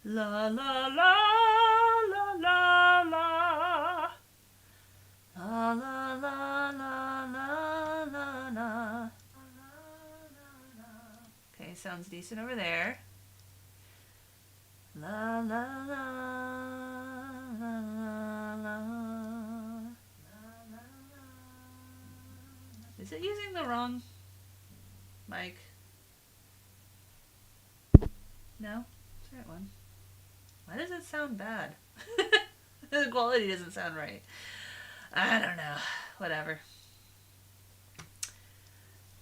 La la la la la la. La la la la la la la. Okay, sounds decent over there. La la la la la la. Is it using the wrong mic? No? It's the right one. Why does it sound bad? The quality doesn't sound right. I don't know. Whatever.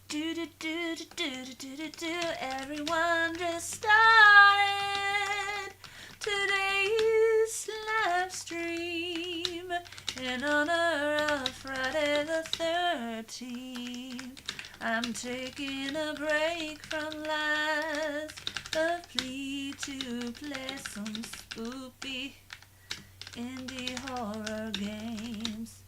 Do do do do do do do do. Everyone just started today's live stream in honor of Friday the 13th. I'm taking a break from live, a plea to play some spoopy indie horror games.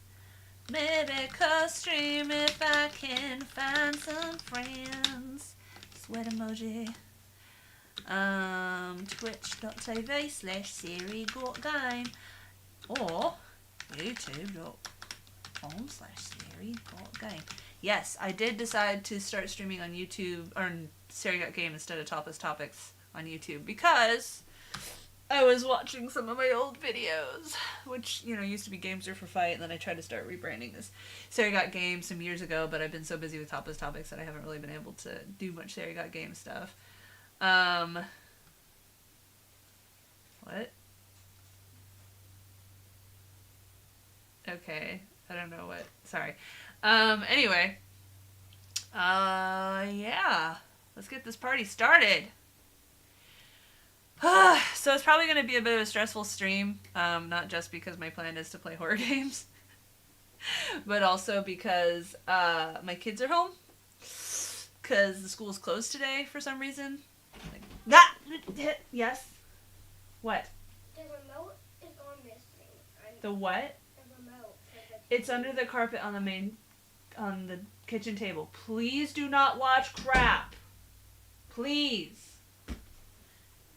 Maybe co-stream if I can find some friends. Sweat emoji. Twitch.tv/CeriGotGame or youtube.com/CeriGotGame. Yes, I did decide to start streaming on YouTube, or CeriGotGame instead of Tapas Topics on YouTube, because I was watching some of my old videos, which, used to be Games Are for Fight, and then I tried to start rebranding this CeriGotGame some years ago, but I've been so busy with Tapas Topics that I haven't really been able to do much CeriGotGame stuff. What? Okay, I don't know what. Sorry. Anyway. Yeah. Let's get this party started. So it's probably going to be a bit of a stressful stream, not just because my plan is to play horror games, but also because my kids are home, because the school's closed today for some reason. Yes? What? The remote is gone missing. The what? The remote. It's under the carpet on the kitchen table. Please do not watch crap. Please.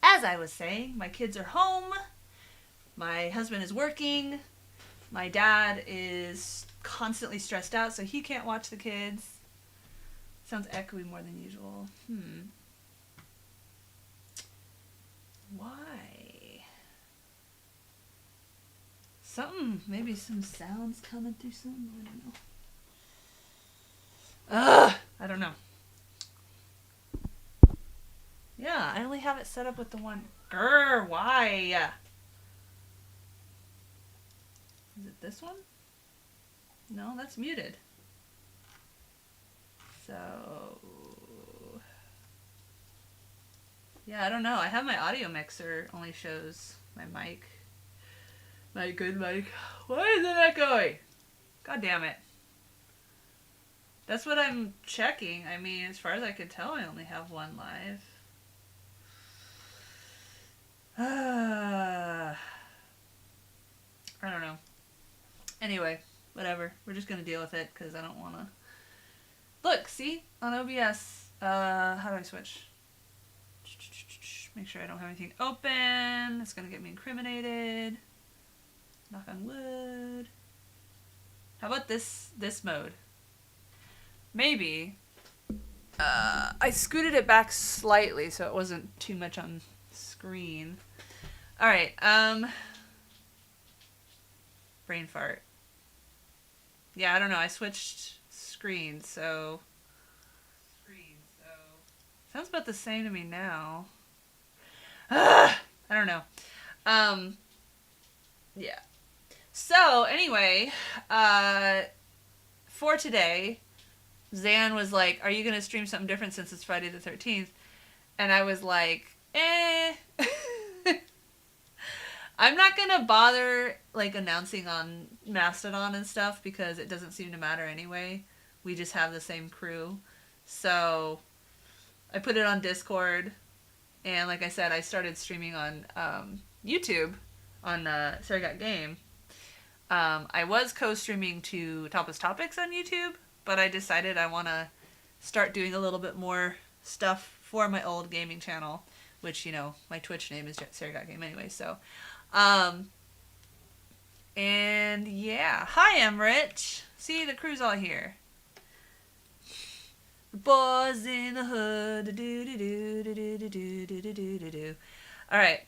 As I was saying, my kids are home. My husband is working. My dad is constantly stressed out, so he can't watch the kids. Sounds echoey more than usual. Why? Maybe some sounds coming through something. I don't know. Yeah, I only have it set up with the one. Why? Is it this one? No, that's muted. So... yeah, I don't know. I have my audio mixer only shows my mic. My good mic. Why is it echoing? God damn it. That's what I'm checking. I mean, as far as I can tell, I only have one live. I don't know. Anyway, whatever. We're just going to deal with it because I don't want to... Look, see? On OBS. How do I switch? Make sure I don't have anything open. It's going to get me incriminated. Knock on wood. How about this mode? Maybe. I scooted it back slightly so it wasn't too much on screen. Alright, brain fart. Yeah, I don't know. I switched screens, so... sounds about the same to me now. I don't know. Yeah. So, anyway, for today, Zan was like, are you going to stream something different since it's Friday the 13th? And I was like, I'm not going to bother, announcing on Mastodon and stuff because it doesn't seem to matter anyway. We just have the same crew. So, I put it on Discord, and like I said, I started streaming on YouTube, on CeriGotGame. I was co-streaming to Tapas Topics on YouTube, but I decided I want to start doing a little bit more stuff for my old gaming channel, which, you know, my Twitch name is CeriGotGame anyway, so. Um, and yeah. Hi, Emrich. See, the crew's all here. Boys in the hood. Alright.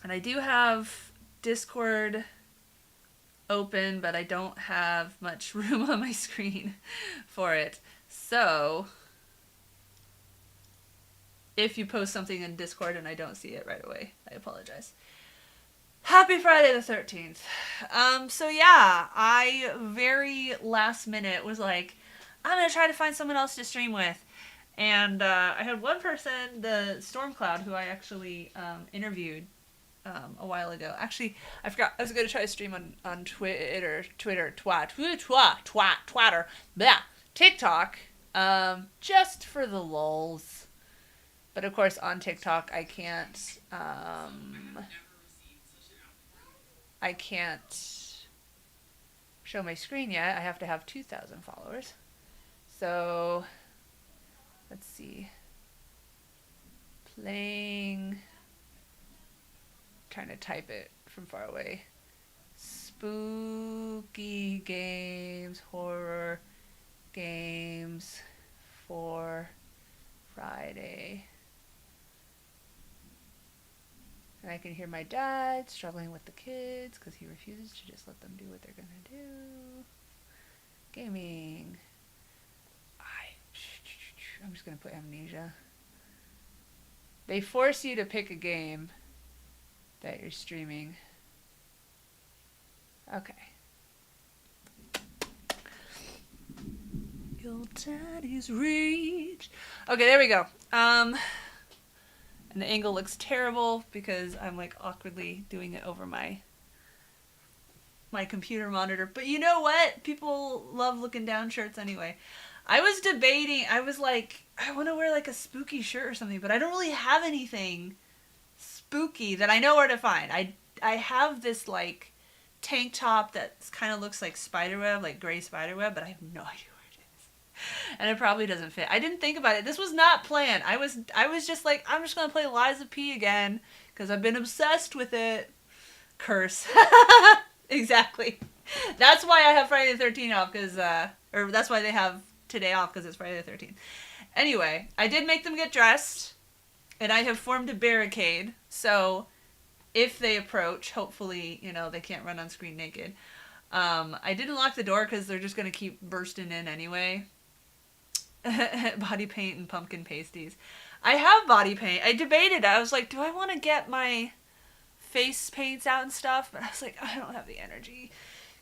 And I do have Discord open, but I don't have much room on my screen for it. So, if you post something in Discord and I don't see it right away, I apologize. Happy Friday the 13th. So yeah, I very last minute was like, I'm gonna try to find someone else to stream with. And I had one person, the Stormcloud, who I actually interviewed a while ago. Actually, I forgot. I was going to try to stream on Twitter, TikTok, just for the lulz. But of course, on TikTok, I can't show my screen yet. I have to have 2,000 followers. So, let's see. Playing. Trying to type it from far away. Spooky games, horror games for Friday. And I can hear my dad struggling with the kids because he refuses to just let them do what they're gonna do. Gaming. I'm just gonna put Amnesia. They force you to pick a game that you're streaming. Okay. Your daddy's reach. Okay, there we go. And the angle looks terrible because I'm like awkwardly doing it over my computer monitor. But you know what? People love looking down shirts anyway. I was debating. I was like, I want to wear like a spooky shirt or something, but I don't really have anything spooky that I know where to find. I have this like tank top that kind of looks like spiderweb, like gray spiderweb, but I have no idea where it is. And it probably doesn't fit. I didn't think about it. This was not planned. I was just like, I'm just gonna play Lies of P again because I've been obsessed with it. Curse. Exactly. That's why I have Friday the 13th off because or that's why they have today off because it's Friday the 13th. Anyway, I did make them get dressed. And I have formed a barricade, so if they approach, hopefully, you know, they can't run on screen naked. I didn't lock the door because they're just going to keep bursting in anyway. Body paint and pumpkin pasties. I have body paint. I debated. I was like, do I want to get my face paints out and stuff? But I was like, I don't have the energy.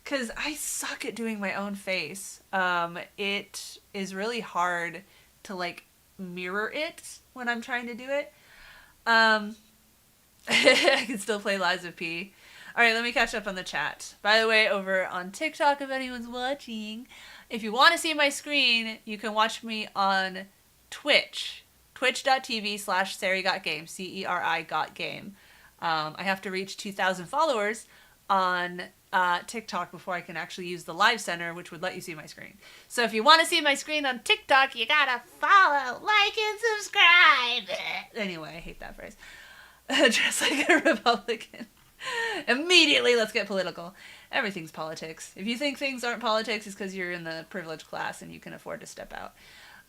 Because I suck at doing my own face. It is really hard to, like, mirror it when I'm trying to do it. I can still play Lies of P. Alright, let me catch up on the chat. By the way, over on TikTok, if anyone's watching, if you want to see my screen, you can watch me on Twitch. Twitch.tv/CeriGotGame. CeriGotGame. I have to reach 2,000 followers on TikTok before I can actually use the live center, which would let you see my screen. So if you want to see my screen on TikTok, you gotta follow, like, and subscribe. Anyway, I hate that phrase. Dress like a Republican. Immediately, let's get political. Everything's politics. If you think things aren't politics, it's because you're in the privileged class and you can afford to step out.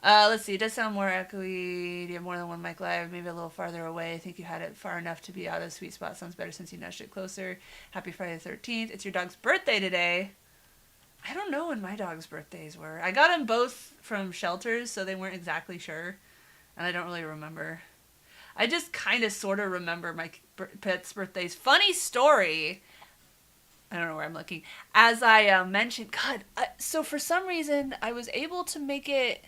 Let's see. It does sound more echoey. Do you have more than one mic live? Maybe a little farther away. I think you had it far enough to be out of the sweet spot. Sounds better since you nudged it closer. Happy Friday the 13th. It's your dog's birthday today. I don't know when my dog's birthdays were. I got them both from shelters, so they weren't exactly sure. And I don't really remember. I just kind of sort of remember my pet's birthdays. Funny story. I don't know where I'm looking. As I mentioned, God, so for some reason, I was able to make it...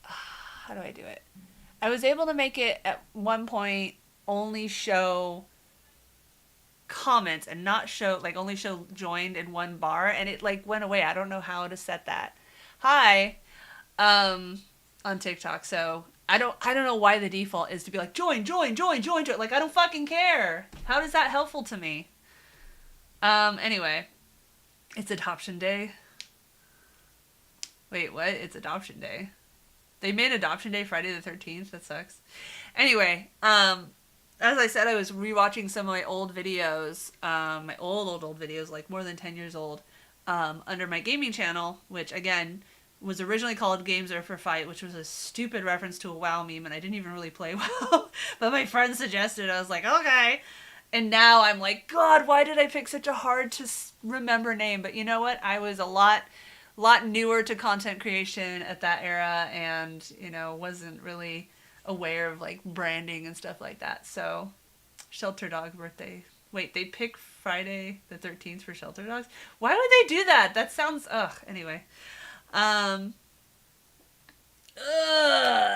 How do I do it? I was able to make it at one point only show comments and not show, like, only show joined in one bar, and it, like, went away. I don't know how to set that. Hi, on TikTok. So I don't know why the default is to be like join. Like, I don't fucking care. How is that helpful to me? Anyway, it's adoption day. Wait, what? It's adoption day. They made Adoption Day Friday the 13th. That sucks. Anyway, as I said, I was rewatching some of my old videos, my old videos, like more than 10 years old, under my gaming channel, which again was originally called Games Are for Fight, which was a stupid reference to a WoW meme, and I didn't even really play WoW, but my friend suggested it. I was like, okay. And now I'm like, God, why did I pick such a hard to remember name? But you know what? I was a lot newer to content creation at that era, and wasn't really aware of like branding and stuff like that. So Shelter Dog birthday. Wait, they pick Friday the 13th for Shelter Dogs? Why would they do that? That sounds anyway.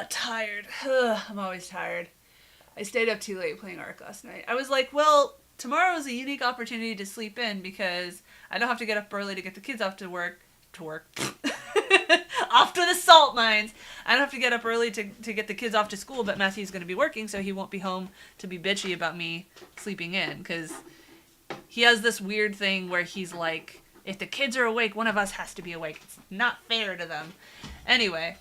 Tired. I'm always tired. I stayed up too late playing Ark last night. I was like, well, tomorrow is a unique opportunity to sleep in because I don't have to get up early to get the kids off to work. Off to the salt mines. I don't have to get up early to get the kids off to school, but Matthew's going to be working, so he won't be home to be bitchy about me sleeping in, because he has this weird thing where he's like, if the kids are awake, one of us has to be awake. It's not fair to them. Anyway.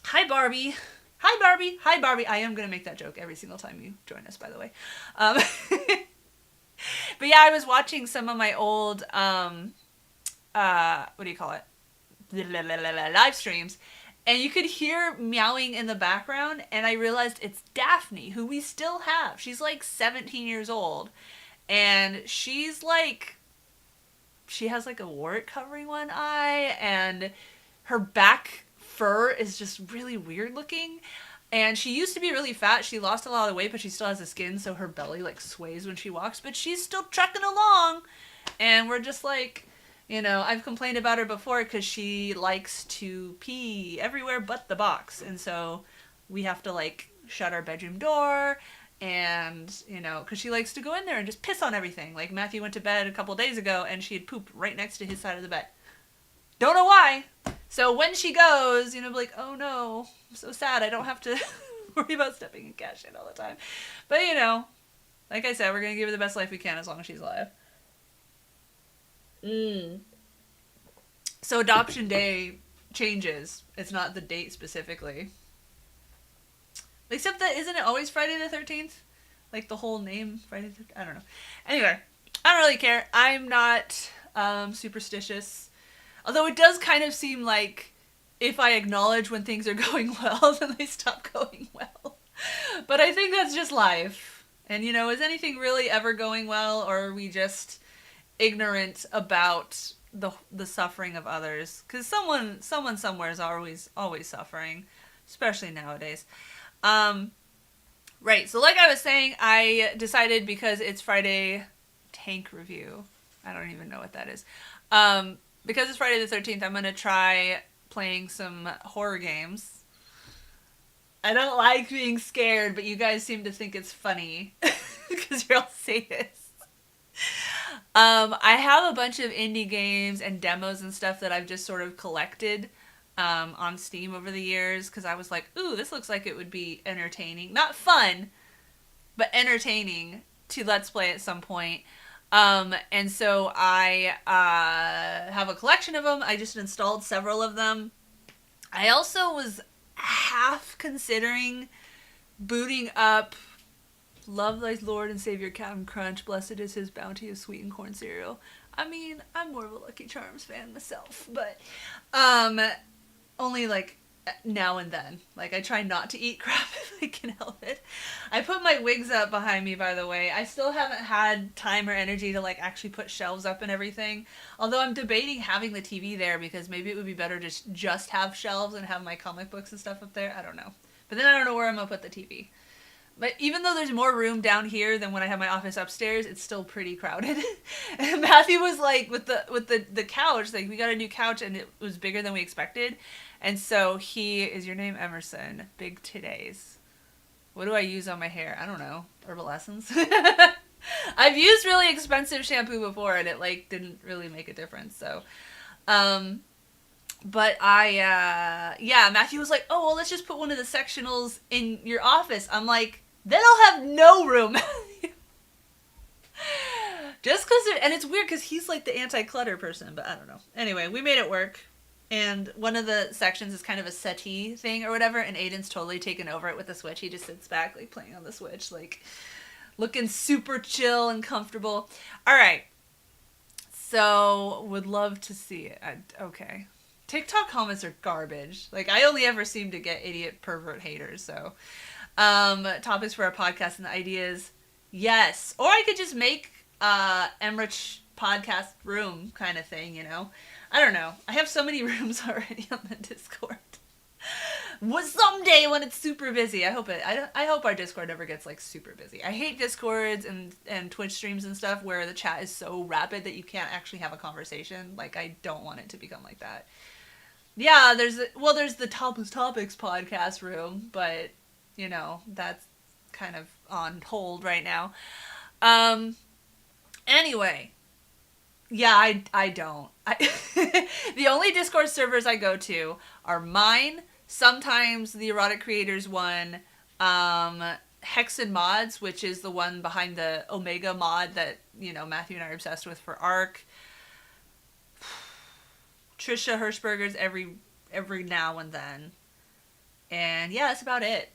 Hi, Barbie. Hi, Barbie. Hi, Barbie. I am going to make that joke every single time you join us, by the way. But yeah, I was watching some of my old, what do you call it? Live streams. And you could hear meowing in the background, and I realized it's Daphne, who we still have. She's like 17 years old. And she's like, she has like a wart covering one eye, and her back fur is just really weird looking. And she used to be really fat. She lost a lot of weight, but she still has the skin, so her belly like sways when she walks. But she's still trucking along. And we're just like, I've complained about her before because she likes to pee everywhere but the box. And so we have to like shut our bedroom door, and, because she likes to go in there and just piss on everything. Like Matthew went to bed a couple days ago and she had pooped right next to his side of the bed. Don't know why. So when she goes, be like, oh no, I'm so sad. I don't have to worry about stepping in cat shit all the time. But, like I said, we're going to give her the best life we can as long as she's alive. So Adoption Day changes. It's not the date specifically. Except that, isn't it always Friday the 13th? Like the whole name, Friday the 13th? I don't know. Anyway, I don't really care. I'm not superstitious. Although it does kind of seem like if I acknowledge when things are going well, then they stop going well. But I think that's just life. And, is anything really ever going well, or are we just ignorant about the suffering of others? Because someone somewhere is always suffering, especially nowadays. Right, so like I was saying, I decided, because it's Friday Tank Review, I don't even know what that is, because it's Friday the 13th, I'm going to try playing some horror games. I don't like being scared, but you guys seem to think it's funny, because you're all sadists. I have a bunch of indie games and demos and stuff that I've just sort of collected on Steam over the years, because I was like, ooh, this looks like it would be entertaining. Not fun, but entertaining to Let's Play at some point. And so I have a collection of them. I just installed several of them. I also was half considering booting up Love Thy Lord and Savior Captain Crunch, blessed is his bounty of sweetened corn cereal. I mean, I'm more of a Lucky Charms fan myself, but only like now and then. Like, I try not to eat crap if I can help it. I put my wigs up behind me, by the way. I still haven't had time or energy to like actually put shelves up and everything. Although I'm debating having the TV there, because maybe it would be better to just have shelves and have my comic books and stuff up there. I don't know. But then I don't know where I'm gonna put the TV. But even though there's more room down here than when I have my office upstairs, it's still pretty crowded. And Matthew was like, with the couch, like, we got a new couch and it was bigger than we expected. And so is your name Emerson? Big titties. What do I use on my hair? I don't know. Herbal Essence? I've used really expensive shampoo before and it like didn't really make a difference. So, but Matthew was like, oh, well, let's just put one of the sectionals in your office. I'm like, then I'll have no room. Just because, and it's weird because he's like the anti-clutter person, but I don't know. Anyway, we made it work. And one of the sections is kind of a settee thing or whatever, and Aiden's totally taken over it with the Switch. He just sits back, like, playing on the Switch, like, looking super chill and comfortable. All right. So, would love to see it. Okay. TikTok comments are garbage. Like, I only ever seem to get idiot pervert haters, so. Topics for our podcast, and the idea is yes. Or I could just make Emrich podcast room kind of thing, you know? I don't know. I have so many rooms already on the Discord. Someday when it's super busy, I hope our Discord never gets like super busy. I hate Discords and Twitch streams and stuff where the chat is so rapid that you can't actually have a conversation. Like, I don't want it to become like that. Yeah, there's the Topless Topics podcast room, but you know, that's kind of on hold right now. Anyway, yeah, I don't. The only Discord servers I go to are mine, sometimes the Erotic Creators one, Hexen Mods, which is the one behind the Omega mod that, you know, Matthew and I are obsessed with for Arc. Trisha Hirschberger's every now and then. And yeah, that's about it.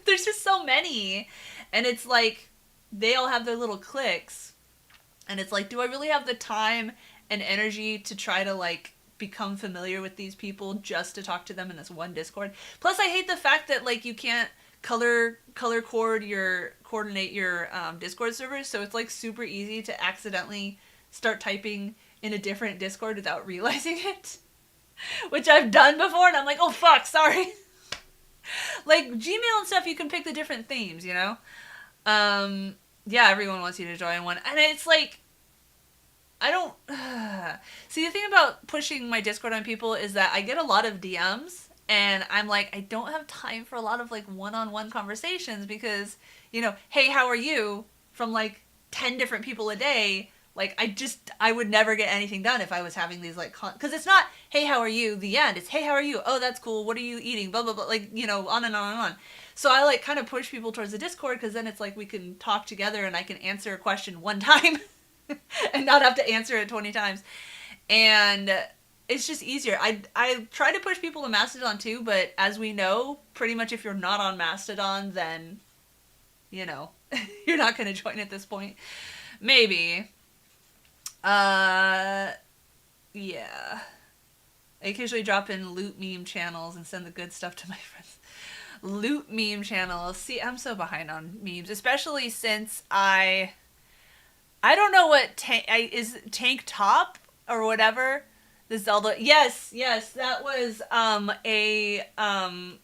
There's just so many. And it's like, they all have their little cliques. And it's like, do I really have the time and energy to try to, like, become familiar with these people just to talk to them in this one Discord? Plus, I hate the fact that, like, you can't coordinate your Discord servers. So it's, like, super easy to accidentally start typing in a different Discord without realizing it. Which I've done before, and I'm like, oh, fuck, sorry. Like, Gmail and stuff, you can pick the different themes, you know? Yeah, everyone wants you to join one. And it's like, I don't... See, the thing about pushing my Discord on people is that I get a lot of DMs, and I'm like, I don't have time for a lot of, like, one-on-one conversations because, you know, hey, how are you? From, like, 10 different people a day. Like, I would never get anything done if I was having these, like, because it's not, hey, how are you, the end. It's, hey, how are you? Oh, that's cool. What are you eating? Blah, blah, blah. Like, you know, on and on and on. So I, like, kind of push people towards the Discord because then it's like we can talk together and I can answer a question one time and not have to answer it 20 times. And it's just easier. I try to push people to Mastodon too, but as we know, pretty much if you're not on Mastodon, then, you know, you're not going to join at this point. Maybe. Yeah. I occasionally drop in loot meme channels and send the good stuff to my friends. Loot meme channels. See, I'm so behind on memes, especially since I don't know what is Tank Top or whatever. The Zelda. Yes, that was a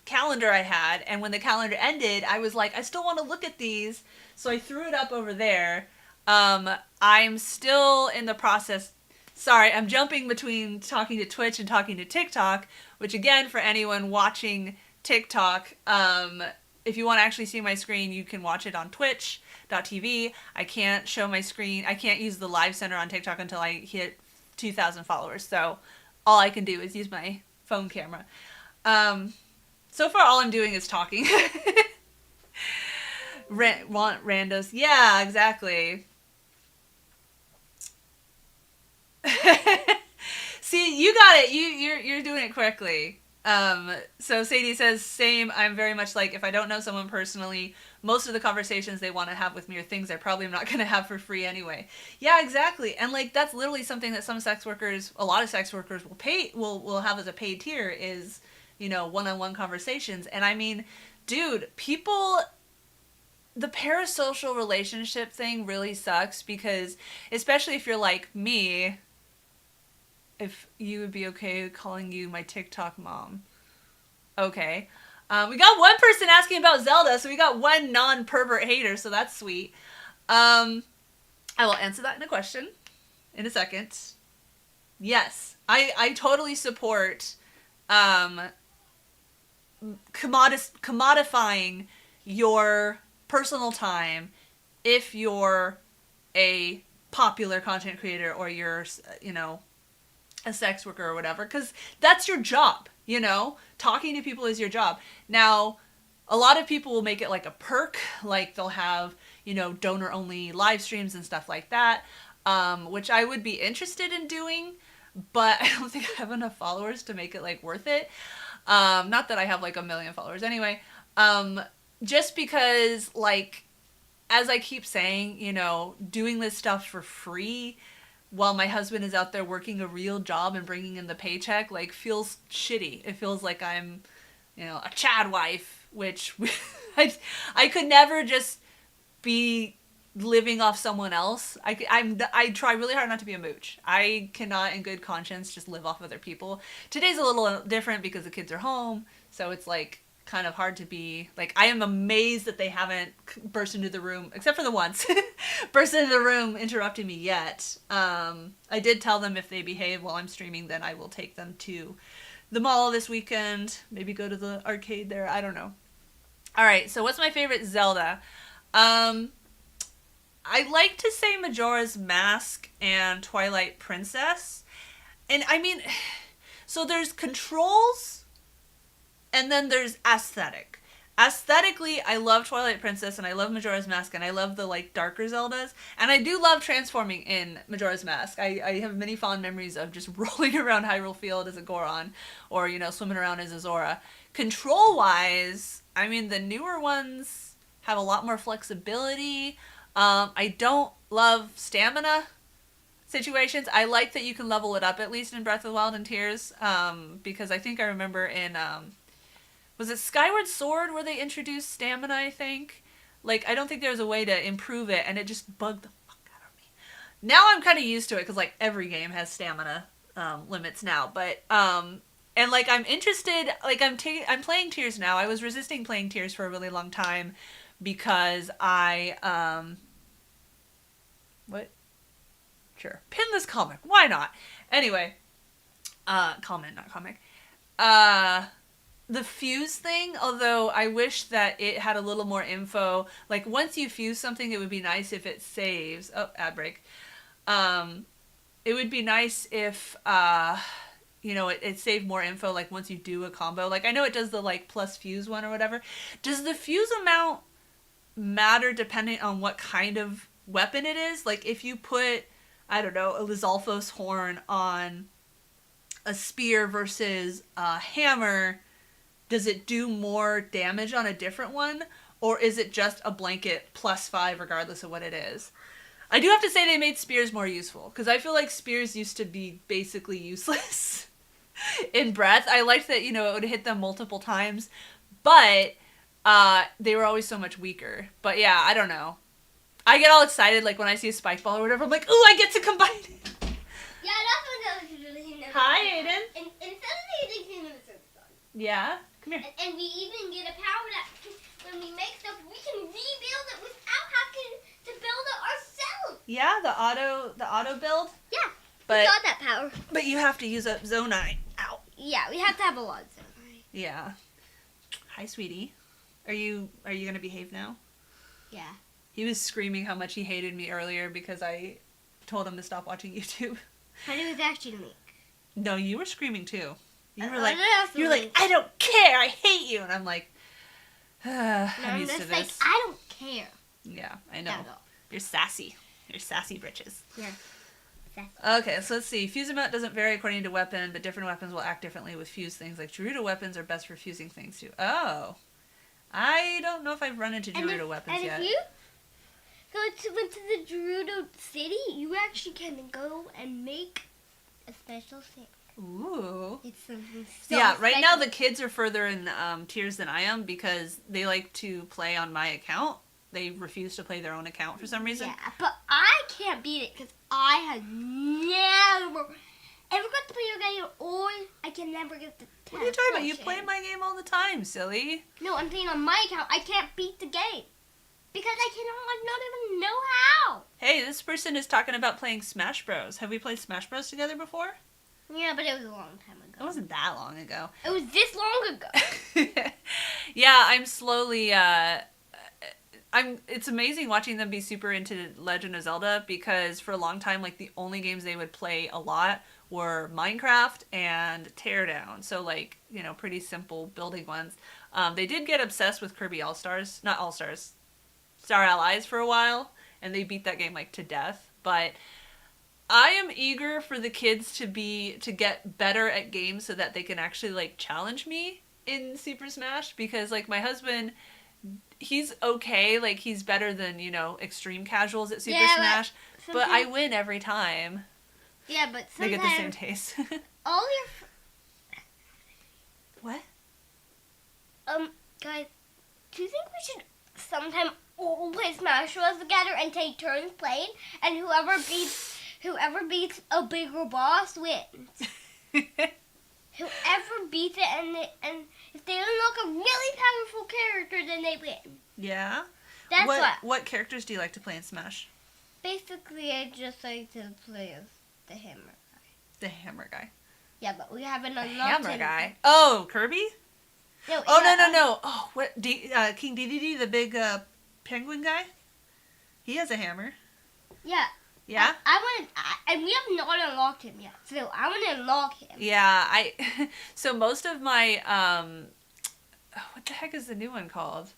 calendar I had, and when the calendar ended, I was like, I still want to look at these, so I threw it up over there. I'm still in the process. Sorry, I'm jumping between talking to Twitch and talking to TikTok, which again, for anyone watching TikTok, if you want to actually see my screen, you can watch it on twitch.tv. I can't show my screen. I can't use the live center on TikTok until I hit 2,000 followers. So all I can do is use my phone camera. So far, all I'm doing is talking. Want randos. Yeah, exactly. See, you got it. You're doing it correctly. So Sadie says, same. I'm very much like, if I don't know someone personally, most of the conversations they want to have with me are things I probably am not going to have for free anyway. Yeah, exactly. And like, that's literally something that some sex workers, a lot of sex workers will have as a paid tier is, you know, one-on-one conversations. And I mean, dude, the parasocial relationship thing really sucks because, especially if you're like me, if you would be okay calling you my TikTok mom. Okay. We got one person asking about Zelda, so we got one non-pervert hater, so that's sweet. I will answer that in a question in a second. Yes, I totally support commodifying your personal time if you're a popular content creator or you're, you know, a sex worker or whatever, because that's your job, you know? Talking to people is your job. Now, a lot of people will make it like a perk, like they'll have, you know, donor-only live streams and stuff like that, which I would be interested in doing, but I don't think I have enough followers to make it like worth it. Not that I have like a million followers anyway. Um, just because like as I keep saying, doing this stuff for free while my husband is out there working a real job and bringing in the paycheck, like feels shitty. It feels like I'm, a Chad wife, which I could never just be living off someone else. I try really hard not to be a mooch. I cannot, in good conscience, just live off other people. Today's a little different because the kids are home, so it's like kind of hard to be like. I am amazed that they haven't burst into the room, except for the once, burst into the room interrupting me yet. I did tell them if they behave while I'm streaming, then I will take them to the mall this weekend. Maybe go to the arcade there. I don't know. All right, so what's my favorite Zelda? Um, I like to say Majora's Mask and Twilight Princess. And I mean, so there's controls and then there's aesthetic. Aesthetically, I love Twilight Princess and I love Majora's Mask and I love the like darker Zeldas. And I do love transforming in Majora's Mask. I have many fond memories of just rolling around Hyrule Field as a Goron or, swimming around as a Zora. Control wise, I mean, the newer ones have a lot more flexibility. I don't love stamina situations. I like that you can level it up at least in Breath of the Wild and Tears, because I think I remember in was it Skyward Sword where they introduced stamina? I think like I don't think there was a way to improve it, and it just bugged the fuck out of me. Now I'm kind of used to it because like every game has stamina limits now, but and like I'm interested. Like I'm playing Tears now. I was resisting playing Tears for a really long time because what? Sure. Pin this comic. Why not? Anyway, comment, not comic. The fuse thing, although I wish that it had a little more info. Like, once you fuse something, it would be nice if it saves. Oh, ad break. It would be nice if, it saved more info, like, once you do a combo. Like, I know it does the, like, plus fuse one or whatever. Does the fuse amount matter depending on what kind of weapon it is? Like, if you put, I don't know, a Lizalfos horn on a spear versus a hammer, does it do more damage on a different one? Or is it just a blanket +5 regardless of what it is? I do have to say they made spears more useful, because I feel like spears used to be basically useless in Breath. I liked that, it would hit them multiple times, but they were always so much weaker. But yeah, I don't know. I get all excited like when I see a spike ball or whatever. I'm like, ooh, I get to combine it. Yeah, that's what I was really nice. Hi, Aiden. And instead of using the service on. Yeah? Come here. And we even get a power that when we make stuff, we can rebuild it without having to build it ourselves. Yeah, the auto build. Yeah, but we got that power. But you have to use up Zonai. Ow. Yeah, we have to have a lot of Zonai. Yeah. Hi, sweetie. Are you gonna behave now? Yeah. He was screaming how much he hated me earlier because I told him to stop watching YouTube. But it was actually me. No, you were screaming too. You were like, I don't care, I hate you, and I'm like, I'm used to this. Like, I don't care. Yeah, I know. You're sassy. You're sassy britches. Yeah. Okay, so let's see. Fuse amount doesn't vary according to weapon, but different weapons will act differently with fuse things. Like Gerudo weapons are best for fusing things too. Oh. I don't know if I've run into Gerudo weapons yet. And if you went to the Gerudo city, you actually can go and make a special thing. Ooh. It's something so yeah, right special. now the kids are further in Tears than I am because they like to play on my account. They refuse to play their own account for some reason. Yeah, but I can't beat it because I have never ever got to play your game, or I can never get the test. What are you talking about? You play my game all the time, silly. No, I'm saying on my account, I can't beat the game. Because I not even know how. Hey, this person is talking about playing Smash Bros. Have we played Smash Bros together before? Yeah, but it was a long time ago. It wasn't that long ago. It was this long ago. Yeah, I'm slowly, it's amazing watching them be super into Legend of Zelda because for a long time, like, the only games they would play a lot were Minecraft and Teardown. So, like, pretty simple building ones. They did get obsessed with Kirby All-Stars. Not All-Stars. Star Allies for a while. And they beat that game, like, to death. But I am eager for the kids to get better at games so that they can actually like challenge me in Super Smash, because like my husband, he's okay, like he's better than, extreme casuals at Super Smash, but I win every time. Yeah, but they sometimes get the same taste. all your What? Guys, do you think we should sometime all play Smash Bros together and take turns playing, and whoever beats a bigger boss wins? Whoever beats it, and if they unlock a really powerful character, then they win. Yeah. That's what characters do you like to play in Smash? Basically, I just like to play as the hammer guy. The hammer guy. Yeah, but we haven't unlocked Hammer him. guy. Oh, Kirby? No. No. Oh, what? King DDD, the big penguin guy? He has a hammer. Yeah. Yeah? And we have not unlocked him yet, so I want to unlock him. Yeah, so most of my, what the heck is the new one called?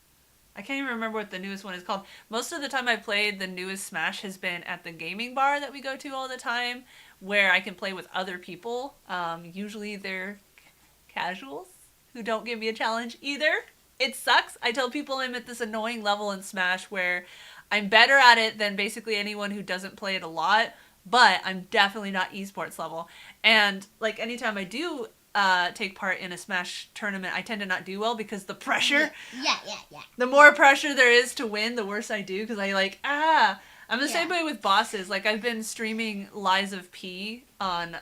I can't even remember what the newest one is called. Most of the time I played, the newest Smash has been at the gaming bar that we go to all the time, where I can play with other people. Usually they're casuals who don't give me a challenge either. It sucks. I tell people I'm at this annoying level in Smash where I'm better at it than basically anyone who doesn't play it a lot, but I'm definitely not esports level. And like anytime I do take part in a Smash tournament, I tend to not do well because the pressure. Yeah. The more pressure there is to win, the worse I do, because I'm the same way with bosses. Like I've been streaming Lies of P on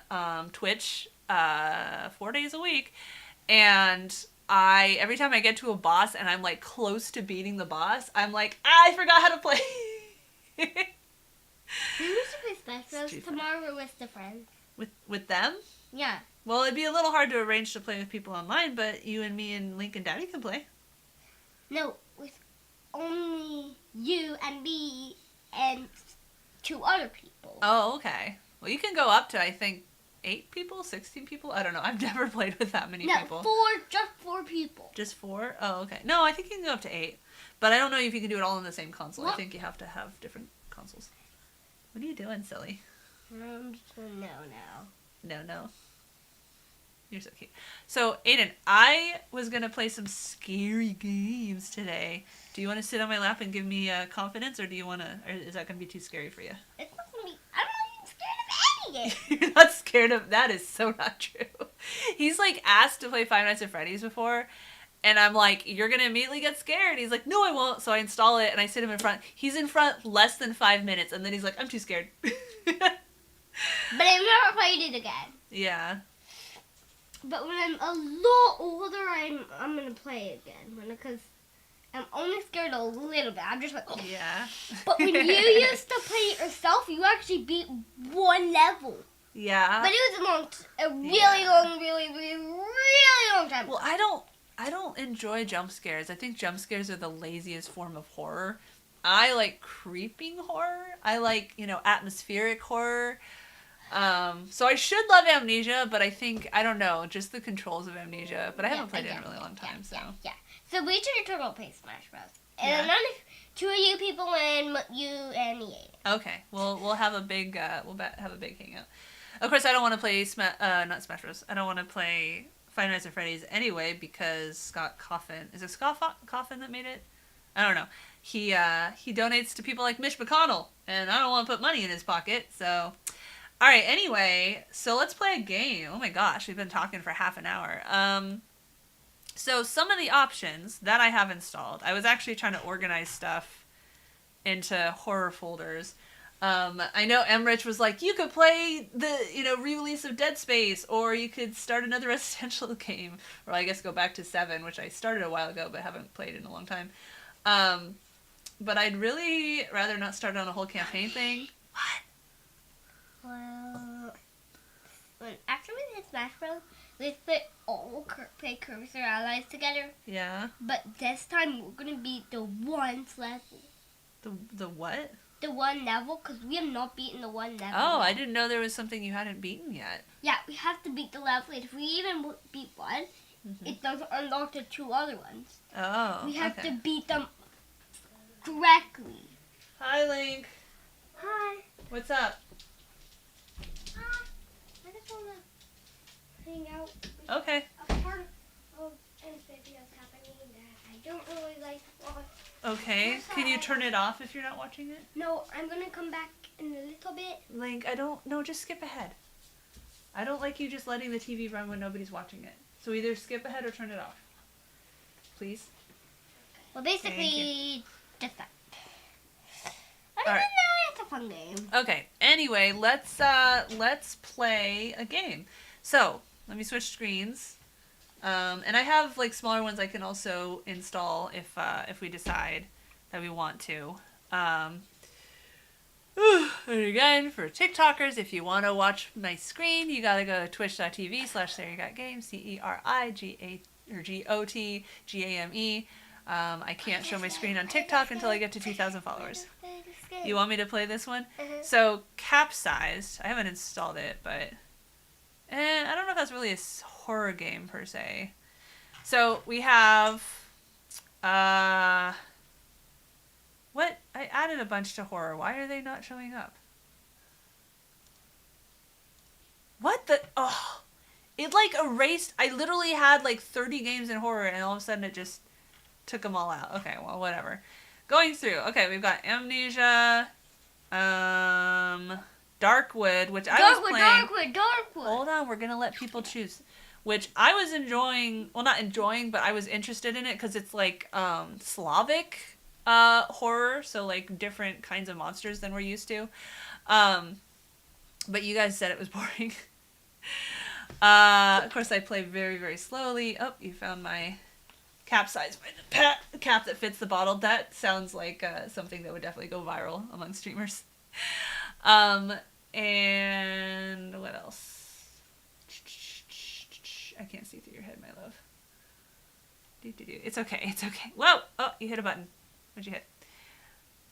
Twitch 4 days a week, and every time I get to a boss and I'm like close to beating the boss, I'm like, I forgot how to play. We should play Smash Bros tomorrow with the friends. With them? Yeah. Well, it'd be a little hard to arrange to play with people online, but you and me and Link and Daddy can play. No, with only you and me and 2 other people. Oh, okay. Well, you can go up to, I think, 8 people, 16 people? I don't know. I've never played with that many people. No, just 4 people. Just 4? Oh, okay. No, I think you can go up to 8. But I don't know if you can do it all on the same console. What? I think you have to have different consoles. What are you doing, silly? No. You're so cute. So, Aiden, I was going to play some scary games today. Do you want to sit on my lap and give me confidence, or do you want to, or is that going to be too scary for you? It's not going to be, I'm not even scared of any game. You're not scared of, that is so not true. He's like asked to play Five Nights at Freddy's before, and I'm like, you're going to immediately get scared. He's like, no, I won't. So I install it and I sit him in front. He's in front less than 5 minutes, and then he's like, I'm too scared. But I've never played it again. Yeah. But when I'm a lot older, I'm gonna play it again because I'm only scared a little bit. I'm just like, oh. Yeah. But when you used to play it yourself, you actually beat 1 level. Yeah. But it was a really long time. Well, I don't enjoy jump scares. I think jump scares are the laziest form of horror. I like creeping horror. I like, atmospheric horror. So I should love Amnesia, but I think, I don't know, just the controls of Amnesia. But I haven't played it in a really long time, so. Yeah. So we should turn play Smash Bros. And then 2 of you people and you and me. Okay. We'll have a big have a big hangout. Of course, I don't want to play not Smash Bros. I don't want to play Five Nights at Freddy's anyway because Scott Coffin, is it Scott Coffin that made it? I don't know. He donates to people like Mitch McConnell, and I don't want to put money in his pocket, so. All right, anyway, so let's play a game. Oh my gosh, we've been talking for half an hour. So some of the options that I have installed, I was actually trying to organize stuff into horror folders. I know Emrich was like, you could play the, re-release of Dead Space, or you could start another Residential game, or I guess go back to 7, which I started a while ago but haven't played in a long time. But I'd really rather not start on a whole campaign thing. What? Well, after we did Smash Bros, we play Cursor Allies together. Yeah. But this time we're gonna beat the 1 level. The what? The 1 level, because we have not beaten the 1 level. Oh, I didn't know there was something you hadn't beaten yet. Yeah, we have to beat the level. If we even beat 1, it doesn't unlock the 2 other ones. Oh, we have to beat them correctly. Hi, Link. Hi. What's up? just want to hang out. Okay. A part of amphibians happening that I don't really like to watch. Okay. Can you turn it off if you're not watching it? No, I'm going to come back in a little bit. Link, I don't... No, just skip ahead. I don't like you just letting the TV run when nobody's watching it. So either skip ahead or turn it off. Please. Well, basically, just that. All right. It's a fun game. Okay. Anyway, let's play a game. So let me switch screens. And I have like smaller ones I can also install if we decide that we want to. And again, for TikTokers, if you want to watch my screen, you gotta go to twitch.tv/CeriGotGame, CeriGotGame. I can't show my screen on TikTok until I get to 2,000 followers. You want me to play this one? So, Capsized. I haven't installed it, but I don't know if that's really a horror game per se. So, we have what? I added a bunch to horror. Why are they not showing up? What the? Oh, it like erased. I literally had like 30 games in horror, and all of a sudden it just took them all out. Okay, well, whatever. Going through. Okay, we've got Amnesia, Darkwood, which I was playing. Darkwood. Hold on, we're gonna let people choose. Which I was enjoying. Well, not enjoying, but I was interested in it because it's like Slavic horror, so like different kinds of monsters than we're used to. But you guys said it was boring. Of course, I play very, very slowly. Oh, you found my Capsized cap that fits the bottle. That sounds like something that would definitely go viral among streamers. And what else? I can't see through your head, my love. It's okay. It's okay. Whoa! Oh, you hit a button. What'd you hit?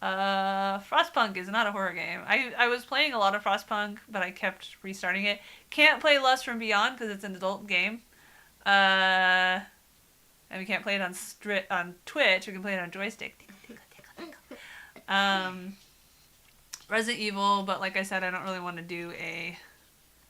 Frostpunk is not a horror game. I was playing a lot of Frostpunk, but I kept restarting it. Can't play Lust from Beyond because it's an adult game. And we can't play it on Twitch. We can play it on joystick. Resident Evil, but like I said, I don't really want to do a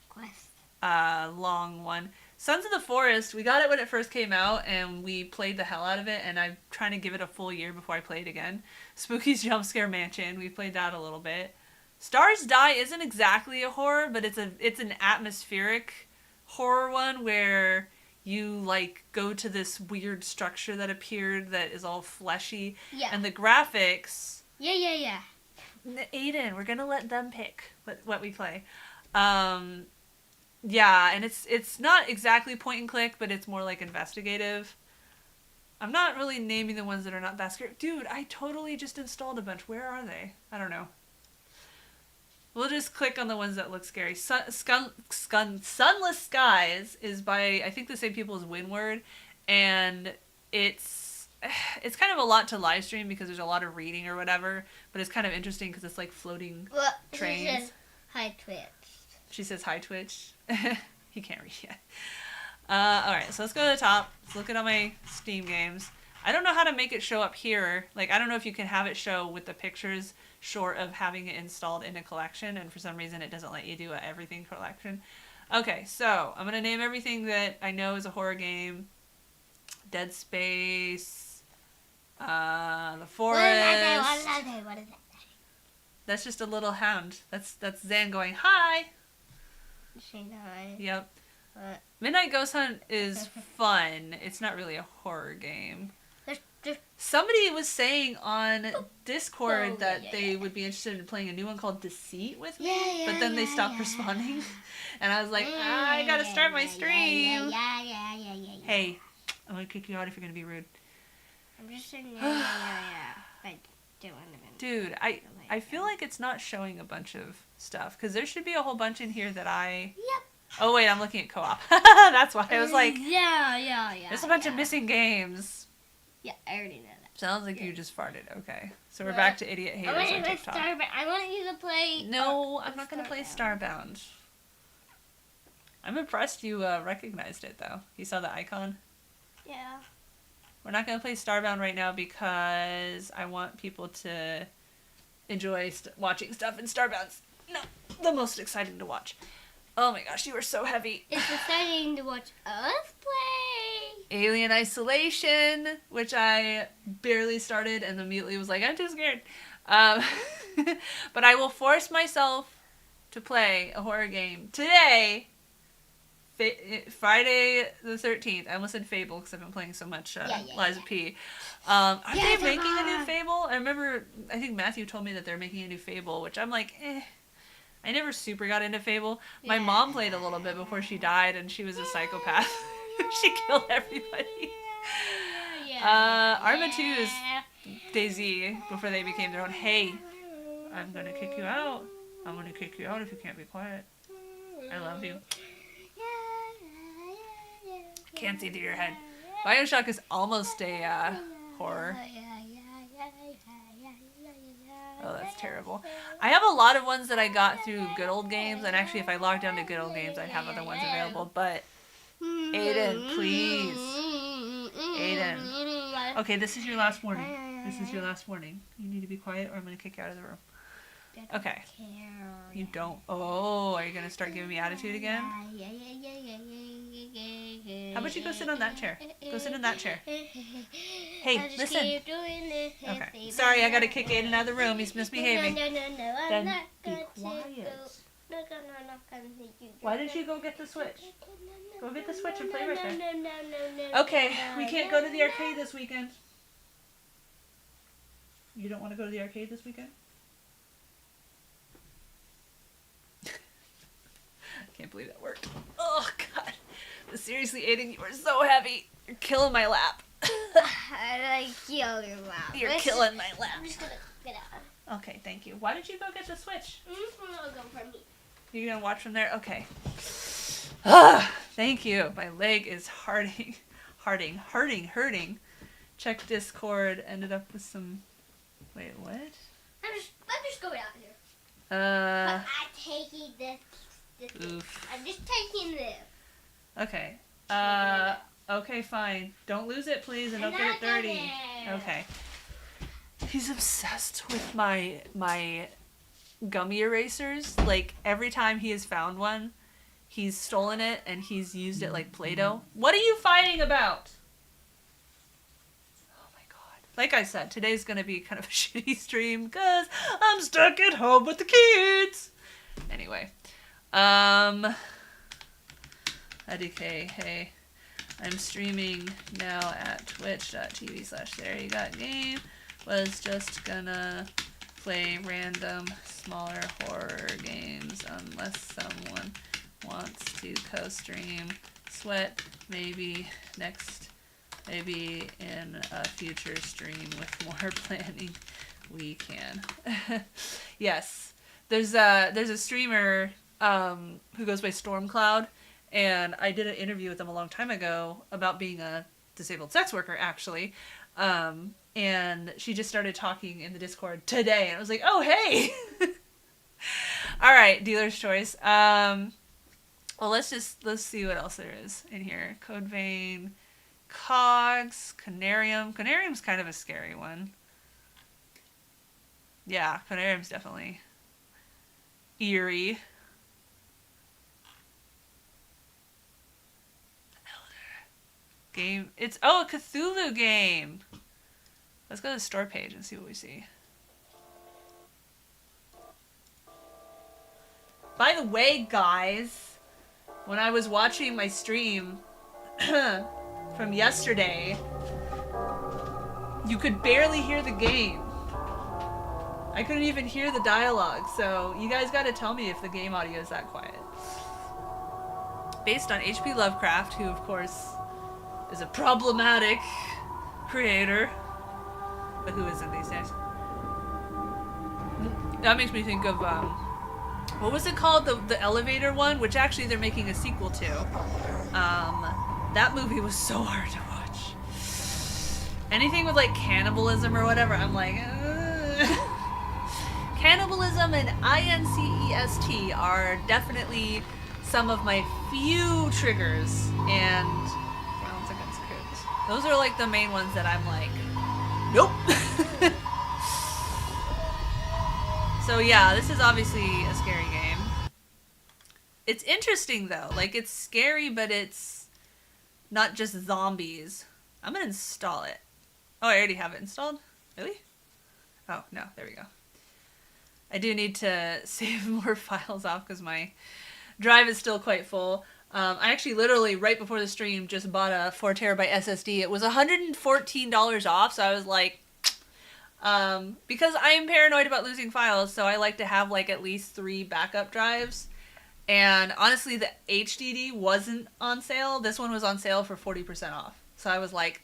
Quest. Long one. Sons of the Forest, we got it when it first came out, and we played the hell out of it, and I'm trying to give it a full year before I play it again. Spooky's Jump Scare Mansion, we played that a little bit. Stars Die isn't exactly a horror, but it's an atmospheric horror one where you, like, go to this weird structure that appeared that is all fleshy. Yeah. And the graphics... Yeah. Aiden, we're gonna let them pick what we play. Yeah, and it's not exactly point and click, but it's more like investigative. I'm not really naming the ones that are not that scary. Dude, I totally just installed a bunch. Where are they? I don't know. We'll just click on the ones that look scary. Sunless Skies is by, I think, the same people as Windward, and it's kind of a lot to live stream because there's a lot of reading or whatever, but it's kind of interesting because it's like floating trains. Hi, Twitch. She says hi, Twitch. He can't read yet. Alright, so let's go to the top. Let's look at all my Steam games. I don't know how to make it show up here. Like, I don't know if you can have it show with the pictures short of having it installed in a collection, and for some reason it doesn't let you do a everything collection. Okay, so I'm going to name everything that I know is a horror game. Dead Space, The Forest. What is that? That's just a little hound. That's Zan going, hi! Saying hi. Yep. What? Midnight Ghost Hunt is fun. It's not really a horror game. Somebody was saying on Discord that they would be interested in playing a new one called Deceit with me, but then they stopped responding. And I was like, I gotta start my stream. Hey, I'm gonna kick you out if you're gonna be rude. I'm just saying but don't want to. Dude, I feel like it's not showing a bunch of stuff, because there should be a whole bunch in here that I... Yep. Oh wait, I'm looking at co-op. That's why I was like... Yeah. There's a bunch of missing games. Yeah, I already know that. Sounds like you just farted. Okay. So we're back to Idiot Haters on TikTok. I want you to play... No, I'm not going to play Starbound. I'm impressed you recognized it, though. You saw the icon? Yeah. We're not going to play Starbound right now because I want people to enjoy watching stuff, and Starbound's not the most exciting to watch. Oh my gosh, you are so heavy. It's exciting to watch us play. Alien Isolation, which I barely started and immediately was like, I'm too scared. But I will force myself to play a horror game today, Friday the 13th. I almost said Fable because I've been playing so much Lies of P. Are they making a new Fable? I think Matthew told me that they're making a new Fable, which I'm like, I never super got into Fable. My mom played a little bit before she died, and she was a psychopath. She killed everybody. Arma 2 is Daisy before they became their own. Hey, I'm gonna kick you out. I'm gonna kick you out if you can't be quiet. I love you. Can't see through your head. Bioshock is almost a horror. Oh, that's terrible. I have a lot of ones that I got through Good Old Games, and actually if I log down to Good Old Games, I'd have other ones available, but Aiden, please. Aiden. Okay, this is your last warning. This is your last warning. You need to be quiet or I'm going to kick you out of the room. Okay. You don't. Oh, are you going to start giving me attitude again? How about you go sit on that chair? Go sit in that chair. Hey, listen. Okay. Sorry, I got to kick Aiden out of the room. He's misbehaving. Then be quiet. Why did you go get the Switch? Go get the Switch and play right there. Okay, we can't go to the arcade this weekend. You don't want to go to the arcade this weekend? I can't believe that worked. Oh, God. But seriously, Aiden, you are so heavy. You're killing my lap. I kill your lap. You're killing my lap. I'm just gonna get out. Okay, thank you. Why did you go get the Switch? I'm just gonna go for me. You're going to watch from there? Okay. Thank you. My leg is hurting. Check Discord. Ended up with some... Wait, what? I'm just going out here. But I'm taking this. Oof. I'm just taking this. Okay. Okay, fine. Don't lose it, please, and don't get it dirty. Okay. He's obsessed with my gummy erasers. Like, every time he has found one, he's stolen it and he's used it like Play-Doh. What are you fighting about? Oh my god. Like I said, today's gonna be kind of a shitty stream because I'm stuck at home with the kids. Anyway. IDK, hey. I'm streaming now at twitch.tv/CeriGotGame. Was just gonna play random smaller horror games unless someone wants to co-stream. Sweat, maybe in a future stream with more planning we can. Yes. There's a streamer who goes by Stormcloud, and I did an interview with them a long time ago about being a disabled sex worker, actually. And she just started talking in the Discord today, and I was like, oh, hey! All right, dealer's choice. Well, let's see what else there is in here. Code Vein, Cogs, Canarium. Canarium's kind of a scary one. Yeah, Canarium's definitely eerie. Game. It's a Cthulhu game. Let's go to the store page and see what we see. By the way, guys, when I was watching my stream from yesterday, you could barely hear the game. I couldn't even hear the dialogue, so you guys gotta tell me if the game audio is that quiet. Based on H.P. Lovecraft, who of course is a problematic creator, but who isn't these days? That makes me think of, what was it called? The elevator one, which actually they're making a sequel to. That movie was so hard to watch. Anything with like cannibalism or whatever, I'm like, Cannibalism and INCEST are definitely some of my few triggers, and Violence Against Kids. Those are like the main ones that I'm like, nope. So yeah, this is obviously a scary game. It's interesting though. Like it's scary, but it's not just zombies. I'm gonna install it. Oh, I already have it installed. Really? Oh no, there we go. I do need to save more files off because my drive is still quite full. I actually literally right before the stream just bought a 4 terabyte SSD. It was $114 off, so I was like, because I am paranoid about losing files, so I like to have like at least 3 backup drives. And honestly, the HDD wasn't on sale. This one was on sale for 40% off. So I was like,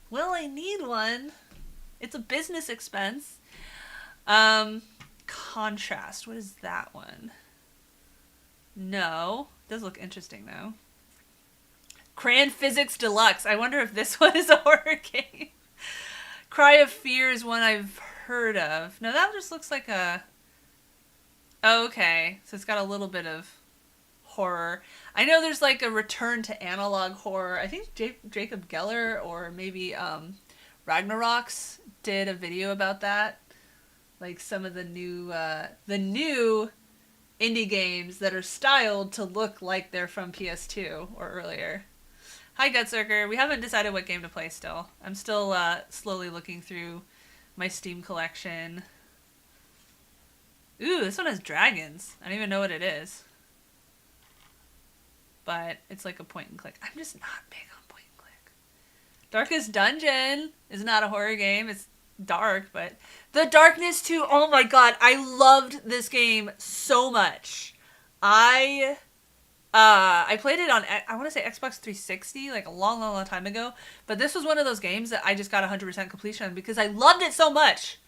well, I need one. It's a business expense. Contrast. What is that one? No. Does look interesting though. Crayon Physics Deluxe. I wonder if this one is a horror game. Cry of Fear is one I've heard of. No, that just looks like a... Oh, okay. So it's got a little bit of horror. I know there's like a return to analog horror. I think Jacob Geller or maybe Ragnaroks did a video about that. Like some of the new indie games that are styled to look like they're from PS2 or earlier. Hi, Gutsurker. We haven't decided what game to play still. I'm still slowly looking through my Steam collection. Ooh, this one has dragons. I don't even know what it is. But it's like a point and click. I'm just not big on point and click. Darkest Dungeon is not a horror game. It's dark, but... The Darkness 2, oh my god, I loved this game so much. I played it on, I want to say Xbox 360, like a long, long, long time ago. But this was one of those games that I just got 100% completion on because I loved it so much.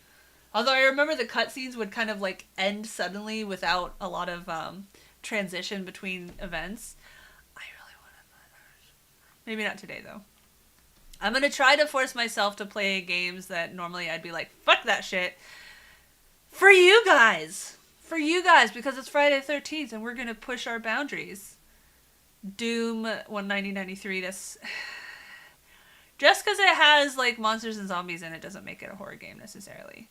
Although I remember the cutscenes would kind of like end suddenly without a lot of transition between events. I really want to play that. Maybe not today though. I'm going to try to force myself to play games that normally I'd be like, fuck that shit. For you guys. For you guys, because it's Friday the 13th and we're going to push our boundaries. Doom 19093. Just because it has like monsters and zombies in it doesn't make it a horror game necessarily.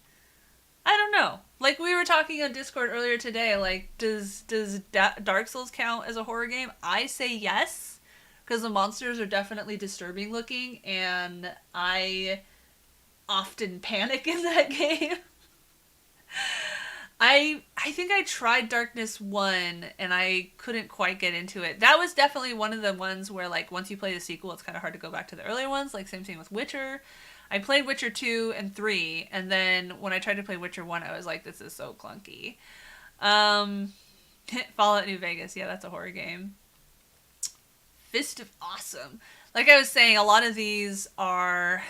I don't know. Like we were talking on Discord earlier today, like does Dark Souls count as a horror game? I say yes. Because the monsters are definitely disturbing looking, and I often panic in that game. I think I tried Darkness 1, and I couldn't quite get into it. That was definitely one of the ones where, like, once you play the sequel, it's kind of hard to go back to the earlier ones. Like, same thing with Witcher. I played Witcher 2 and 3, and then when I tried to play Witcher 1, I was like, this is so clunky. Fallout New Vegas, yeah, that's a horror game. Fist of Awesome. Like I was saying, a lot of these are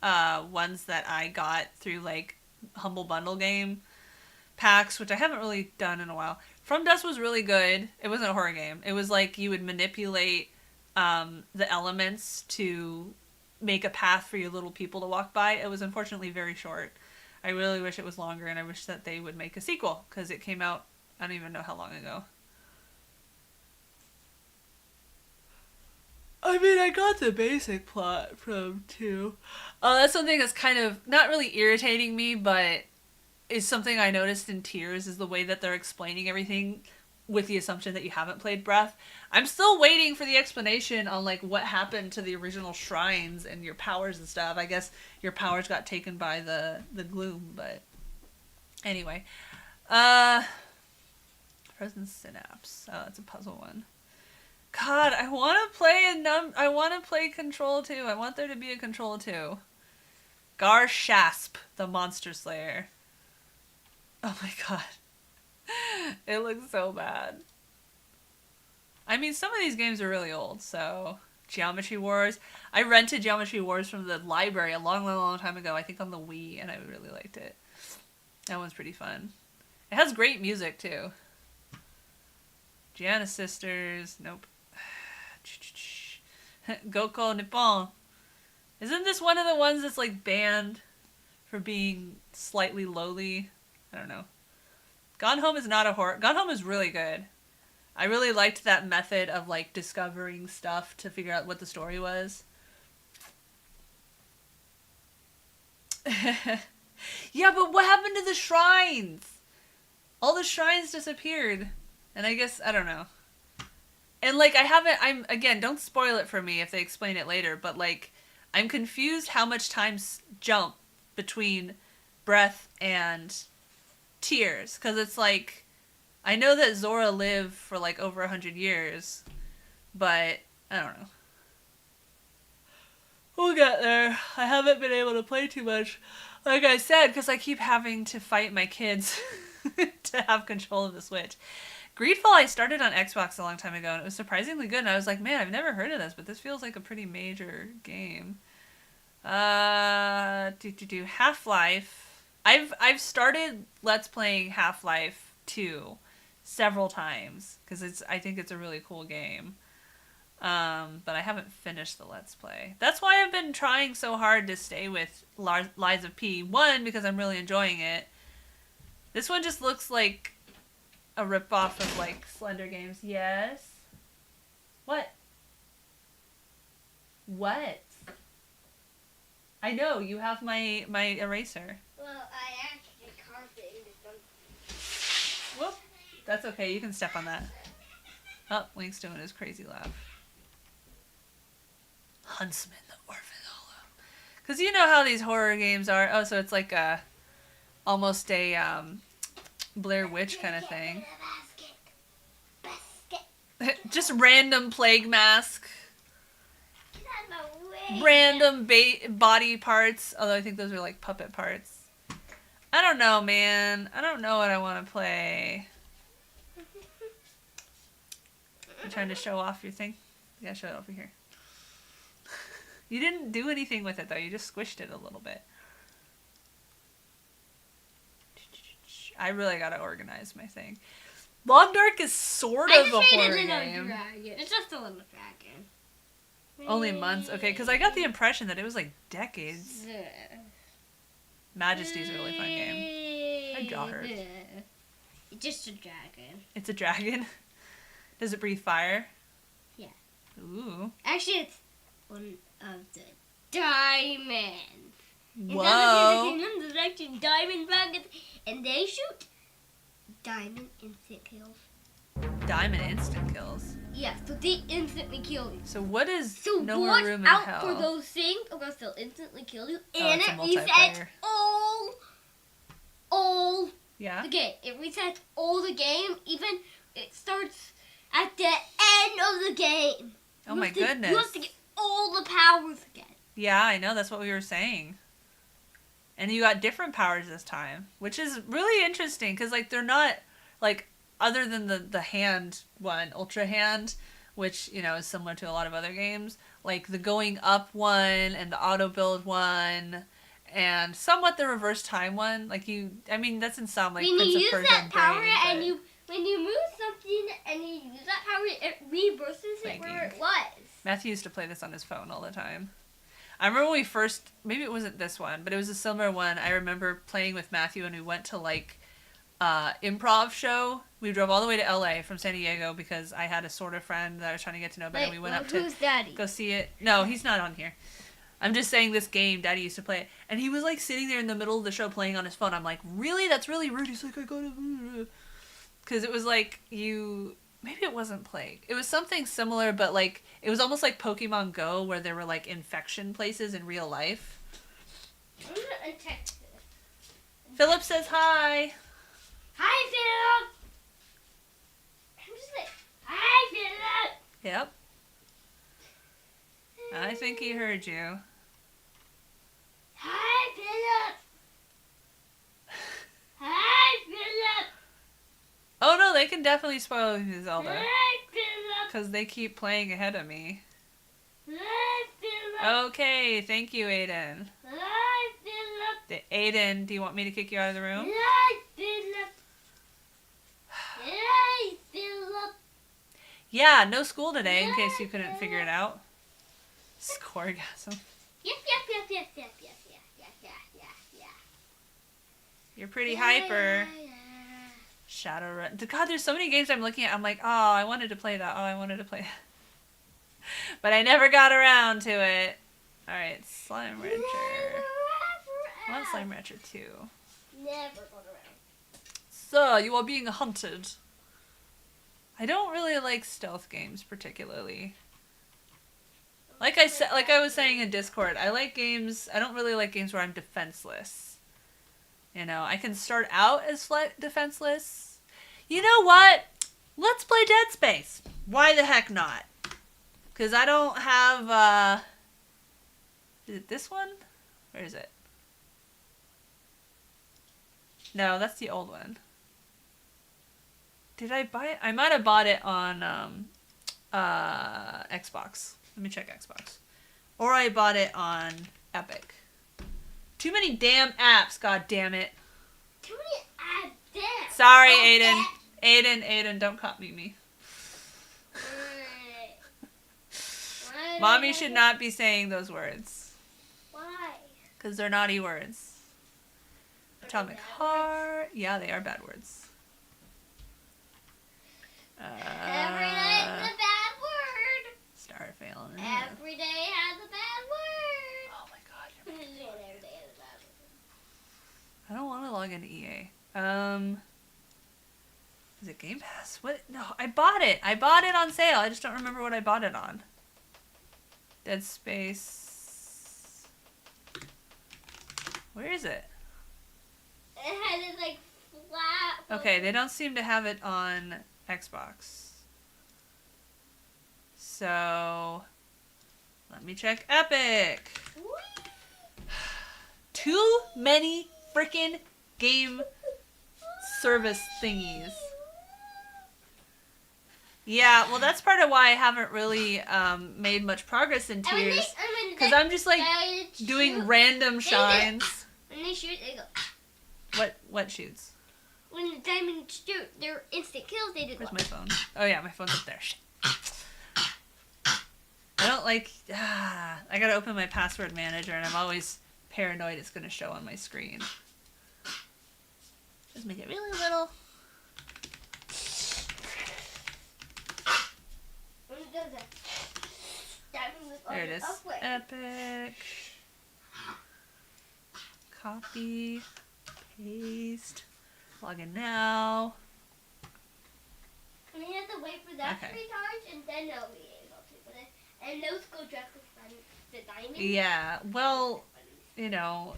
ones that I got through like Humble Bundle game packs, which I haven't really done in a while. From Dusk was really good. It wasn't a horror game. It was like you would manipulate the elements to make a path for your little people to walk by. It was unfortunately very short. I really wish it was longer, and I wish that they would make a sequel because it came out, I don't even know how long ago. I mean, I got the basic plot from 2. That's something that's kind of not really irritating me, but is something I noticed in Tears is the way that they're explaining everything with the assumption that you haven't played Breath. I'm still waiting for the explanation on like what happened to the original shrines and your powers and stuff. I guess your powers got taken by the gloom, but anyway. Present Synapse. Oh, that's a puzzle one. God, I want to play Control 2. I want there to be a Control 2. Garshasp, the Monster Slayer. Oh my god. It looks so bad. I mean, some of these games are really old, so... Geometry Wars. I rented Geometry Wars from the library a long, long, long time ago. I think on the Wii, and I really liked it. That one's pretty fun. It has great music, too. Gianna Sisters. Nope. Goko Nippon. Isn't this one of the ones that's like banned for being slightly lowly? I don't know. Gone Home is not a horror. Gone Home is really good. I really liked that method of like discovering stuff to figure out what the story was. Yeah, but what happened to the shrines? All the shrines disappeared. And I guess, I don't know. And like again, don't spoil it for me if they explain it later, but like I'm confused how much time jump between breath and tears, cuz it's like I know that Zora lived for like over 100 years, but I don't know. We'll get there. I haven't been able to play too much, like I said, because I keep having to fight my kids to have control of the Switch. Greedfall I started on Xbox a long time ago, and it was surprisingly good, and I was like, man, I've never heard of this, but this feels like a pretty major game. Half-Life. I've started Let's Playing Half-Life 2 several times, because I think it's a really cool game. But I haven't finished the Let's Play. That's why I've been trying so hard to stay with Lies of P. One, because I'm really enjoying it. This one just looks like a ripoff of, like, Slender Games. Yes? What? What? I know, you have my eraser. Well, I actually carved it into something. Whoop. That's okay, you can step on that. Oh, Link's doing his crazy laugh. Huntsman, the Orphan Hollow. Because you know how these horror games are. Oh, so it's like almost a Blair Witch kind of thing. Just random plague mask. Random body parts. Although I think those are like puppet parts. I don't know, man. I don't know what I want to play. You trying to show off your thing? Yeah, show it over here. You didn't do anything with it, though. You just squished it a little bit. I really gotta organize my thing. Long Dark is sort of a horror game. Dragon. It's just a little dragon. Only months? Okay, because I got the impression that it was like decades. Majesty's a really fun game. My jaw hurts. It's just a dragon. It's a dragon? Does it breathe fire? Yeah. Ooh. Actually, it's one of the diamonds. Whoa. There's actually diamond dragons, and they shoot diamond instant kills. Diamond instant kills? Yeah, so they instantly kill you. So what is So No More watch Room in out Hell? for those things, or they'll instantly kill you. Oh, And it's a it multiplayer. resets all Yeah? the game. It resets all the game, even it starts at the end of the game. Oh my goodness. You have to get all the powers again. Yeah, I know. That's what we were saying. And you got different powers this time, which is really interesting because, like, they're not, like, other than the hand one, Ultra Hand, which, you know, is similar to a lot of other games, like the going up one and the auto build one and somewhat the reverse time one. Like, I mean, that's in some, like, When Prince you of use Persia that and power Braid, when you move something and you use that power, it reverses it where it was. Matthew used to play this on his phone all the time. I remember when we first, maybe it wasn't this one, but it was a similar one. I remember playing with Matthew and we went to, like, improv show. We drove all the way to LA from San Diego because I had a sort of friend that I was trying to get to know better. We went up to who's Daddy? go see it. No, he's not on here. I'm just saying this game, Daddy used to play it. And he was, like, sitting there in the middle of the show playing on his phone. I'm like, really? That's really rude. He's like, I gotta... Because it was like maybe it wasn't Plague. It was something similar, but, like, it was almost like Pokemon Go where there were, like, infection places in real life. I'm gonna untext this. Philip says hi. Hi, Philip! I'm just like, hi, Philip! Yep. I think he heard you. Hi, Philip! Hi, Philip! Oh, no, they can definitely spoil you, Zelda. Hi, Philip! Because they keep playing ahead of me. Hi, Philip! Okay, thank you, Aiden. Hi, Philip! Aiden, do you want me to kick you out of the room? Hi, Philip! Hi, Philip! Yeah, no school today, in case you couldn't figure it out. Scoregasm. Yep, yep, yep, yep, yep, yep, yep, yep, yep, yep, yep. You're pretty hyper. Shadowrun. God, there's so many games I'm looking at. I'm like, oh, I wanted to play that. Oh, I wanted to play that. But I never got around to it. Alright, Slime Rancher. I want Slime Rancher 2. Never got around. Sir, you are being hunted. I don't really like stealth games particularly. Like I was saying in Discord, I don't really like games where I'm defenseless. You know, I can start out as defenseless. You know what? Let's play Dead Space. Why the heck not? Because I don't have, is it this one? Where is it? No, that's the old one. Did I buy it? I might have bought it on, Xbox. Let me check Xbox. Or I bought it on Epic. Too many damn apps, god damn it. Too many apps, damn. Sorry, Oh, Aiden. Aiden, don't copy me. Mommy should not be saying those words. Why? Because they're naughty words. Atomic Heart. Yeah, they are bad words. Every day has a bad word. Starfield. Every day has a bad word. Oh my god. Every day has a bad word. I don't want to log into EA. Is it Game Pass? What? No, I bought it. I bought it on sale. I just don't remember what I bought it on. Dead Space. Where is it? It had it like flat. Okay, they don't seem to have it on Xbox. So, let me check Epic. Too many freaking game service thingies. Yeah, well, that's part of why I haven't really made much progress in Tears. Because I'm just like doing random shines. When they shoot, they go. What shoots? When the diamonds shoot, they're instant kills. They do. Where's my phone? Oh yeah, my phone's up there. Shit. I don't like. I gotta open my password manager, and I'm always paranoid it's gonna show on my screen. Just make it really little. There it is. Epic. Copy. Paste. Log in now. We have to wait for that Okay. to recharge, and then they'll be able to. But and those go directly from the diamond. Yeah. Well, you know,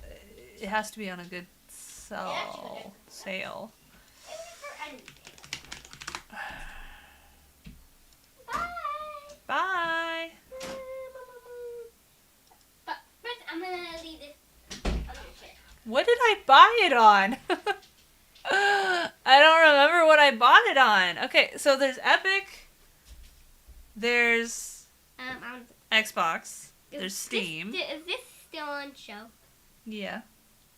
it has to be on a good sale. Bye. Bye. But first, I'm gonna leave this. I'm gonna share. What did I buy it on? I don't remember what I bought it on. Okay, so there's Epic. There's Xbox. There's Steam. Is this still on show? Yeah.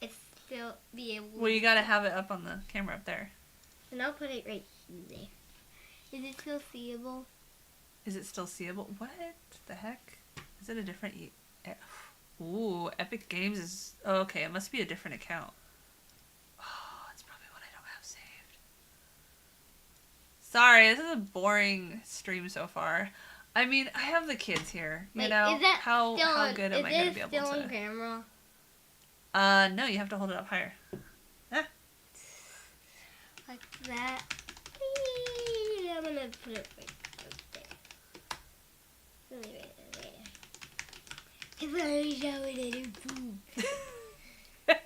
It's still be able. Well, you gotta have it up on the camera up there. And I'll put it right there. Is it still seeable? Is it still seeable? What the heck? Is it a different... Ooh, Epic Games is... Oh, okay, it must be a different account. Oh, it's probably what I don't have saved. Sorry, this is a boring stream so far. I mean, I have the kids here. You know, how good am I going to be able to... Is it still on camera? No, you have to hold it up higher. Like that. I'm going to put it right there. It's very showing it in food. That's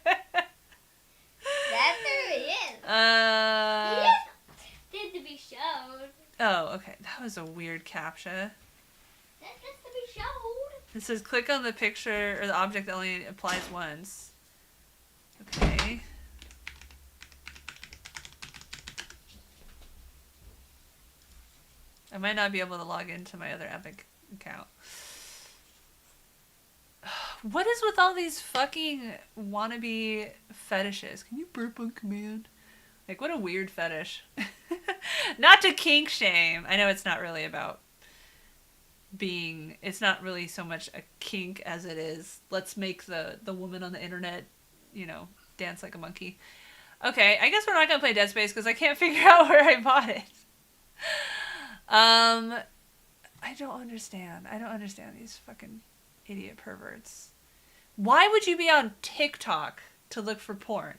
who it is. He is to be shown. Oh, okay. That was a weird CAPTCHA. That's just to be shown. It says click on the picture or the object that only applies once. Okay. I might not be able to log into my other Epic account. What is with all these fucking wannabe fetishes? Can you burp on command? Like, what a weird fetish. Not to kink shame. I know it's not really about being... It's not really so much a kink as it is, let's make the woman on the internet, you know, dance like a monkey. Okay, I guess we're not going to play Dead Space because I can't figure out where I bought it. I don't understand. I don't understand these fucking idiot perverts. Why would you be on TikTok to look for porn?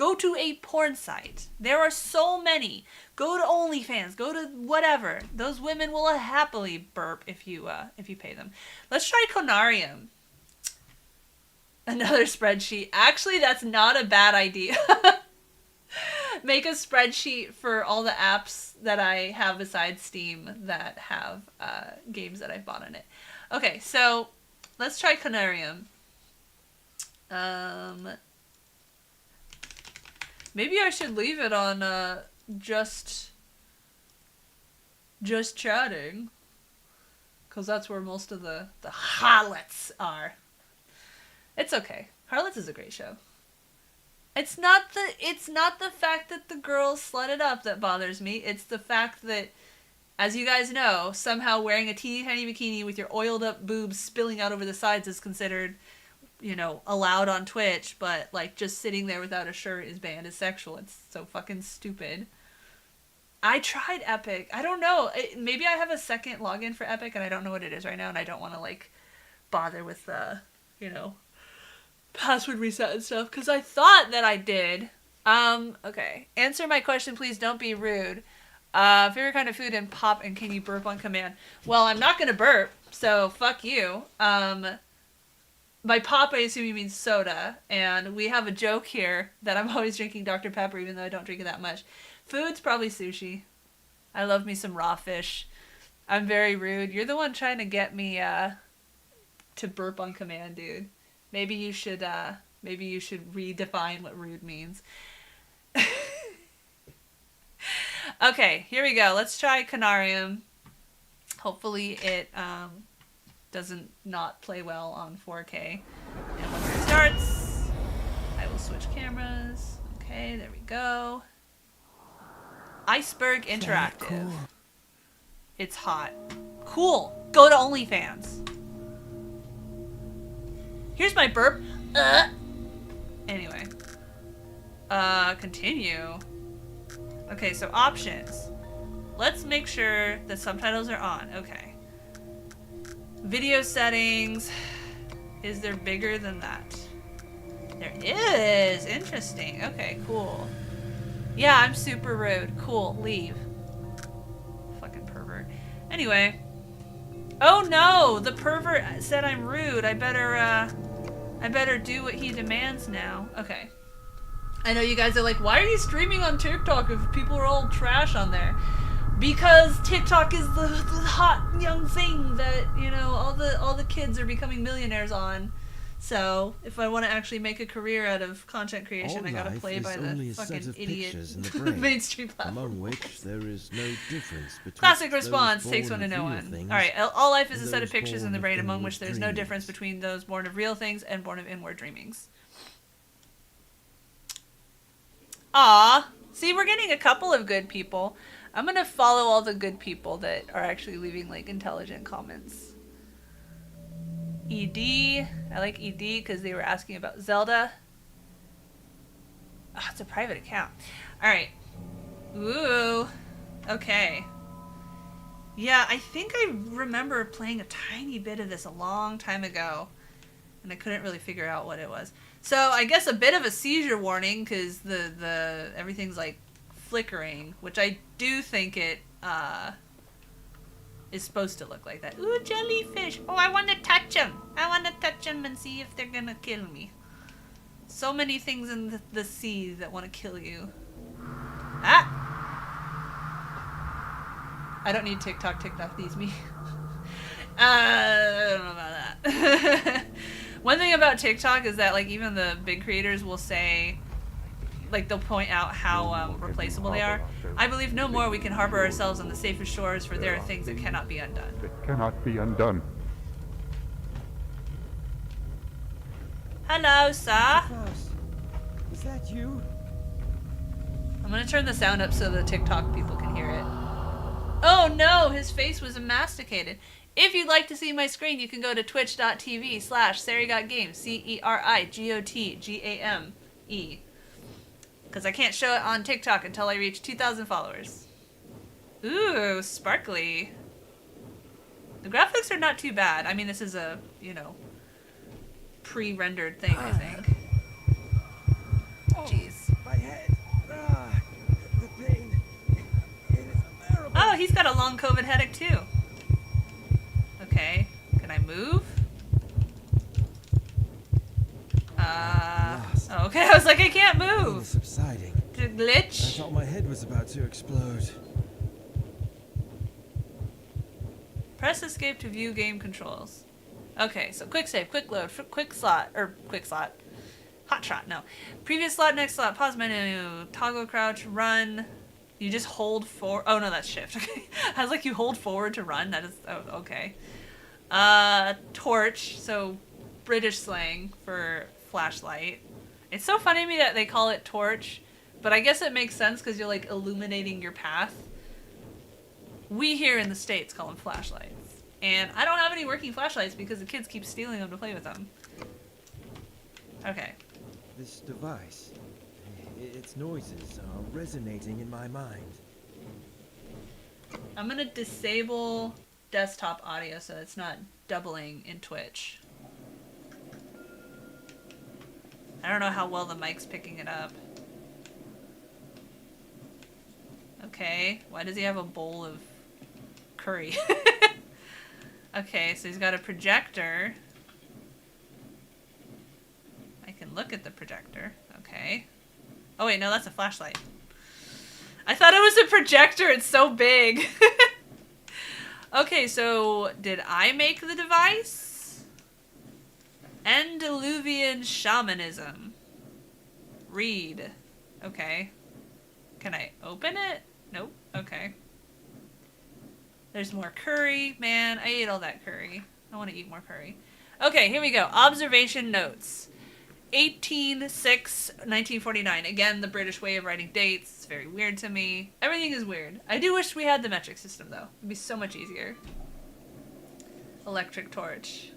Go to a porn site. There are so many. Go to OnlyFans. Go to whatever. Those women will happily burp if you pay them. Let's try Conarium. Another spreadsheet. Actually, that's not a bad idea. Make a spreadsheet for all the apps that I have besides Steam that have games that I've bought on it. Okay, so let's try Conarium. Maybe I should leave it on just chatting, because that's where most of the harlots are. It's okay. Harlots is a great show. It's not the fact that the girls slut it up that bothers me. It's the fact that, as you guys know, somehow wearing a teeny tiny bikini with your oiled up boobs spilling out over the sides is considered, you know, allowed on Twitch, but like just sitting there without a shirt is banned as sexual. It's so fucking stupid. I tried Epic. I don't know. Maybe I have a second login for Epic and I don't know what it is right now, and I don't want to like bother with password reset and stuff, because I thought that I did. Okay. Answer my question, please. Don't be rude. Favorite kind of food and pop, and can you burp on command? Well, I'm not gonna burp, so fuck you. By pop, I assume you mean soda, and we have a joke here that I'm always drinking Dr. Pepper, even though I don't drink it that much. Food's probably sushi. I love me some raw fish. I'm very rude. You're the one trying to get me to burp on command, dude. Maybe you should redefine what rude means. Okay, here we go. Let's try Conarium. Hopefully it doesn't not play well on 4K. And once it starts, I will switch cameras. Okay, there we go. Iceberg Interactive. Cool. It's hot. Cool. Go to OnlyFans. Here's my burp. Anyway. Continue. Okay, so options. Let's make sure the subtitles are on. Okay. Video settings. Is there bigger than that? There is. Interesting. Okay, cool. Yeah, I'm super rude. Cool. Leave. Fucking pervert. Anyway. Oh no! The pervert said I'm rude. I better do what he demands now. Okay. I know you guys are like, why are you streaming on TikTok if people are all trash on there? Because TikTok is the hot young thing that, you know, all the kids are becoming millionaires on. So, if I want to actually make a career out of content creation, I gotta play by the fucking idiot mainstream platform. Among which there is no difference between classic response takes one to know one. Alright, all life is a set of pictures in the brain among which there is no difference between those born of real things and born of inward dreamings. Ah, see, we're getting a couple of good people. I'm gonna follow all the good people that are actually leaving like intelligent comments. ED. I like ED because they were asking about Zelda. Oh, it's a private account. Alright. Ooh. Okay. Yeah, I think I remember playing a tiny bit of this a long time ago. And I couldn't really figure out what it was. So, I guess a bit of a seizure warning because the everything's like flickering. Which I do think it is supposed to look like that. Ooh, jellyfish. Oh, I want to touch them. I want to touch them and see if they're going to kill me. So many things in the sea that want to kill you. Ah! I don't need TikTok. TikTok needs me. I don't know about that. One thing about TikTok is that, like, even the big creators will say, like, they'll point out how replaceable they are. I believe no more we can harbor ourselves on the safest shores, for there are things that cannot be undone. It cannot be undone. Hello, sir. Is that you? I'm gonna turn the sound up so the TikTok people can hear it. Oh no, his face was masticated. If you'd like to see my screen, you can go to twitch.tv/CeriGotGame, CeriGotGame. Because I can't show it on TikTok until I reach 2,000 followers. Ooh, sparkly. The graphics are not too bad. I mean, this is a, you know, pre-rendered thing, I think. Oh, Jeez. my he's got a long COVID headache too. Okay, can I move? Oh, okay, I was like, I can't Pain is move. subsiding. The I glitch. thought my head was about to explode. Press escape to view game controls. Okay, so quick save, quick load, quick slot. Hot shot, no. Previous slot, next slot, pause menu, toggle crouch, run. You just hold forward. Oh no, that's shift. Okay. I was like, you hold forward to run. That is, oh, okay. Torch, so British slang for flashlight. It's so funny to me that they call it torch, but I guess it makes sense because you're like illuminating your path. We here in the States call them flashlights. And I don't have any working flashlights because the kids keep stealing them to play with them. Okay. This device, its noises are resonating in my mind. I'm gonna disable desktop audio so it's not doubling in Twitch. I don't know how well the mic's picking it up. Okay, why does he have a bowl of curry? Okay, so he's got a projector. I can look at the projector. Okay. Oh wait, no, that's a flashlight. I thought it was a projector, it's so big. Okay, so did I make the device? Antediluvian shamanism. Read. Okay. Can I open it? Nope. Okay. There's more curry. Man, I ate all that curry. I want to eat more curry. Okay, here we go. Observation notes. 18/6/1949. Again, the British way of writing dates. It's very weird to me. Everything is weird. I do wish we had the metric system, though. It'd be so much easier. Electric torch.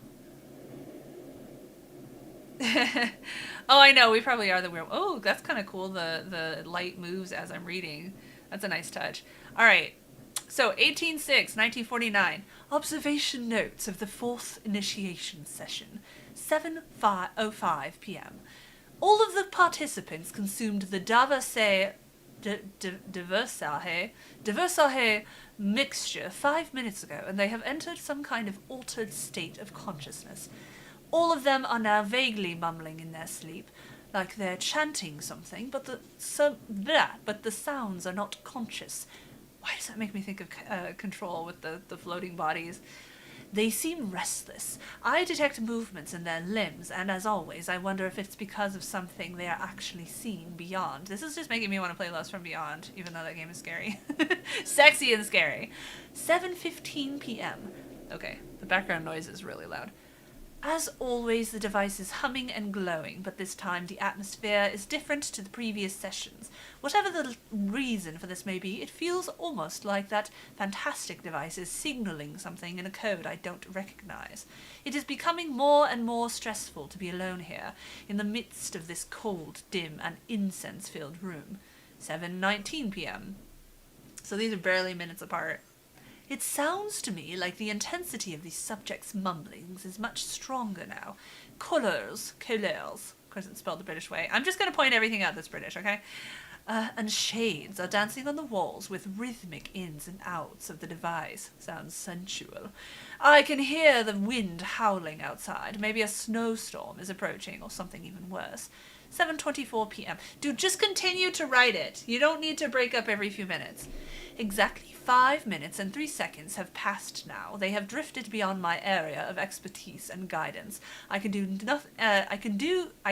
Oh, I know. We probably are the weird. Oh, that's kind of cool. The light moves as I'm reading. That's a nice touch. All right. So 18/6/1949. Observation notes of the 4th initiation session. 7:05 p.m. All of the participants consumed the Diversahe mixture 5 minutes ago, and they have entered some kind of altered state of consciousness. All of them are now vaguely mumbling in their sleep, like they're chanting something, but the sounds are not conscious. Why does that make me think of Control with the floating bodies? They seem restless. I detect movements in their limbs, and as always, I wonder if it's because of something they are actually seeing beyond. This is just making me want to play Lost from Beyond, even though that game is scary. Sexy and scary. 7:15 p.m. Okay, the background noise is really loud. As always, the device is humming and glowing, but this time the atmosphere is different to the previous sessions. Whatever the reason for this may be, it feels almost like that fantastic device is signaling something in a code I don't recognize. It is becoming more and more stressful to be alone here, in the midst of this cold, dim, and incense-filled room. 7:19 p.m. So these are barely minutes apart. It sounds to me like the intensity of these subjects' mumblings is much stronger now. Couleurs, of course it's spelled the British way. I'm just going to point everything out that's British, okay? And shades are dancing on the walls with rhythmic ins and outs of the device. Sounds sensual. I can hear the wind howling outside. Maybe a snowstorm is approaching, or something even worse. 7:24 p.m. Dude, just continue to write it. You don't need to break up every few minutes. Exactly 5 minutes and 3 seconds have passed now. They have drifted beyond my area of expertise and guidance. I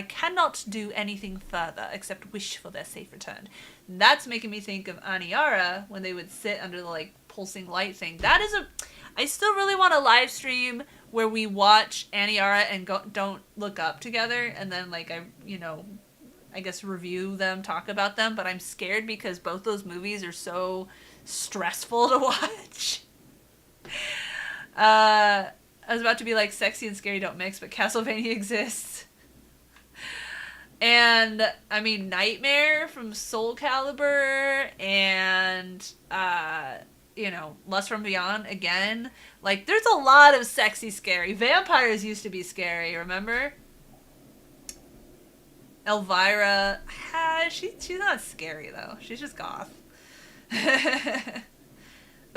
cannot do anything further except wish for their safe return. That's making me think of Aniara when they would sit under the like pulsing light thing. I still really want a live stream where we watch Aniara and Don't Look Up together, and then like I guess review them, talk about them, but I'm scared because both those movies are so stressful to watch. I was about to be like sexy and scary don't mix, but Castlevania exists. And I mean Nightmare from Soul Calibur and Lust from Beyond again. Like there's a lot of sexy scary. Vampires used to be scary, remember? Elvira, she's not scary though. She's just goth.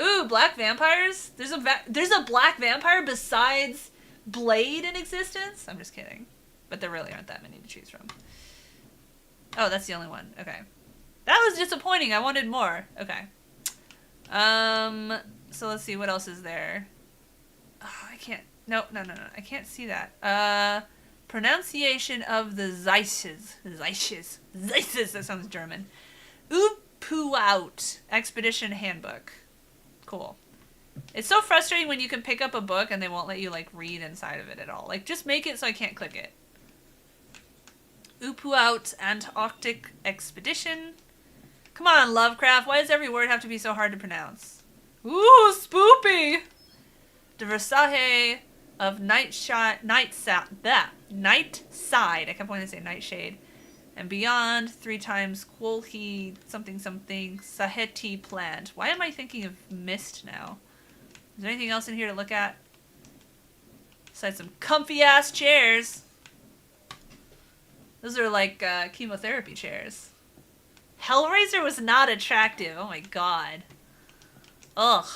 Ooh, black vampires? There's a black vampire besides Blade in existence? I'm just kidding. But there really aren't that many to choose from. Oh, that's the only one. Okay. That was disappointing. I wanted more. Okay. So let's see, what else is there? Oh, I can't. No. I can't see that. Pronunciation of the Zeishes. Zeishes. That sounds German. Upuaut. Expedition Handbook. Cool. It's so frustrating when you can pick up a book and they won't let you, like, read inside of it at all. Like, just make it so I can't click it. Upuaut Antarctic Expedition. Come on, Lovecraft. Why does every word have to be so hard to pronounce? Ooh, spoopy! The Versailles of Nightside. I kept wanting to say Nightshade. And beyond, 3 times Quolhi something Saheti plant. Why am I thinking of mist now? Is there anything else in here to look at? Besides some comfy ass chairs. Those are like chemotherapy chairs. Hellraiser was not attractive. Oh my god. Ugh.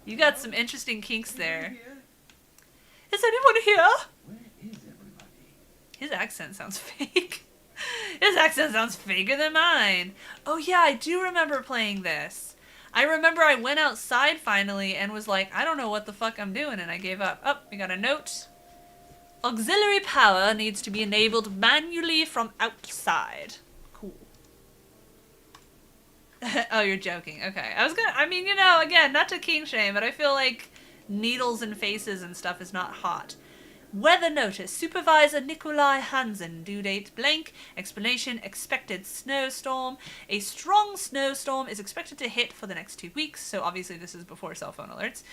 You got some interesting kinks there. Is anyone here? Where is everybody? His accent sounds fake. His accent sounds faker than mine. Oh yeah, I do remember playing this. I remember I went outside finally and was like, I don't know what the fuck I'm doing, and I gave up. Oh, we got a note. Auxiliary power needs to be enabled manually from outside. Cool. Oh, you're joking. Okay. I mean, you know, again, not to king shame, but I feel like needles and faces and stuff is not hot. Weather notice. Supervisor Nikolai Hansen. Due date blank. Explanation. Expected snowstorm. A strong snowstorm is expected to hit for the next 2 weeks. So obviously this is before cell phone alerts.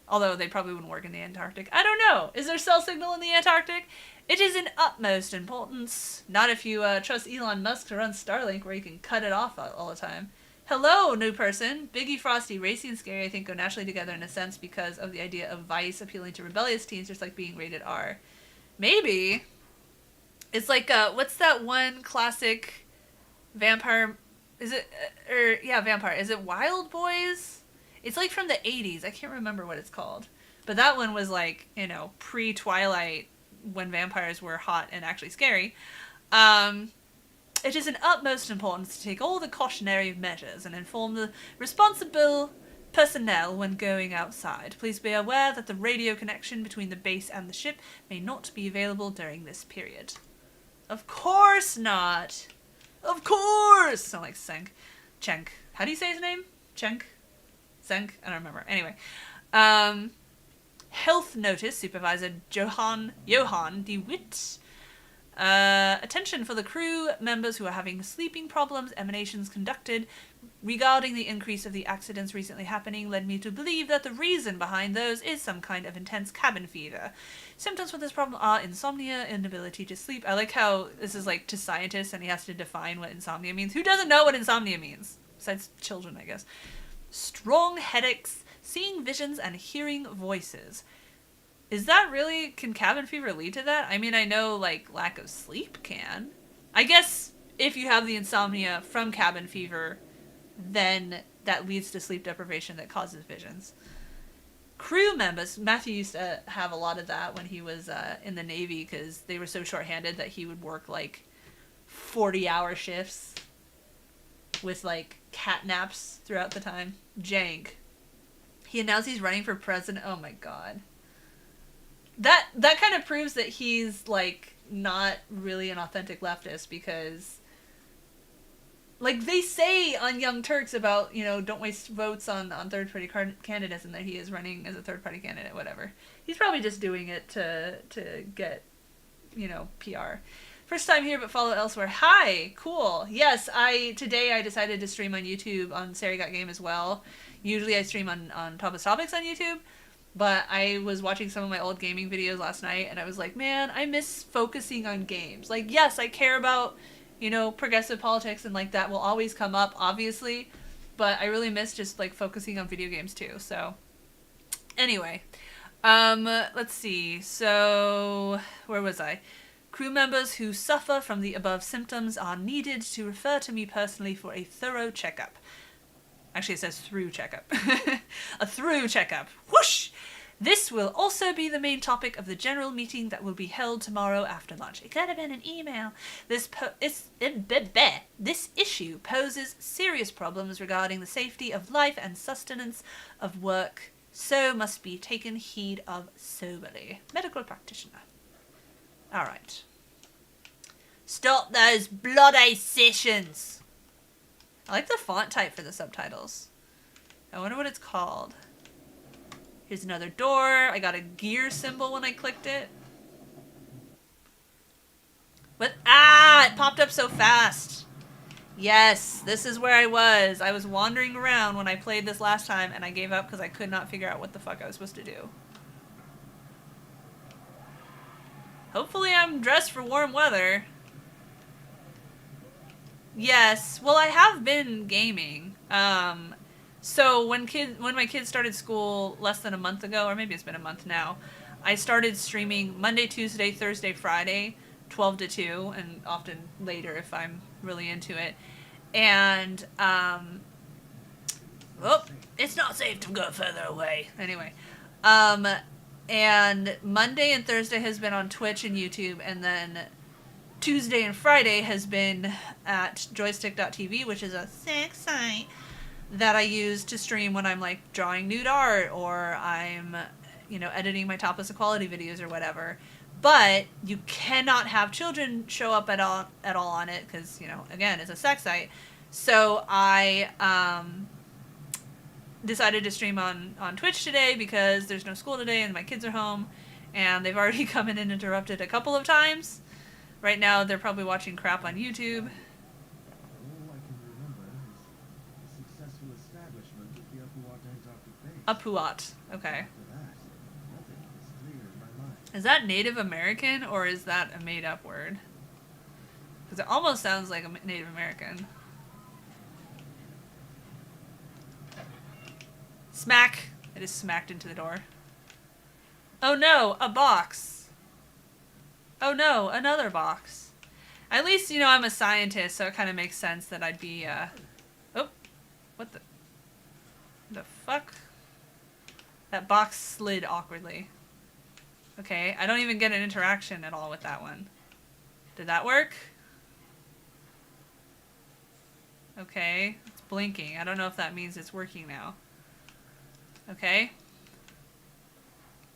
Although they probably wouldn't work in the Antarctic. I don't know. Is there cell signal in the Antarctic? It is in utmost importance. Not if you trust Elon Musk to run Starlink where you can cut it off all the time. Hello, new person. Biggie, Frosty, Racy, and Scary I think go naturally together in a sense because of the idea of Vice appealing to rebellious teens just like being rated R. Maybe. It's like, what's that one classic vampire? Is it, vampire. Is it Wild Boys? It's like from the 80s. I can't remember what it's called. But that one was like, you know, pre-Twilight when vampires were hot and actually scary. It is in utmost importance to take all the cautionary measures and inform the responsible personnel when going outside. Please be aware that the radio connection between the base and the ship may not be available during this period. Of course not. Of course! Sound like Chenk. How do you say his name? Chenk? Senk? I don't remember. Anyway. Health notice, Supervisor Johan DeWitt. Attention for the crew members who are having sleeping problems. Emanations conducted regarding the increase of the accidents recently happening led me to believe that the reason behind those is some kind of intense cabin fever. Symptoms for this problem are insomnia, inability to sleep. I like how this is like to scientists and he has to define what insomnia means. Who doesn't know what insomnia means? Besides children, I guess. Strong headaches, seeing visions, and hearing voices. Is that really, can cabin fever lead to that? I mean, I know, like, lack of sleep can. I guess if you have the insomnia from cabin fever, then that leads to sleep deprivation that causes visions. Crew members, Matthew used to have a lot of that when he was in the Navy because they were so short-handed that he would work, like, 40-hour shifts with, like, cat naps throughout the time. Jank. He announced he's running for president. Oh, my God. That kind of proves that he's, like, not really an authentic leftist because, like, they say on Young Turks about, you know, don't waste votes on third-party candidates and that he is running as a third-party candidate, whatever. He's probably just doing it to get, you know, PR. First time here but follow elsewhere. Hi! Cool. Yes, today I decided to stream on YouTube on CeriGotGame as well. Usually I stream on Thomas Topics on YouTube. But I was watching some of my old gaming videos last night, and I was like, man, I miss focusing on games. Like, yes, I care about, you know, progressive politics, and, like, that will always come up, obviously. But I really miss just, like, focusing on video games, too. So, anyway. Let's see. So, where was I? Crew members who suffer from the above symptoms are needed to refer to me personally for a thorough checkup. Actually, it says through checkup. A through checkup. Whoosh! This will also be the main topic of the general meeting that will be held tomorrow after lunch. It could have been an email. This issue poses serious problems regarding the safety of life and sustenance of work, so must be taken heed of soberly. Medical practitioner. Alright. Stop those bloody sessions! I like the font type for the subtitles. I wonder what it's called. Here's another door. I got a gear symbol when I clicked it. What? Ah! It popped up so fast. Yes, this is where I was. I was wandering around when I played this last time, and I gave up because I could not figure out what the fuck I was supposed to do. Hopefully I'm dressed for warm weather. Yes. Well, I have been gaming. So when my kids started school less than a month ago, or maybe it's been a month now, I started streaming Monday, Tuesday, Thursday, Friday, 12 to 2, and often later if I'm really into it. And, oh, it's not safe to go further away. Anyway, and Monday and Thursday has been on Twitch and YouTube, and then Tuesday and Friday has been at joystick.tv, which is a sick site that I use to stream when I'm like drawing nude art or I'm, you know, editing my topless equality videos or whatever. But you cannot have children show up at all on it because, you know, again, it's a sex site. So I decided to stream on Twitch today because there's no school today and my kids are home and they've already come in and interrupted a couple of times. Right now they're probably watching crap on YouTube. All I can remember is the successful establishment of the Apuat Antarctic base. Apuat, okay. After that, nothing is clear in my mind. Is that Native American or is that a made up word? Because it almost sounds like a Native American. Smack! I just smacked into the door. Oh no, a box! Oh no, another box. At least, you know, I'm a scientist, so it kind of makes sense that I'd be, oh, what the fuck? That box slid awkwardly. Okay, I don't even get an interaction at all with that one. Did that work? Okay, it's blinking. I don't know if that means it's working now. Okay.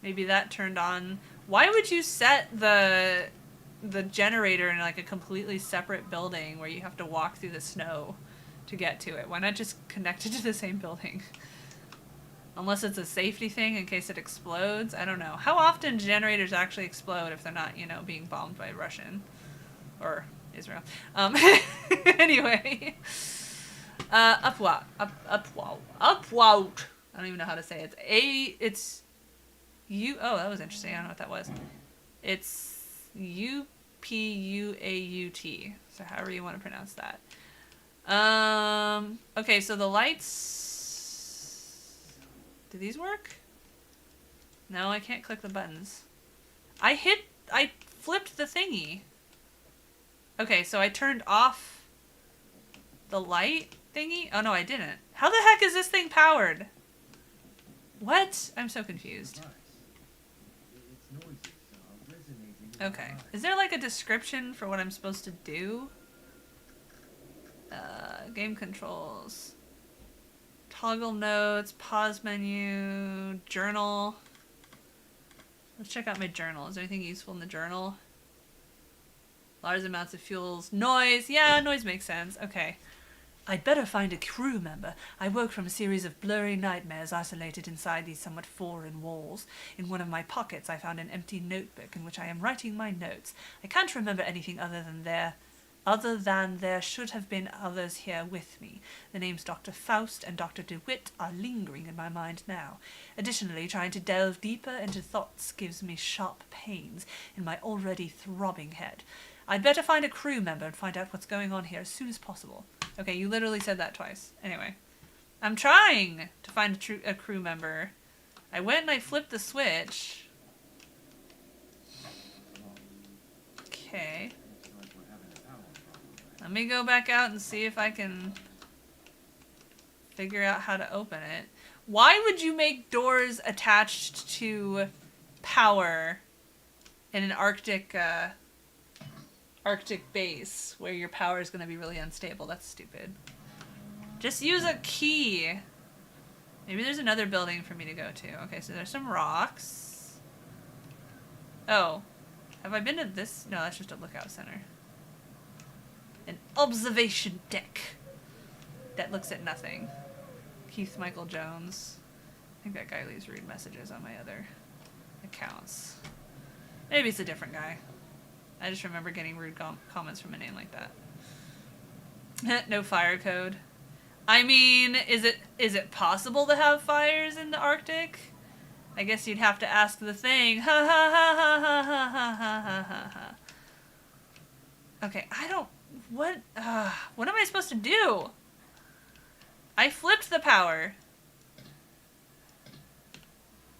Maybe that turned on. Why would you set the generator in like a completely separate building where you have to walk through the snow to get to it? Why not just connect it to the same building? Unless it's a safety thing in case it explodes. I don't know. How often do generators actually explode if they're not, you know, being bombed by Russian or Israel? Anyway. Upwout. I don't even know how to say it. It's oh, that was interesting. I don't know what that was. It's Upuaut. So however you want to pronounce that. Okay, so the lights. Do these work? No, I can't click the buttons. I flipped the thingy. Okay, so I turned off the light thingy? Oh no, I didn't. How the heck is this thing powered? What? I'm so confused. Okay. Is there like a description for what I'm supposed to do? Game controls. Toggle notes, pause menu, journal. Let's check out my journal. Is there anything useful in the journal? Large amounts of fuels. Noise. Yeah, noise makes sense. Okay. I'd better find a crew member. I woke from a series of blurry nightmares isolated inside these somewhat foreign walls. In one of my pockets I found an empty notebook in which I am writing my notes. I can't remember anything other than there should have been others here with me. The names Dr. Faust and Dr. DeWitt are lingering in my mind now. Additionally, trying to delve deeper into thoughts gives me sharp pains in my already throbbing head. I'd better find a crew member and find out what's going on here as soon as possible. Okay, you literally said that twice. Anyway. I'm trying to find a crew member. I went and I flipped the switch. Okay. Let me go back out and see if I can figure out how to open it. Why would you make doors attached to power in an Arctic base where your power is going to be really unstable? That's stupid. Just use a key. Maybe there's another building for me to go to. Okay, so there's some rocks. Oh. Have I been to this? No, that's just a lookout center. An observation deck that looks at nothing. Keith Michael Jones. I think that guy leaves rude messages on my other accounts. Maybe it's a different guy. I just remember getting rude comments from a name like that. No fire code. I mean, is it possible to have fires in the Arctic? I guess you'd have to ask the thing. Ha ha ha ha ha ha ha ha ha ha. Okay, I don't... What am I supposed to do? I flipped the power.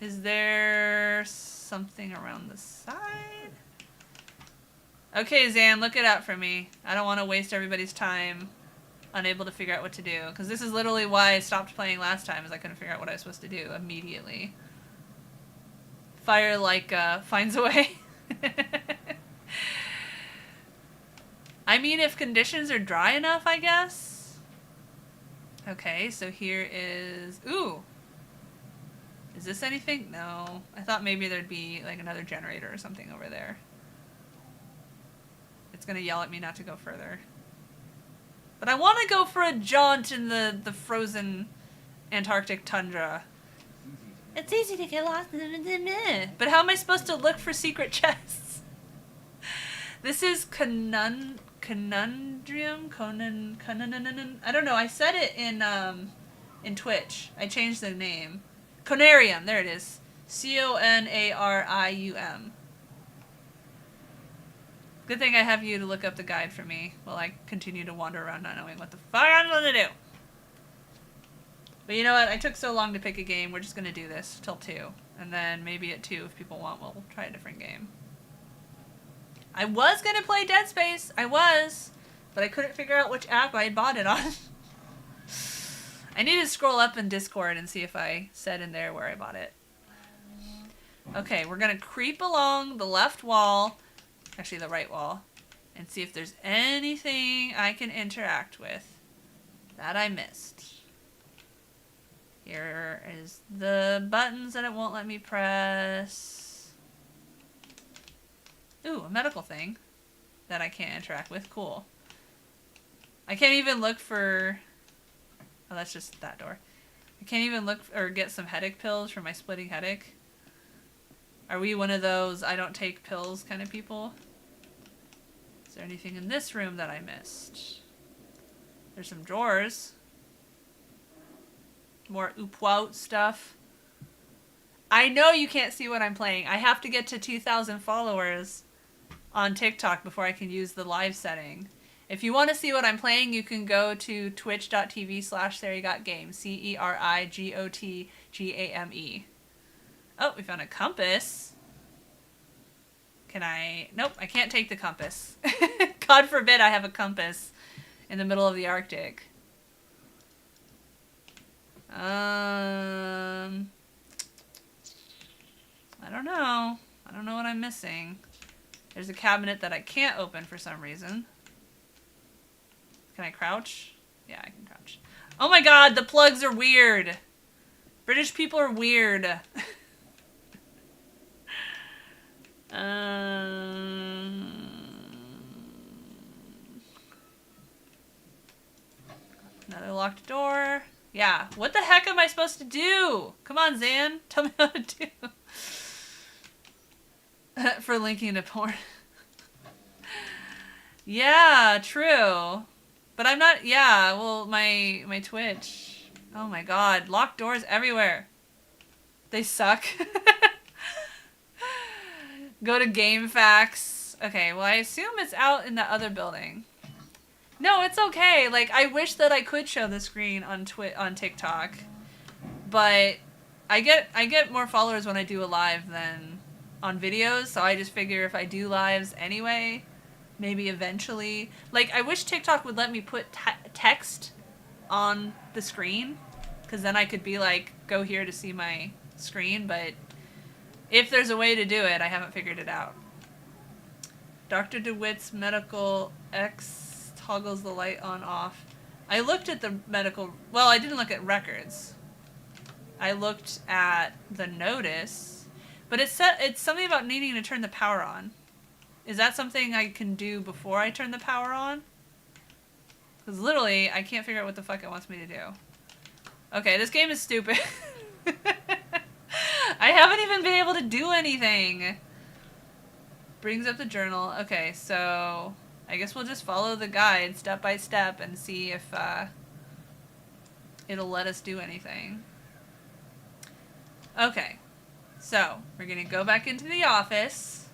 Is there something around the side? Okay, Zan, look it up for me. I don't want to waste everybody's time unable to figure out what to do. Because this is literally why I stopped playing last time, is I couldn't figure out what I was supposed to do immediately. Fire, like, finds a way. I mean, if conditions are dry enough, I guess. Okay, so here is... Ooh! Is this anything? No. I thought maybe there'd be, like, another generator or something over there. It's gonna yell at me not to go further. But I want to go for a jaunt in the frozen Antarctic tundra. It's easy to get lost. But how am I supposed to look for secret chests? This is Conundrum? I don't know. I said it in Twitch. I changed the name. Conarium. There it is. Conarium. Good thing I have you to look up the guide for me while I continue to wander around not knowing what the fuck I'm supposed to do. But you know what? I took so long to pick a game. We're just going to do this till 2. And then maybe at 2, if people want, we'll try a different game. I was going to play Dead Space. I was. But I couldn't figure out which app I had bought it on. I need to scroll up in Discord and see if I said in there where I bought it. Okay, we're going to creep along the left wall. Actually, the right wall. And see if there's anything I can interact with that I missed. Here is the buttons that it won't let me press. Ooh, a medical thing that I can't interact with. Cool. I can't even look for... Oh, that's just that door. I can't even look or get some headache pills for my splitting headache. Are we one of those I don't take pills kind of people? Is there anything in this room that I missed? There's some drawers. More oop-wout stuff. I know you can't see what I'm playing. I have to get to 2,000 followers on TikTok before I can use the live setting. If you want to see what I'm playing, you can go to twitch.tv/CeriGotGame. CeriGotGame. Oh, we found a compass. Can I... Nope, I can't take the compass. God forbid I have a compass in the middle of the Arctic. I don't know. I don't know what I'm missing. There's a cabinet that I can't open for some reason. Can I crouch? Yeah, I can crouch. Oh my god, the plugs are weird. British people are weird. Another locked door. Yeah, what the heck am I supposed to do? Come on, Zan. Tell me how to do. For linking to porn. Yeah, true. But I'm not... Yeah, well, my Twitch. Oh my god. Locked doors everywhere. They suck. Go to GameFAQs. Okay, well, I assume it's out in the other building. No, it's okay. Like, I wish that I could show the screen on TikTok. But I get more followers when I do a live than on videos, so I just figure if I do lives anyway, maybe eventually. Like, I wish TikTok would let me put text on the screen, because then I could be like, go here to see my screen, but if there's a way to do it, I haven't figured it out. Dr. DeWitt's medical X toggles the light on off. I looked at the medical, well, I didn't look at records. I looked at the notice, but it's something about needing to turn the power on. Is that something I can do before I turn the power on? Because literally, I can't figure out what the fuck it wants me to do. Okay, this game is stupid. I haven't even been able to do anything. Brings up the journal. Okay, so I guess we'll just follow the guide step by step and see if it'll let us do anything. Okay, so we're gonna go back into the office.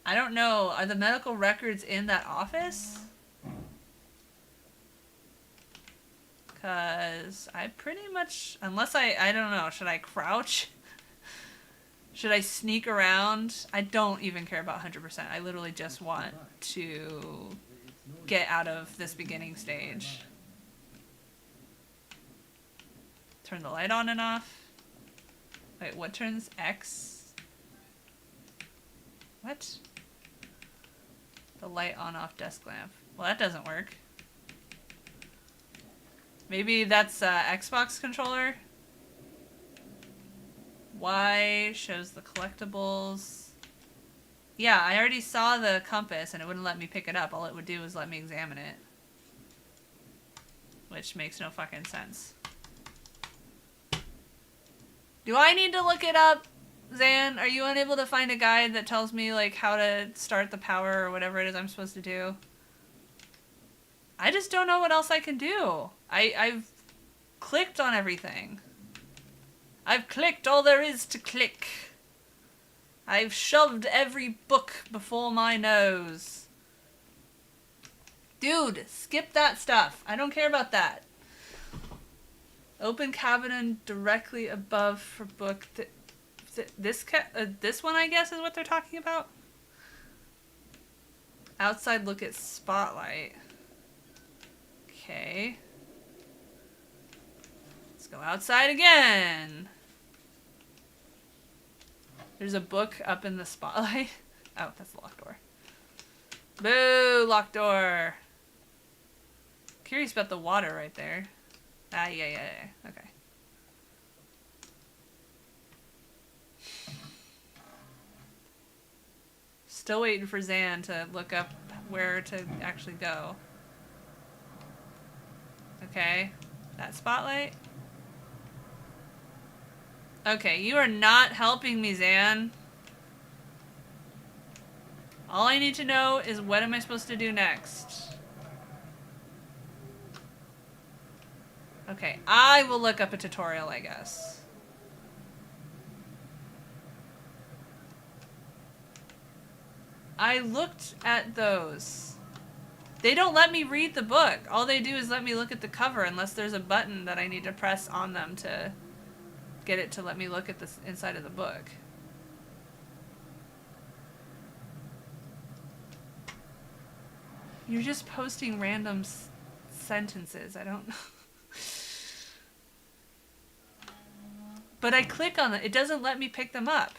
I don't know, are the medical records in that office? Because I pretty much, unless I don't know, should I crouch? Should I sneak around? I don't even care about 100%. I literally just want to get out of this beginning stage. Turn the light on and off. Wait, what turns X? What? The light on off desk lamp. Well, that doesn't work. Maybe that's Xbox controller? Y shows the collectibles. Yeah, I already saw the compass and it wouldn't let me pick it up. All it would do is let me examine it. Which makes no fucking sense. Do I need to look it up, Zan? Are you unable to find a guide that tells me like how to start the power or whatever it is I'm supposed to do? I just don't know what else I can do. I've clicked on everything. I've clicked all there is to click. I've shoved every book before my nose. Dude, skip that stuff. I don't care about that. Open cabinet directly above for book. This one, I guess, is what they're talking about. Outside look at spotlight. Okay. Let's go outside again. There's a book up in the spotlight. Oh, that's the locked door. Boo, locked door. Curious about the water right there. Ah, yeah. Okay. Still waiting for Zan to look up where to actually go. Okay. That spotlight. Okay, you are not helping me, Zan. All I need to know is what am I supposed to do next? Okay, I will look up a tutorial, I guess. I looked at those. They don't let me read the book. All they do is let me look at the cover unless there's a button that I need to press on them to get it to let me look at the inside of the book. You're just posting random sentences. I don't know. But I click on it. It doesn't let me pick them up.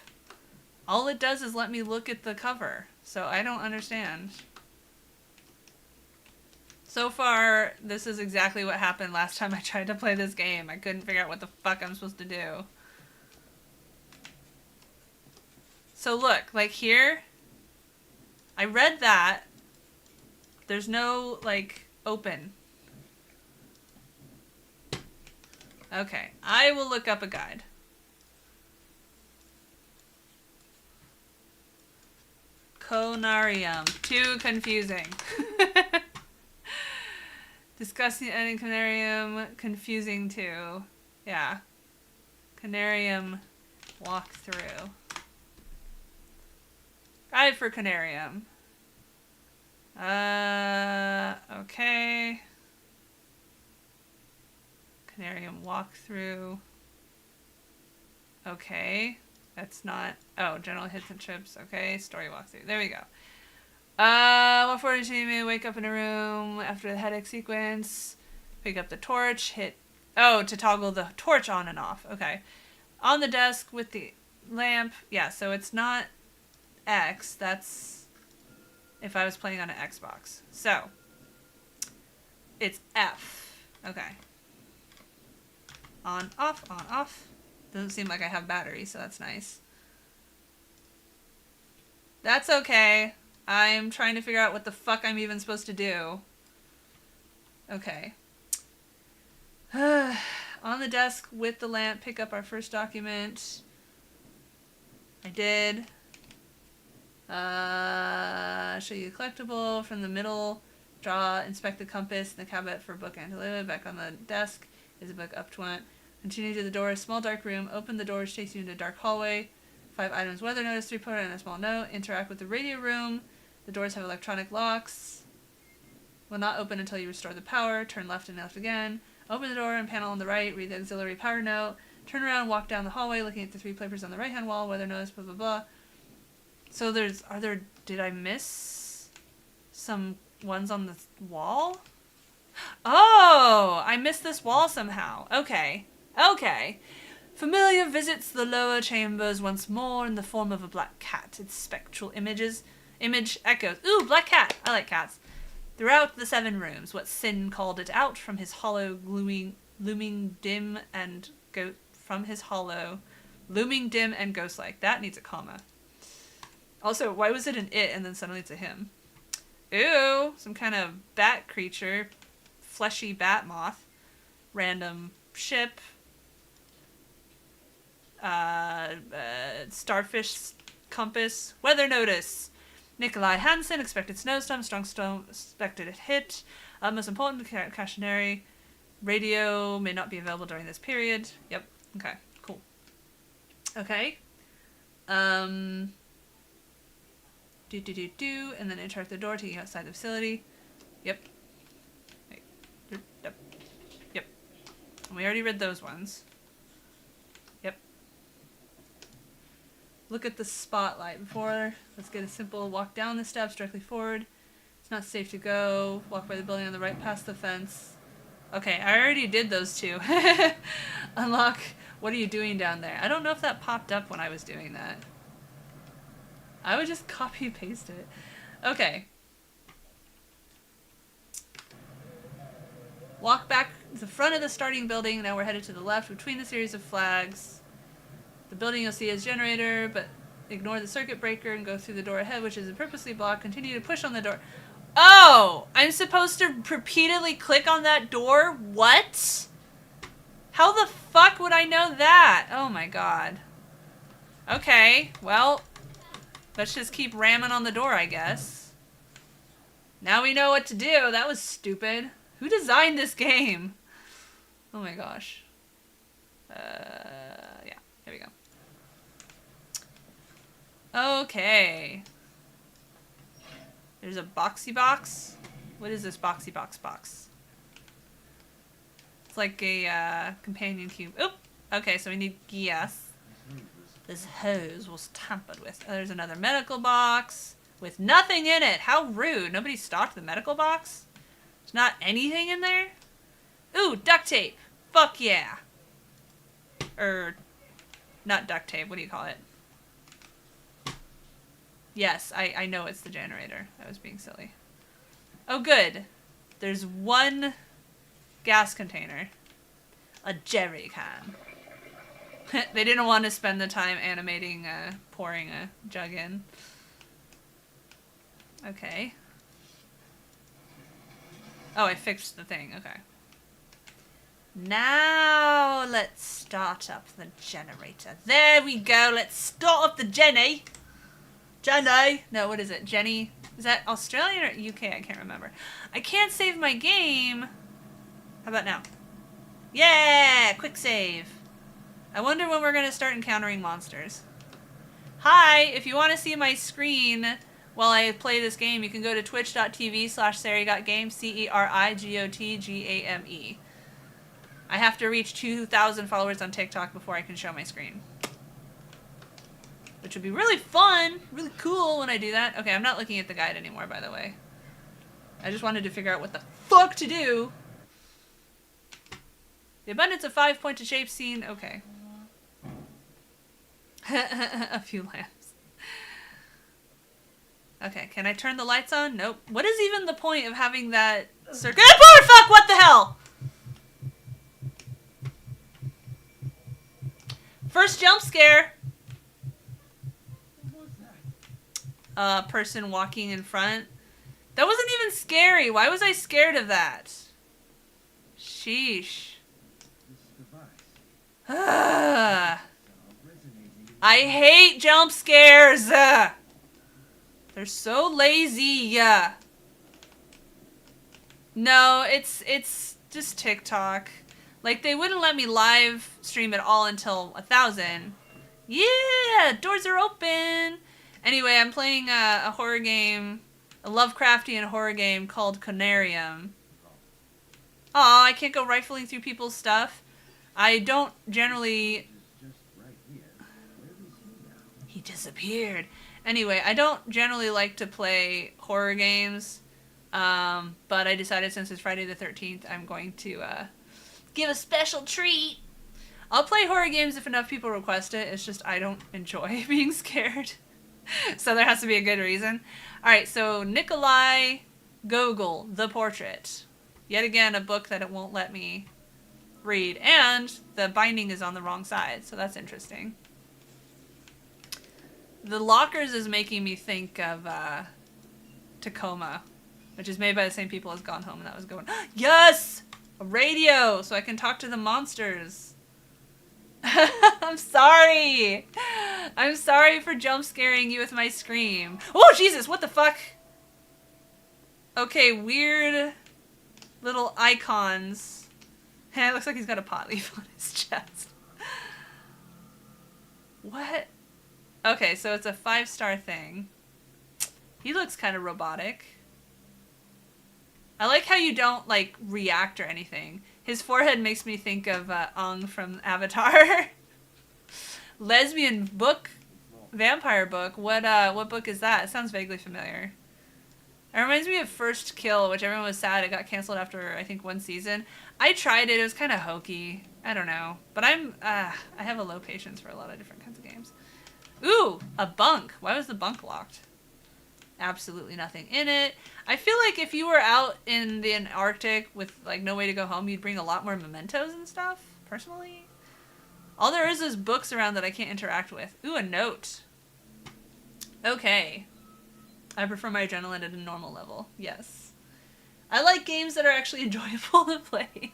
All it does is let me look at the cover. So I don't understand. So far, this is exactly what happened last time I tried to play this game. I couldn't figure out what the fuck I'm supposed to do. So look, like here, I read that. There's no, like, open. Okay, I will look up a guide. Conarium. Too confusing. Discussing ending Canarium. Confusing too. Yeah. Canarium walkthrough. Guide for Canarium. Okay. Canarium walkthrough. Okay. That's not... Oh, general hits and trips. Okay. Story walkthrough. There we go. While forward you may wake up in a room after the headache sequence. Pick up the torch, hit... Oh, to toggle the torch on and off. Okay. On the desk with the lamp. Yeah, so it's not X. That's if I was playing on an Xbox. So, it's F. Okay. On, off, on, off. Doesn't seem like I have battery, so that's nice. That's okay. I'm trying to figure out what the fuck I'm even supposed to do. Okay. On the desk with the lamp, pick up our first document. I did. Show you a collectible from the middle. Draw, inspect the compass in the cabinet for book antilope. Back on the desk is a book up to. Continue to the door. Small dark room. Open the door, which takes you into a dark hallway. 5 items. Weather notice, 3 poster, and a small note. Interact with the radio room. The doors have electronic locks. Will not open until you restore the power. Turn left and left again. Open the door and panel on the right. Read the auxiliary power note. Turn around and walk down the hallway looking at the 3 papers on the right-hand wall. Weather notice, blah, blah, blah. So did I miss some ones on the wall? Oh, I missed this wall somehow. Okay. Okay. Familiar visits the lower chambers once more in the form of a black cat. Its spectral image echoes. Ooh, black cat. I like cats. Throughout the 7 rooms, what Sin called it out from his hollow, looming dim and ghost-like. That needs a comma. Also, why was it an it and then suddenly it's a him? Ooh, some kind of bat creature. Fleshy bat moth. Random ship. Starfish compass. Weather notice. Nikolai Hansen, expected snowstorm, strong storm, expected hit. Most important, cautionary. Radio may not be available during this period. Yep. Okay. Cool. Okay. And then interact the door, taking you outside the facility. Yep. Yep. And we already read those ones. Yep. Look at the spotlight before. Let's get a simple walk down the steps directly forward. It's not safe to go. Walk by the building on the right past the fence. Okay, I already did those 2. Unlock. What are you doing down there? I don't know if that popped up when I was doing that. I would just copy and paste it. Okay. Walk back to the front of the starting building. Now we're headed to the left between the series of flags. The building you'll see is generator, but ignore the circuit breaker and go through the door ahead, which is purposely blocked. Continue to push on the door. Oh! I'm supposed to repeatedly click on that door? What? How the fuck would I know that? Oh my god. Okay, well... let's just keep ramming on the door, I guess. Now we know what to do. That was stupid. Who designed this game? Oh my gosh. Yeah. Here we go. Okay. There's a boxy box. What is this boxy box? It's like a companion cube. Oop! Okay, so we need gas. This hose was tampered with. Oh, there's another medical box with nothing in it. How rude. Nobody stocked the medical box? There's not anything in there? Ooh, duct tape. Fuck yeah. Not duct tape. What do you call it? Yes, I know it's the generator. I was being silly. Oh, good. There's one gas container. A jerry can. They didn't want to spend the time animating, pouring a jug in. Okay. Oh, I fixed the thing. Okay. Now, let's start up the generator. There we go. Let's start up the Jenny. Jenny. No, what is it? Jenny. Is that Australian or UK? I can't remember. I can't save my game. How about now? Yeah! Quick save. I wonder when we're going to start encountering monsters. Hi! If you want to see my screen while I play this game, you can go to twitch.tv/CeriGotGame, CeriGotGame. I have to reach 2,000 followers on TikTok before I can show my screen. which would be really fun, really cool when I do that. Okay, I'm not looking at the guide anymore, by the way. I just wanted to figure out what the fuck to do. The abundance of 5 pointed shapes seen. Okay. A few lamps. Okay, can I turn the lights on? Nope. What is even the point of having that circuit? Oh, fuck! What the hell? First jump scare. What was that? Person walking in front. That wasn't even scary. Why was I scared of that? Sheesh. This device. Resonating in I hate jump scares. They're so lazy. No, it's just TikTok. Like, they wouldn't let me live stream at all until 1,000. Yeah, doors are open. Anyway, I'm playing a horror game, a Lovecraftian horror game called Conarium. Aw, I can't go rifling through people's stuff. I don't generally... is just right here. Where is he now? He disappeared. Anyway, I don't generally like to play horror games, but I decided since it's Friday the 13th, I'm going to give a special treat. I'll play horror games if enough people request it. It's just I don't enjoy being scared. So there has to be a good reason. Alright, so Nikolai Gogol, The Portrait. Yet again, a book that it won't let me read. And the binding is on the wrong side, so that's interesting. The Lockers is making me think of Tacoma, which is made by the same people as Gone Home, and that was going, yes! A radio, so I can talk to the monsters. I'm sorry. I'm sorry for jump scaring you with my scream. Oh, Jesus, what the fuck? Okay, weird little icons. It looks like he's got a pot leaf on his chest. What? Okay, so it's a 5-star thing. He looks kind of robotic. I like how you don't, like, react or anything. His forehead makes me think of Aang from Avatar. Lesbian book, vampire book. What book is that? It sounds vaguely familiar. It reminds me of First Kill, which everyone was sad it got canceled after, I think, 1 season. I tried it. It was kind of hokey. I don't know. But I have a low patience for a lot of different kinds of games. Ooh, a bunk. Why was the bunk locked? Absolutely nothing in it. I feel like if you were out in the Arctic with, like, no way to go home, you'd bring a lot more mementos and stuff, personally. All there is books around that I can't interact with. Ooh, a note. Okay. I prefer my adrenaline at a normal level. Yes. I like games that are actually enjoyable to play.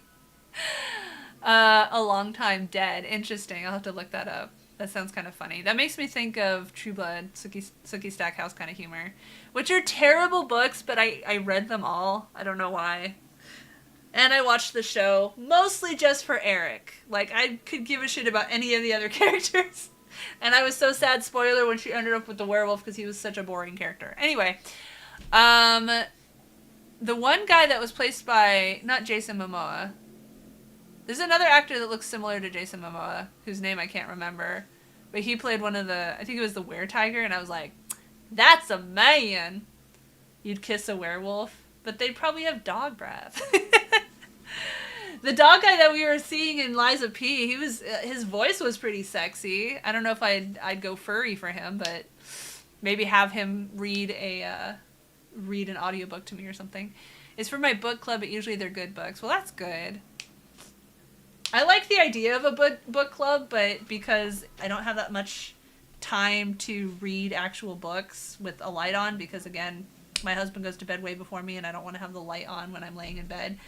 A Long Time Dead. Interesting. I'll have to look that up. That sounds kind of funny. That makes me think of True Blood, Sookie Stackhouse kind of humor. Which are terrible books, but I read them all. I don't know why. And I watched the show, mostly just for Eric. Like, I could give a shit about any of the other characters. And I was so sad, spoiler, when she ended up with the werewolf because he was such a boring character. Anyway, the one guy that was placed by, not Jason Momoa. There's another actor that looks similar to Jason Momoa, whose name I can't remember. But he played one of the, I think it was the were-tiger, and I was like, that's a man! You'd kiss a werewolf, but they'd probably have dog breath. The dog guy that we were seeing in Liza P, he was, his voice was pretty sexy. I don't know if I'd go furry for him, but maybe have him read an audiobook to me or something. It's for my book club, but usually they're good books. Well, that's good. I like the idea of a book club, but because I don't have that much time to read actual books with a light on, because again, my husband goes to bed way before me and I don't want to have the light on when I'm laying in bed.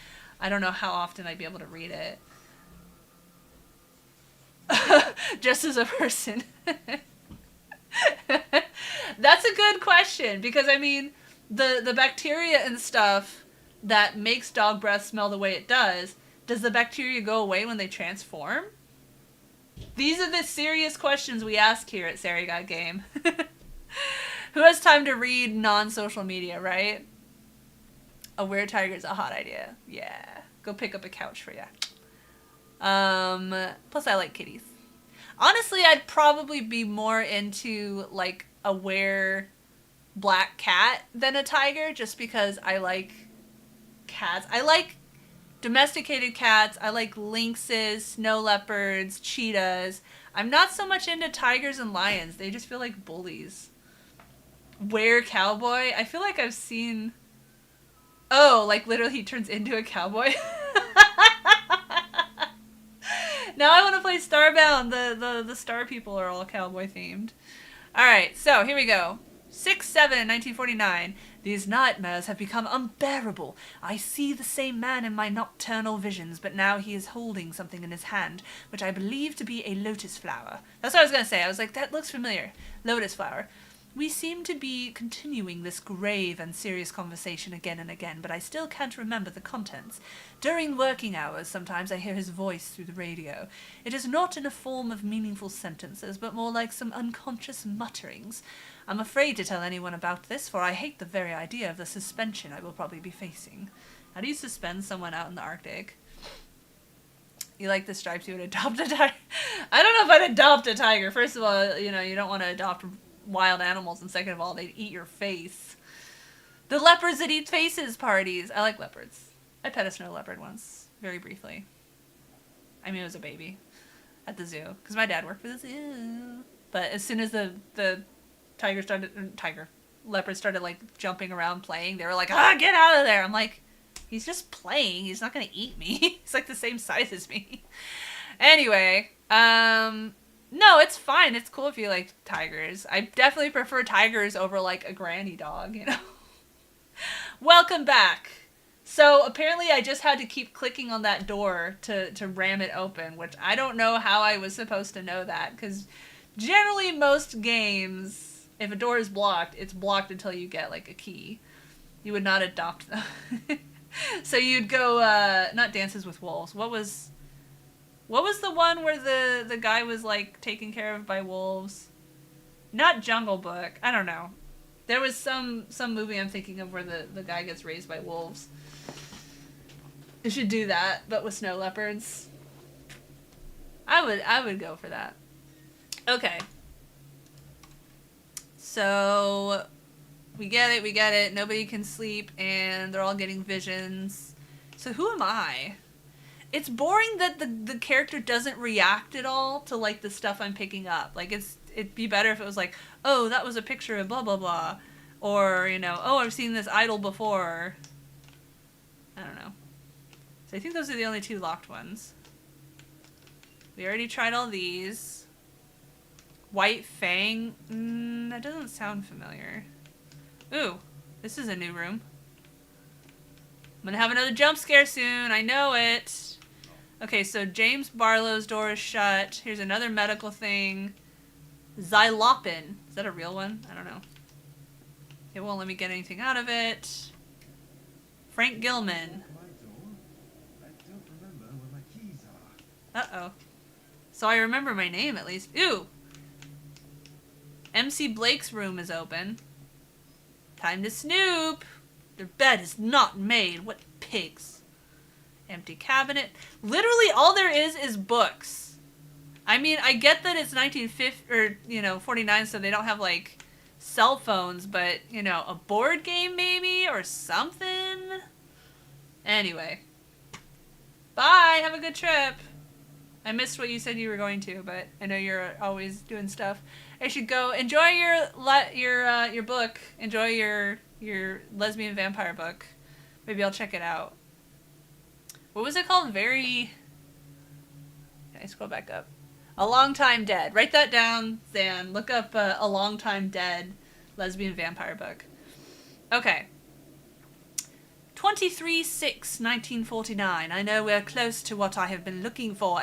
I don't know how often I'd be able to read it. Just as a person. That's a good question, because I mean, the bacteria and stuff that makes dog breath smell the way it does the bacteria go away when they transform? These are the serious questions we ask here at CeriGotGame. Who has time to read non-social media, right? A were-tiger is a hot idea. Yeah. Go pick up a couch for ya. Plus I like kitties. Honestly, I'd probably be more into, like, a black cat than a tiger, just because I like cats. I like domesticated cats. I like lynxes, snow leopards, cheetahs. I'm not so much into tigers and lions. They just feel like bullies. Cowboy? I feel like I've seen... Oh, like literally he turns into a cowboy? Now I want to play Starbound. The star people are all cowboy themed. Alright, so here we go. 6/7/1949. These nightmares have become unbearable. I see the same man in my nocturnal visions, but now he is holding something in his hand, which I believe to be a lotus flower. That's what I was going to say. I was like, that looks familiar. Lotus flower. We seem to be continuing this grave and serious conversation again and again, but I still can't remember the contents. During working hours, sometimes I hear his voice through the radio. It is not in a form of meaningful sentences, but more like some unconscious mutterings. I'm afraid to tell anyone about this, for I hate the very idea of the suspension I will probably be facing. How do you suspend someone out in the Arctic? You like the stripes, you would adopt a tiger? I don't know if I'd adopt a tiger. First of all, you don't want to adopt wild animals, and second of all, they'd eat your face. The leopards that eat faces parties. I like leopards. I pet a snow leopard once, very briefly. I mean, it was a baby at the zoo, because my dad worked for the zoo. But as soon as the leopard started like jumping around playing, they were like, get out of there. I'm like, he's just playing. He's not going to eat me. He's like the same size as me. Anyway, no, it's fine. It's cool if you like tigers. I definitely prefer tigers over like a granny dog, Welcome back. So apparently I just had to keep clicking on that door to ram it open, which I don't know how I was supposed to know that, because generally most games, if a door is blocked, it's blocked until you get like a key. You would not adopt them. So you'd go, not Dances with Wolves. What was the one where the guy was like taken care of by wolves? Not Jungle Book. I don't know. There was some movie I'm thinking of where the guy gets raised by wolves. You should do that, but with snow leopards. I would go for that. Okay. So we get it. Nobody can sleep, and they're all getting visions. So who am I? It's boring that the character doesn't react at all to like the stuff I'm picking up. Like it'd be better if it was like, oh, that was a picture of blah blah blah, or oh, I've seen this idol before. I don't know. So I think those are the only two locked ones. We already tried all these. White Fang? That doesn't sound familiar. Ooh, this is a new room. I'm gonna have another jump scare soon. I know it. Okay, so James Barlow's door is shut. Here's another medical thing. Xylopin. Is that a real one? I don't know. It won't let me get anything out of it. Frank Gilman. My door? I don't remember where my keys are. Uh-oh. So I remember my name, at least. Ooh! MC Blake's room is open. Time to snoop! Their bed is not made. What pigs. Empty cabinet. Literally all there is books. I mean, I get that it's 1950, or, 49, so they don't have, like, cell phones, but, a board game maybe, or something? Anyway. Bye! Have a good trip! I missed what you said you were going to, but I know you're always doing stuff. I should go enjoy your book. Enjoy your lesbian vampire book. Maybe I'll check it out. What was it called? Can I scroll back up? A Long Time Dead. Write that down, Zan. Look up A Long Time Dead lesbian vampire book. Okay. 23/6/1949. I know we're close to what I have been looking for! !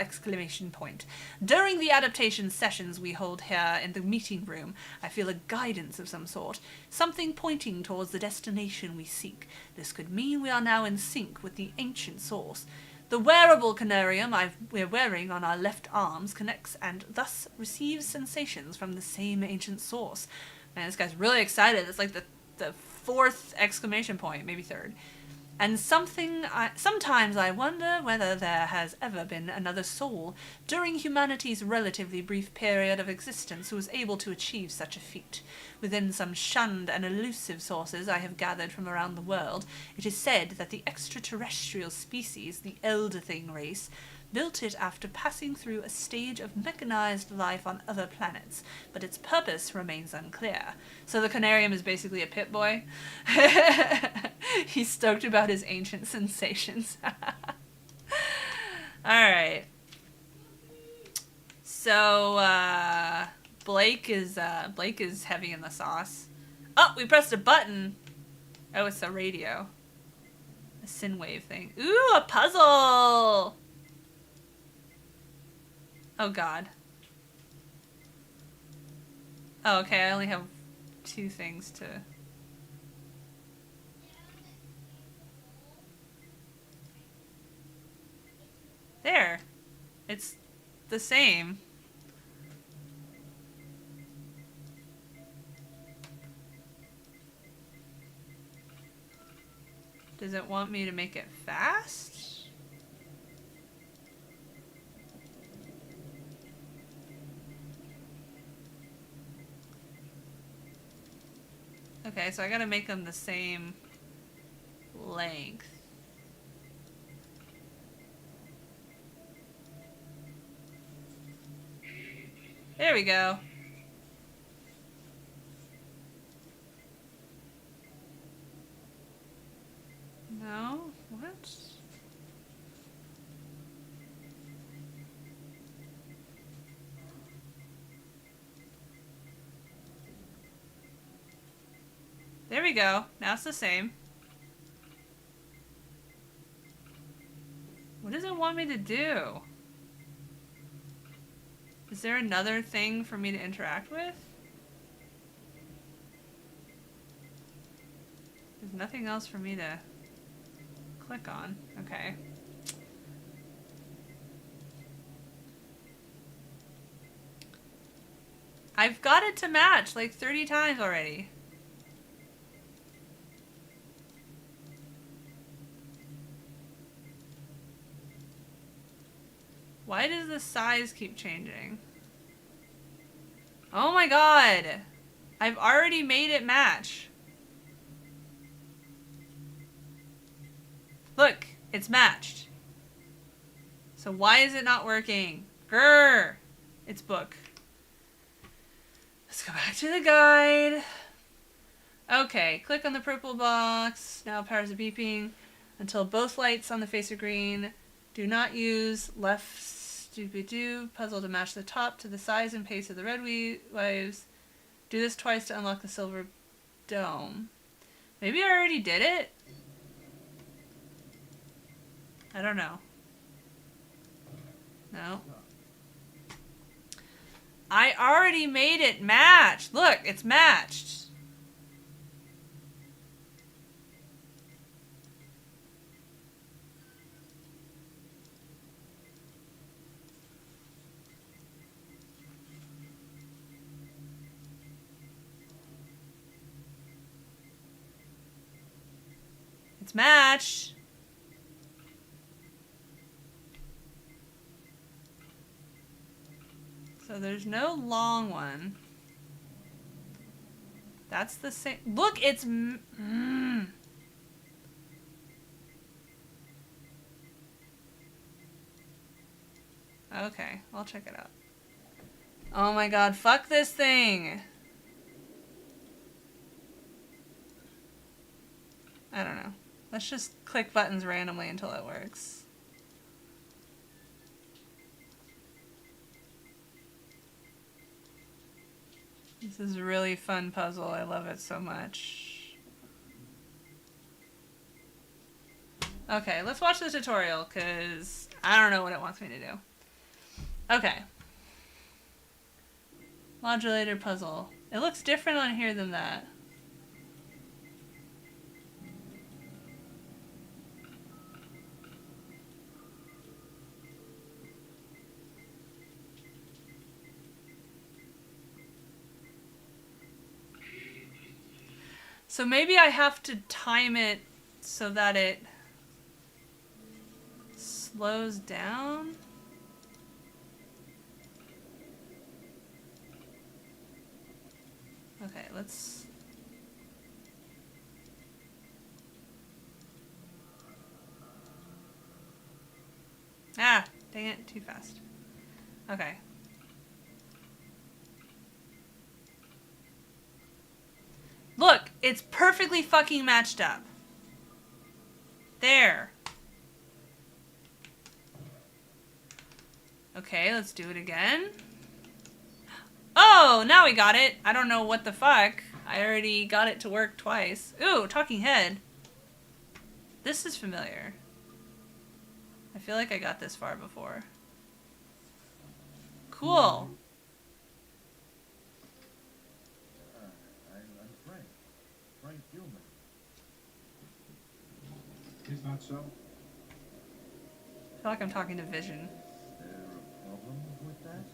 During the adaptation sessions we hold here in the meeting room, I feel a guidance of some sort, something pointing towards the destination we seek. This could mean we are now in sync with the ancient source. The wearable canarium we're wearing on our left arms connects and thus receives sensations from the same ancient source. Man, this guy's really excited. It's like the fourth exclamation point, maybe third. And sometimes I wonder whether there has ever been another soul during humanity's relatively brief period of existence who was able to achieve such a feat. Within some shunned and elusive sources I have gathered from around the world, it is said that the extraterrestrial species, the Elder Thing race, built it after passing through a stage of mechanized life on other planets, but its purpose remains unclear. So the Canarium is basically a pit boy. He's stoked about his ancient sensations. Alright. So, Blake is heavy in the sauce. Oh, we pressed a button. Oh, it's a radio. A synwave thing. Ooh, a puzzle! Oh god. Oh, okay, I only have 2 things to... There! It's the same. Does it want me to make it fast? Okay, so I gotta make them the same length. There we go. No? What? There we go. Now it's the same. What does it want me to do? Is there another thing for me to interact with? There's nothing else for me to click on. Okay. I've got it to match like 30 times already. Why does the size keep changing? Oh my god! I've already made it match. Look, it's matched. So why is it not working? Grrr! It's book. Let's go back to the guide. Okay, click on the purple box. Now powers are beeping until both lights on the face are green. Do not use left doobie-doo puzzle to match the top to the size and pace of the red waves. Do this twice to unlock the silver dome. Maybe I already did it? I don't know. No. I already made it match. Look, it's matched. It's matched. So there's no long one. That's the same. Look, it's... Okay, I'll check it out. Oh my god, fuck this thing. I don't know. Let's just click buttons randomly until it works. This is a really fun puzzle. I love it so much. Okay, let's watch the tutorial, because I don't know what it wants me to do. Okay. Modulator puzzle. It looks different on here than that. So maybe I have to time it so that it slows down. Okay, let's... Ah, dang it, too fast. Okay. Look, it's perfectly fucking matched up. There. Okay, let's do it again. Oh, now we got it. I don't know what the fuck. I already got it to work twice. Ooh, talking head. This is familiar. I feel like I got this far before. Cool. I'm Frank. Frank Gilman. Is that so? I feel like I'm talking to Vision. Is there a problem with that?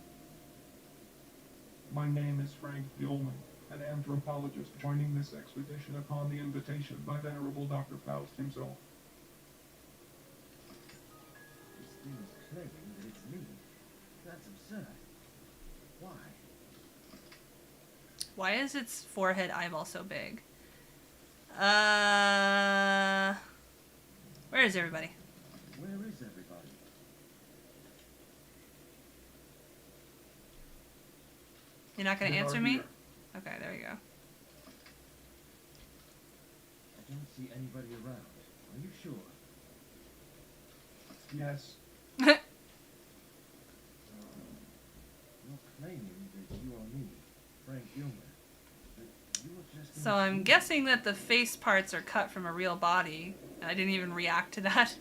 My name is Frank Gilman, an anthropologist joining this expedition upon the invitation by Venerable Dr. Faust himself. This thing is claiming that it's me. That's absurd. Why? Why is its forehead eyeball so big? Where is everybody? Where is everybody? You're not gonna They are answer me? here. Okay, there we go. I don't see anybody around. Are you sure? Yes, You're claiming that you are me, Frank Gilman. But you were just in So the I'm field. guessing that the face parts are cut from a real body. I didn't even react to that.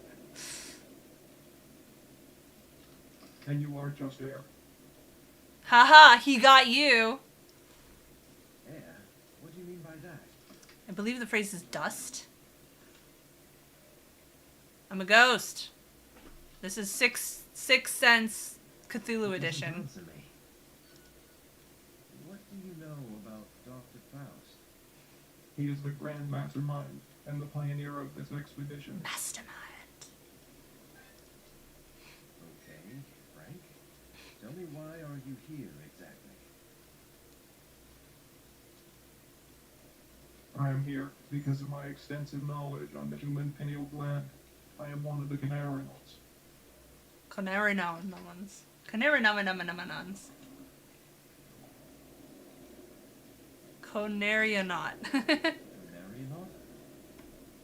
and you are just air. Haha, he got you. Air? What do you mean by that? I believe the phrase is dust. I'm a ghost. This is Sixth Sense Cthulhu It doesn't edition. answer me. What do you know about Dr. Faust? He is the grand mastermind and the pioneer of this expedition. Mastermind. Okay, Frank. Tell me, why are you here exactly? I am here because of my extensive knowledge on the human pineal gland. I am one of the Canarinals. Canary nominons. Canary nominons. Conarionaut. Marionette?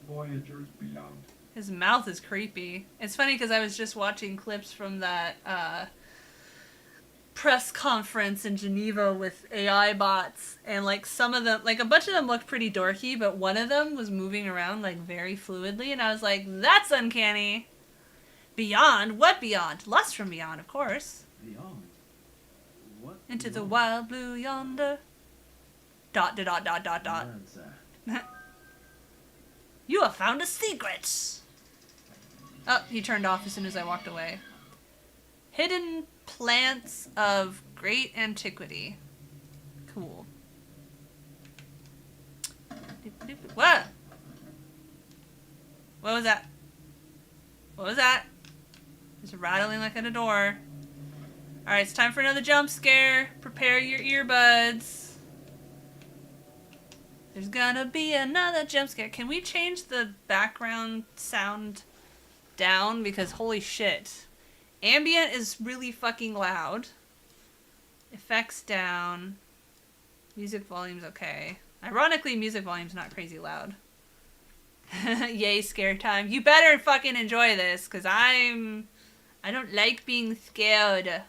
Voyagers beyond. His mouth is creepy. It's funny because I was just watching clips from that press conference in Geneva with AI bots, and like some of them, like a bunch of them looked pretty dorky, but one of them was moving around like very fluidly, and I was like, that's uncanny. Beyond? What beyond? Lust from beyond, of course. Beyond? What? Into the beyond? wild blue yonder. ... No answer. You have found a secret! Oh, he turned off as soon as I walked away. Hidden plants of great antiquity. Cool. What? What was that? What was that? Just rattling like at a door. Alright, it's time for another jump scare. Prepare your earbuds. There's gonna be another jump scare. Can we change the background sound down? Because holy shit. Ambient is really fucking loud. Effects down. Music volume's okay. Ironically, music volume's not crazy loud. Yay, scare time. You better fucking enjoy this, because I don't like being scared.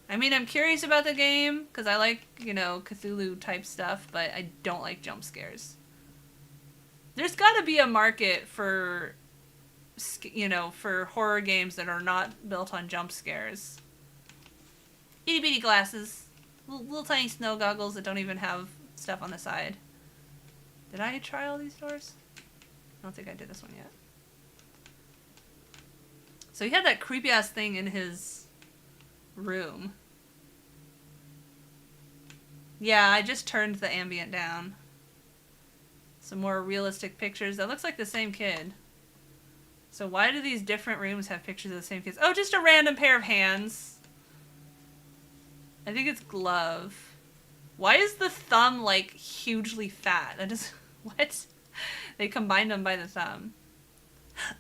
I mean, I'm curious about the game, because I like, you know, Cthulhu type stuff, but I don't like jump scares. There's gotta be a market for, you know, for horror games that are not built on jump scares. Itty bitty glasses. Little tiny snow goggles that don't even have stuff on the side. Did I try all these doors? I don't think I did this one yet. So he had that creepy ass thing in his room. Yeah, I just turned the ambient down. Some more realistic pictures. That looks like the same kid. So why do these different rooms have pictures of the same kids? Oh, just a random pair of hands. I think it's glove. Why is the thumb, like, hugely fat? That is... What? They combined them by the thumb.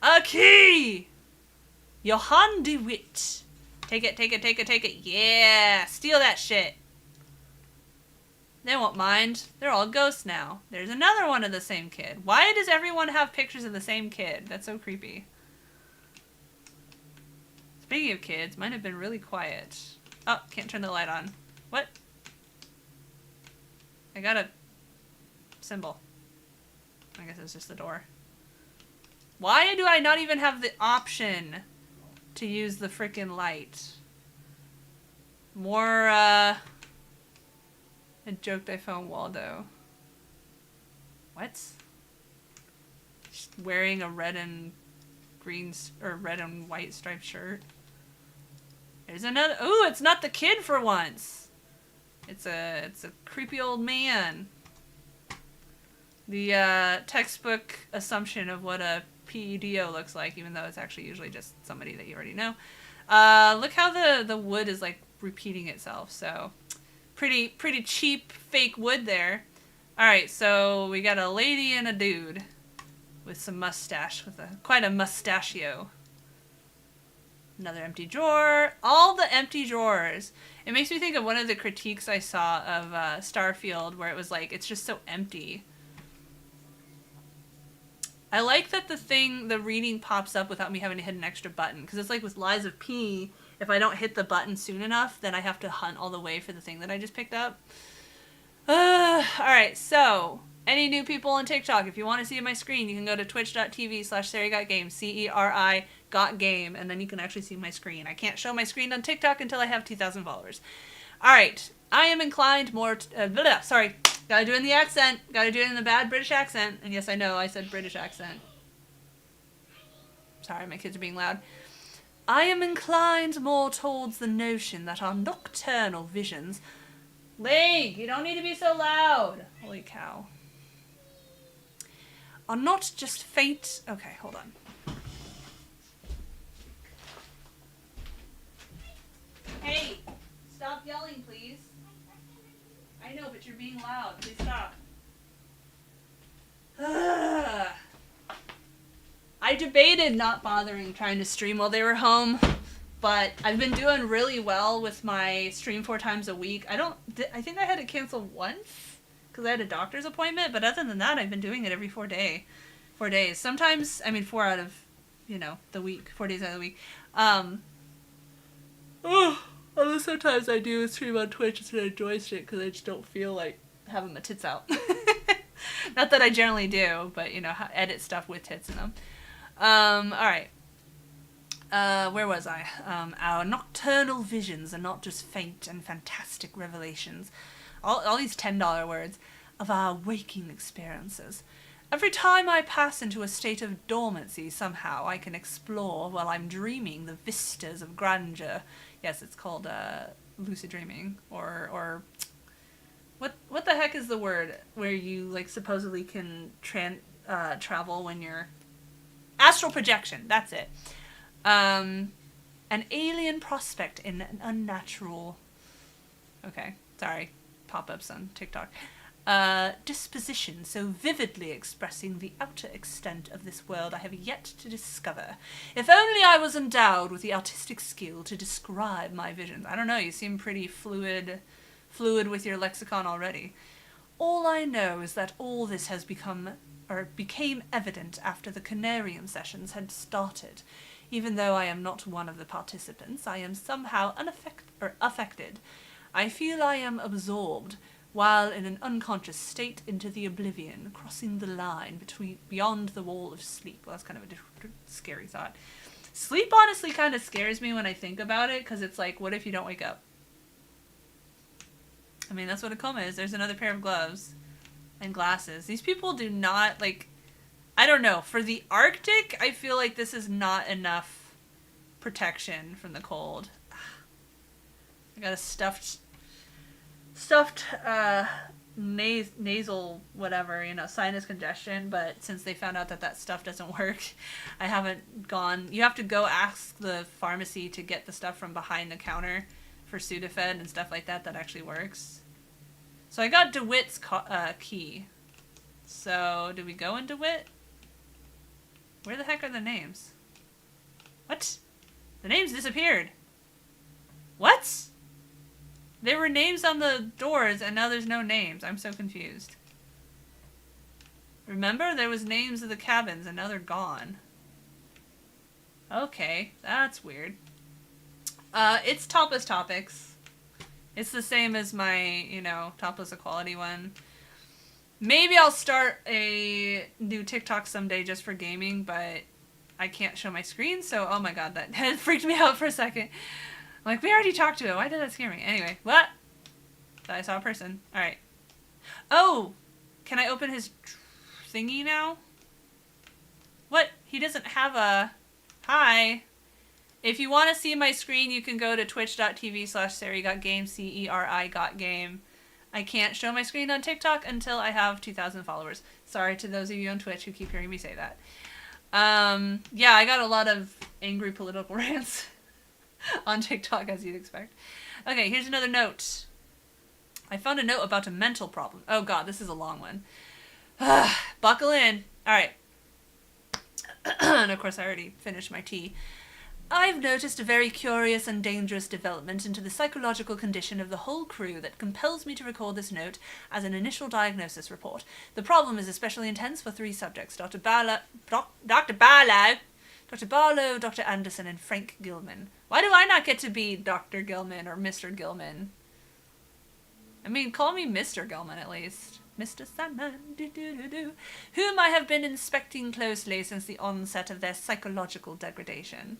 A key! Johann de Witt. Take it, take it, take it, take it. Yeah! Steal that shit. They won't mind. They're all ghosts now. There's another one of the same kid. Why does everyone have pictures of the same kid? That's so creepy. Speaking of kids, mine have been really quiet. Oh, can't turn the light on. What? I got a symbol. I guess it's just the door. Why do I not even have the option to use the frickin' light? More, a joke I found Waldo. What? Just wearing a red and green, or red and white striped shirt. There's another, ooh, it's not the kid for once. It's a creepy old man. The, textbook assumption of what a PEDO looks like, even though it's actually usually just somebody that you already know. Look how the wood is, like, repeating itself, so... Pretty cheap fake wood there. Alright, so we got a lady and a dude with some mustache, with quite a mustachio. Another empty drawer. All the empty drawers. It makes me think of one of the critiques I saw of Starfield, where it was like, it's just so empty. I like that the reading pops up without me having to hit an extra button, because it's like with Lies of P, if I don't hit the button soon enough, then I have to hunt all the way for the thing that I just picked up. Alright, so, any new people on TikTok, if you want to see my screen, you can go to twitch.tv/CeriGotGame, C-E-R-I GotGame, and then you can actually see my screen. I can't show my screen on TikTok until I have 2,000 followers. Alright, I am inclined more to, sorry, gotta do it in the accent, gotta do it in the bad British accent, and yes, I know, I said British accent. Sorry, my kids are being loud. I am inclined more towards the notion that our nocturnal visions... Lee, you don't need to be so loud! Holy cow. Are not just faint... Okay, hold on. Hey! Stop yelling, please. I know, but you're being loud. Please stop. I debated not bothering trying to stream while they were home, but I've been doing really well with my stream 4 times a week. I think I had to cancel once because I had a doctor's appointment, but other than that, I've been doing it every 4 days. Sometimes, I mean, 4 out of, the week, 4 days out of the week. Although sometimes I do stream on Twitch instead of joystick because I just don't feel like having my tits out. Not that I generally do, but, edit stuff with tits in them. Alright. Where was I? Our nocturnal visions are not just faint and fantastic revelations, all these $10 words, of our waking experiences. Every time I pass into a state of dormancy, somehow I can explore while I'm dreaming the vistas of grandeur. Yes, it's called, lucid dreaming, or what the heck is the word where you, like, supposedly can travel when you're... Astral projection, that's it. An alien prospect in an unnatural... Okay, sorry. Pop-ups on TikTok. Disposition so vividly expressing the outer extent of this world I have yet to discover. If only I was endowed with the artistic skill to describe my visions. I don't know, you seem pretty fluid with your lexicon already. All I know is that all this has became evident after the Canarium sessions had started. Even though I am not one of the participants, I am somehow affected. I feel I am absorbed, while in an unconscious state, into the oblivion, crossing the line beyond the wall of sleep. Well, that's kind of a scary thought. Sleep honestly kind of scares me when I think about it, because it's like, what if you don't wake up? I mean, that's what a coma is. There's another pair of gloves and glasses. These people do not, like, I don't know. For the Arctic, I feel like this is not enough protection from the cold. I got a stuffed nasal whatever, sinus congestion, but since they found out that stuff doesn't work, I haven't gone. You have to go ask the pharmacy to get the stuff from behind the counter for Sudafed and stuff like that actually works. So I got DeWitt's key. So did we go in DeWitt? Where the heck are the names? What? The names disappeared. What? There were names on the doors and now there's no names. I'm so confused. Remember? There was names of the cabins and now they're gone. Okay, that's weird. It's Topless Topics. It's the same as my, Topless Equality one. Maybe I'll start a new TikTok someday just for gaming, but I can't show my screen, so oh my god, that freaked me out for a second. I'm like, we already talked to him. Why did that scare me? Anyway, what? I saw a person. Alright. Oh! Can I open his thingy now? What? He doesn't have a... Hi! If you want to see my screen, you can go to twitch.tv/CeriGotGame, CeriGotGame. I can't show my screen on TikTok until I have 2,000 followers. Sorry to those of you on Twitch who keep hearing me say that. Yeah, I got a lot of angry political rants on TikTok, as you'd expect. Okay, here's another note. I found a note about a mental problem. Oh god, this is a long one. Buckle in. Alright. And of course I already finished my tea. I've noticed a very curious and dangerous development into the psychological condition of the whole crew that compels me to record this note as an initial diagnosis report. The problem is especially intense for 3 subjects, Dr. Barlow, Dr. Anderson, and Frank Gilman. Why do I not get to be Dr. Gilman or Mr. Gilman? I mean, call me Mr. Gilman at least. Mr. Sandman, whom I have been inspecting closely since the onset of their psychological degradation.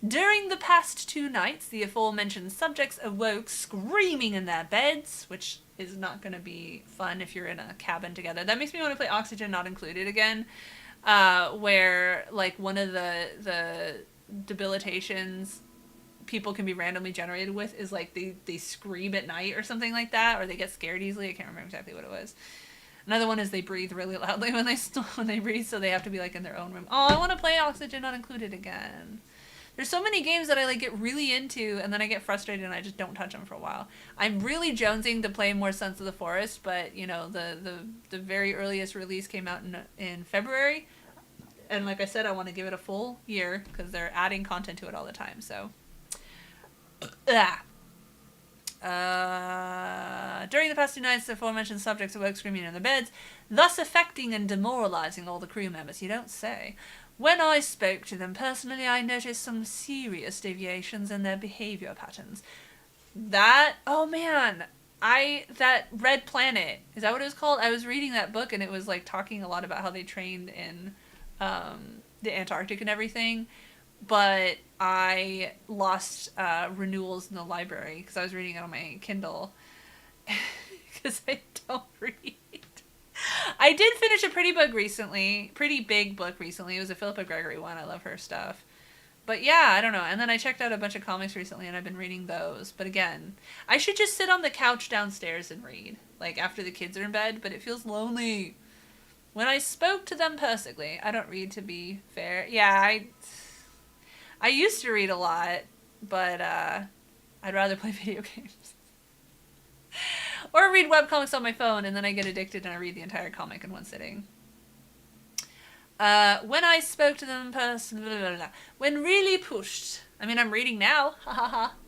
During the past 2 nights, the aforementioned subjects awoke screaming in their beds, which is not going to be fun if you're in a cabin together. That makes me want to play Oxygen Not Included again, where, like, one of the debilitations people can be randomly generated with is like they scream at night or something like that, or they get scared easily. I can't remember exactly what it was. Another one is they breathe really loudly when they breathe, so they have to be like in their own room. Oh, I want to play Oxygen Not Included again. There's so many games that I like get really into and then I get frustrated and I just don't touch them for a while. I'm really jonesing to play more Sons of the Forest, but the very earliest release came out in February, and like I said, I want to give it a full year because they're adding content to it all the time. So. During the past 2 nights, the aforementioned subjects awoke screaming in their beds, thus affecting and demoralizing all the crew members. You don't say. When I spoke to them personally, I noticed some serious deviations in their behavior patterns. Oh man, that Red Planet, is that what it was called? I was reading that book and it was like talking a lot about how they trained in the Antarctic and everything. But I lost renewals in the library because I was reading it on my Kindle because I don't read. I did finish a pretty big book recently. It was a Philippa Gregory one. I love her stuff. But yeah, I don't know. And then I checked out a bunch of comics recently and I've been reading those. But again, I should just sit on the couch downstairs and read, like after the kids are in bed, but it feels lonely. When I spoke to them personally, I don't read, to be fair. Yeah, I used to read a lot, but I'd rather play video games. Or read webcomics on my phone, and then I get addicted and I read the entire comic in one sitting. When I spoke to them personally, when really pushed. I mean, I'm reading now,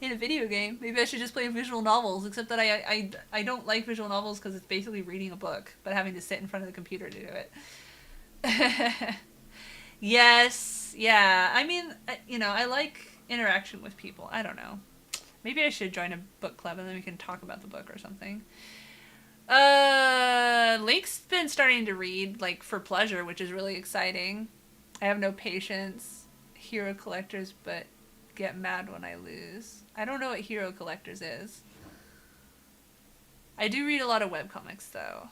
in a video game. Maybe I should just play visual novels, except that I don't like visual novels because it's basically reading a book, but having to sit in front of the computer to do it. Yes, yeah. I mean, I like interaction with people. I don't know. Maybe I should join a book club and then we can talk about the book or something. Lake's been starting to read, like, for pleasure, which is really exciting. I have no patience. Hero Collectors, but get mad when I lose. I don't know what Hero Collectors is. I do read a lot of webcomics, though.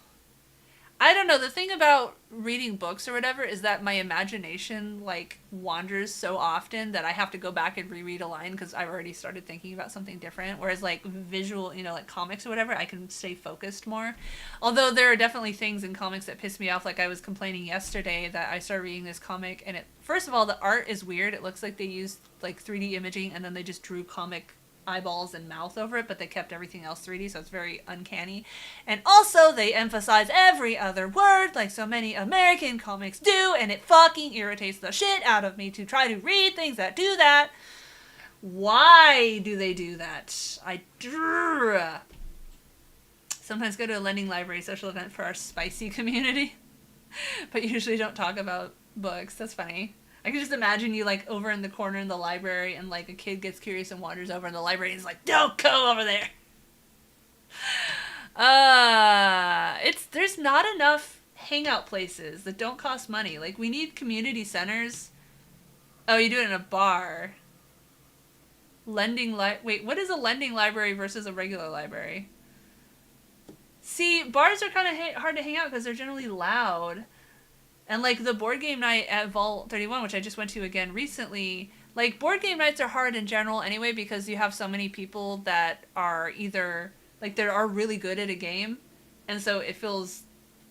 I don't know, the thing about reading books or whatever is that my imagination like wanders so often that I have to go back and reread a line because I've already started thinking about something different. Whereas like visual, like comics or whatever, I can stay focused more. Although there are definitely things in comics that piss me off. Like I was complaining yesterday that I started reading this comic and first of all, the art is weird. It looks like they used like 3D imaging and then they just drew comic eyeballs and mouth over it, but they kept everything else 3D, so it's very uncanny. And also, they emphasize every other word, like so many American comics do, and it fucking irritates the shit out of me to try to read things that do that. Why do they do that? Sometimes go to a lending library social event for our spicy community, but usually don't talk about books. That's funny. I can just imagine you like over in the corner in the library and like a kid gets curious and wanders over in the library and is like, don't go over there. There's not enough hangout places that don't cost money. Like we need community centers. Oh, you do it in a bar. Wait, what is a lending library versus a regular library? See, bars are kind of hard to hang out because they're generally loud. And, like, the board game night at Vault 31, which I just went to again recently, like, board game nights are hard in general anyway because you have so many people that are either, like, they are really good at a game, and so it feels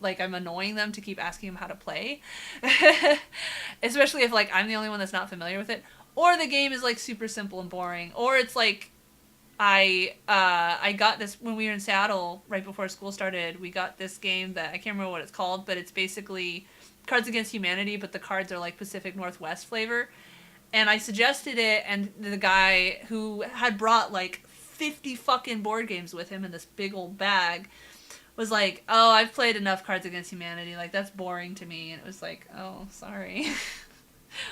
like I'm annoying them to keep asking them how to play. Especially if, like, I'm the only one that's not familiar with it. Or the game is, like, super simple and boring. Or it's, like, I got this when we were in Seattle right before school started. We got this game that I can't remember what it's called, but it's basically Cards Against Humanity, but the cards are like Pacific Northwest flavor. And I suggested it, and the guy who had brought like 50 fucking board games with him in this big old bag was like, oh, I've played enough Cards Against Humanity, like that's boring to me. And it was like, oh, sorry.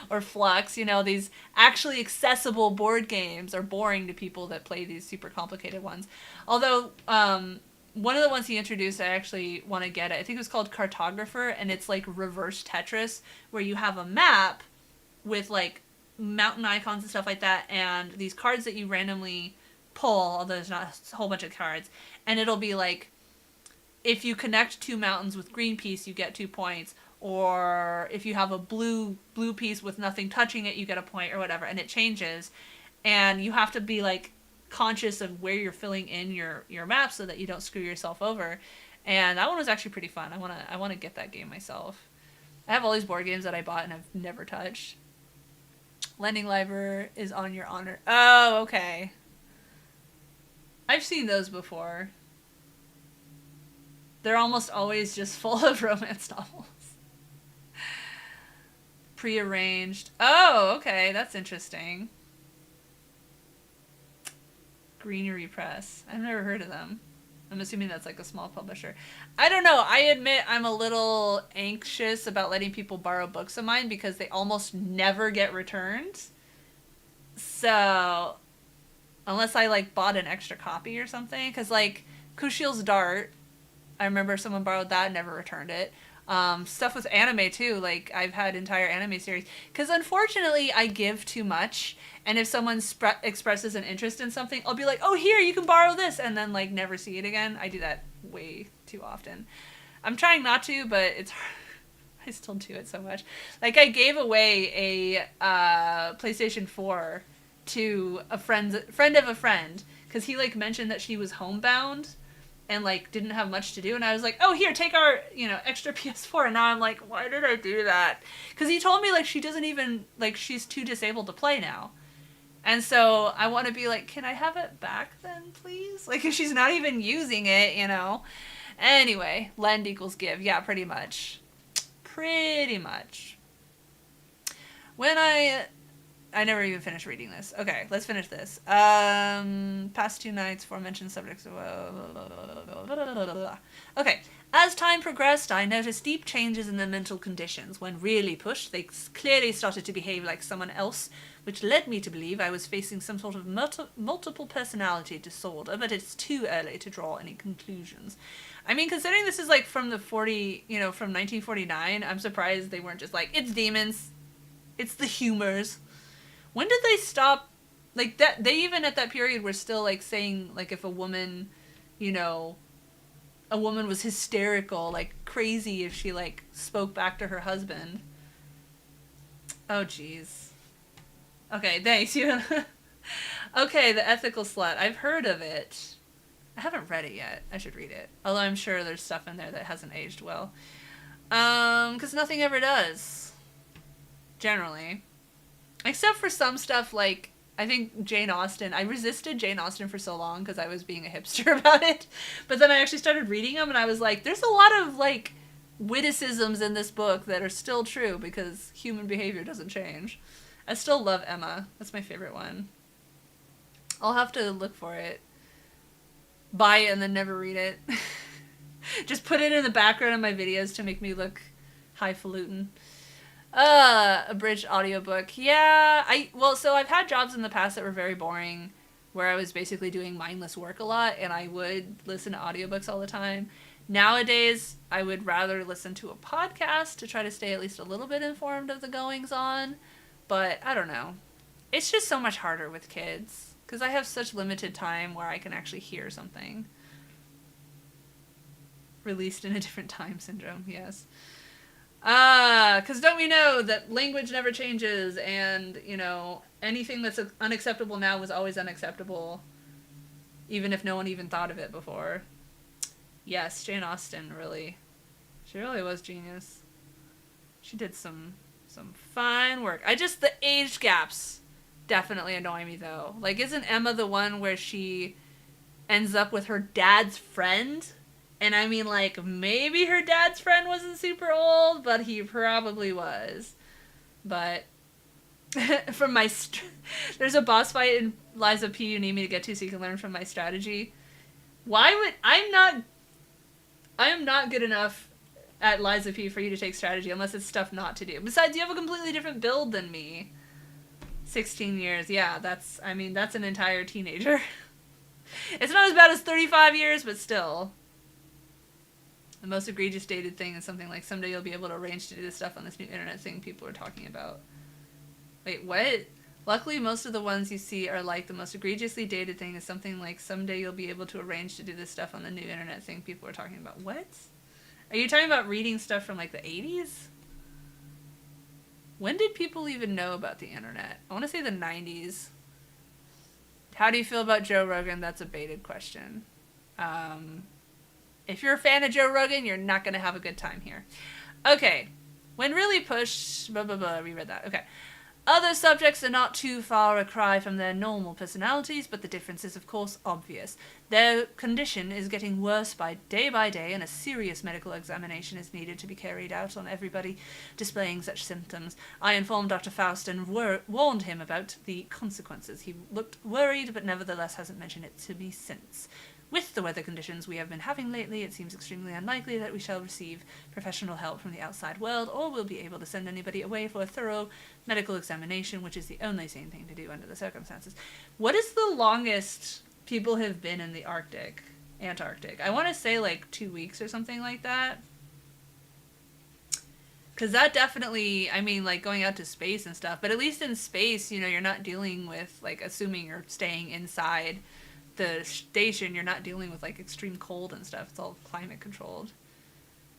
Or Flux, these actually accessible board games are boring to people that play these super complicated ones. Although, one of the ones he introduced, I actually want to get it. I think it was called Cartographer, and it's like reverse Tetris, where you have a map with like mountain icons and stuff like that, and these cards that you randomly pull, although there's not a whole bunch of cards, and it'll be like, if you connect two mountains with green piece, you get 2 points, or if you have a blue piece with nothing touching it, you get a point, or whatever, and it changes, and you have to be like conscious of where you're filling in your map so that you don't screw yourself over. And that one was actually pretty fun. I want to get that game myself. I have all these board games that I bought and I've never touched. Lending Library is on your honor. Oh, okay. I've seen those before. They're almost always just full of romance novels. Prearranged. Oh, okay. That's interesting. Greenery Press. I've never heard of them. I'm assuming that's like a small publisher. I don't know. I admit I'm a little anxious about letting people borrow books of mine because they almost never get returned. So, unless I like bought an extra copy or something. Because like Kushiel's Dart, I remember someone borrowed that and never returned it. Stuff with anime too, like I've had entire anime series. Because unfortunately I give too much, and if someone expresses an interest in something, I'll be like, oh here, you can borrow this, and then like never see it again. I do that way too often. I'm trying not to, but it's I still do it so much. Like I gave away a PlayStation 4 to a friend of a friend, because he like mentioned that she was homebound and like didn't have much to do, and I was like, oh here, take our extra PS4. And now I'm like, why did I do that? Because he told me like she doesn't even, like, she's too disabled to play now, and so I want to be like, can I have it back then please, like if she's not even using it. Anyway, lend equals give. Yeah, pretty much when I never even finished reading this. Okay, let's finish this. Past 2 nights, aforementioned subjects. Okay. As time progressed, I noticed deep changes in their mental conditions. When really pushed, they clearly started to behave like someone else, which led me to believe I was facing some sort of multiple personality disorder, but it's too early to draw any conclusions. I mean, considering this is like from from 1949, I'm surprised they weren't just like, it's demons. It's the humors. When did they stop, like, that? They even at that period were still, like, saying, like, if a woman, a woman was hysterical, like crazy if she like spoke back to her husband. Oh jeez. Okay, thanks. You. Okay, The Ethical Slut. I've heard of it. I haven't read it yet. I should read it. Although I'm sure there's stuff in there that hasn't aged well. Because nothing ever does. Generally. Except for some stuff like, I think Jane Austen. I resisted Jane Austen for so long because I was being a hipster about it. But then I actually started reading them and I was like, there's a lot of like witticisms in this book that are still true because human behavior doesn't change. I still love Emma. That's my favorite one. I'll have to look for it. Buy it and then never read it. Just put it in the background of my videos to make me look highfalutin. Abridged audiobook. Yeah, so I've had jobs in the past that were very boring, where I was basically doing mindless work a lot, and I would listen to audiobooks all the time. Nowadays, I would rather listen to a podcast to try to stay at least a little bit informed of the goings-on, but I don't know. It's just so much harder with kids, because I have such limited time where I can actually hear something. Released in a different time syndrome, yes. Because don't we know that language never changes, and, you know, anything that's unacceptable now was always unacceptable, even if no one even thought of it before. Yes, Jane Austen, really. She really was genius. She did some fine work. The age gaps definitely annoy me, though. Like, isn't Emma the one where she ends up with her dad's friend? And I mean, like, maybe her dad's friend wasn't super old, but he probably was. But from my... There's a boss fight in Liza P you need me to get to so you can learn from my strategy. Why would... I am not good enough at Liza P for you to take strategy unless it's stuff not to do. Besides, you have a completely different build than me. 16 years. Yeah, that's an entire teenager. It's not as bad as 35 years, but still. The most egregious dated thing is something like, someday you'll be able to arrange to do this stuff on this new internet thing people are talking about. Wait, what? Luckily, most of the ones you see are like, the most egregiously dated thing is something like, someday you'll be able to arrange to do this stuff on the new internet thing people are talking about. What? Are you talking about reading stuff from like the 80s? When did people even know about the internet? I want to say the 90s. How do you feel about Joe Rogan? That's a baited question. If you're a fan of Joe Rogan, you're not going to have a good time here. Okay. When really pushed... Blah, blah, blah. Reread that. Okay. Other subjects are not too far a cry from their normal personalities, but the difference is, of course, obvious. Their condition is getting worse by day, and a serious medical examination is needed to be carried out on everybody displaying such symptoms. I informed Dr. Faust and warned him about the consequences. He looked worried, but nevertheless hasn't mentioned it to me since. With the weather conditions we have been having lately, it seems extremely unlikely that we shall receive professional help from the outside world, or will be able to send anybody away for a thorough medical examination, which is the only sane thing to do under the circumstances. What is the longest people have been in the Antarctic? I want to say like 2 weeks or something like that. Because that definitely, I mean, like going out to space and stuff, but at least in space, you know, you're not dealing with, like, assuming you're staying inside the station, you're not dealing with like extreme cold and stuff. It's all climate controlled.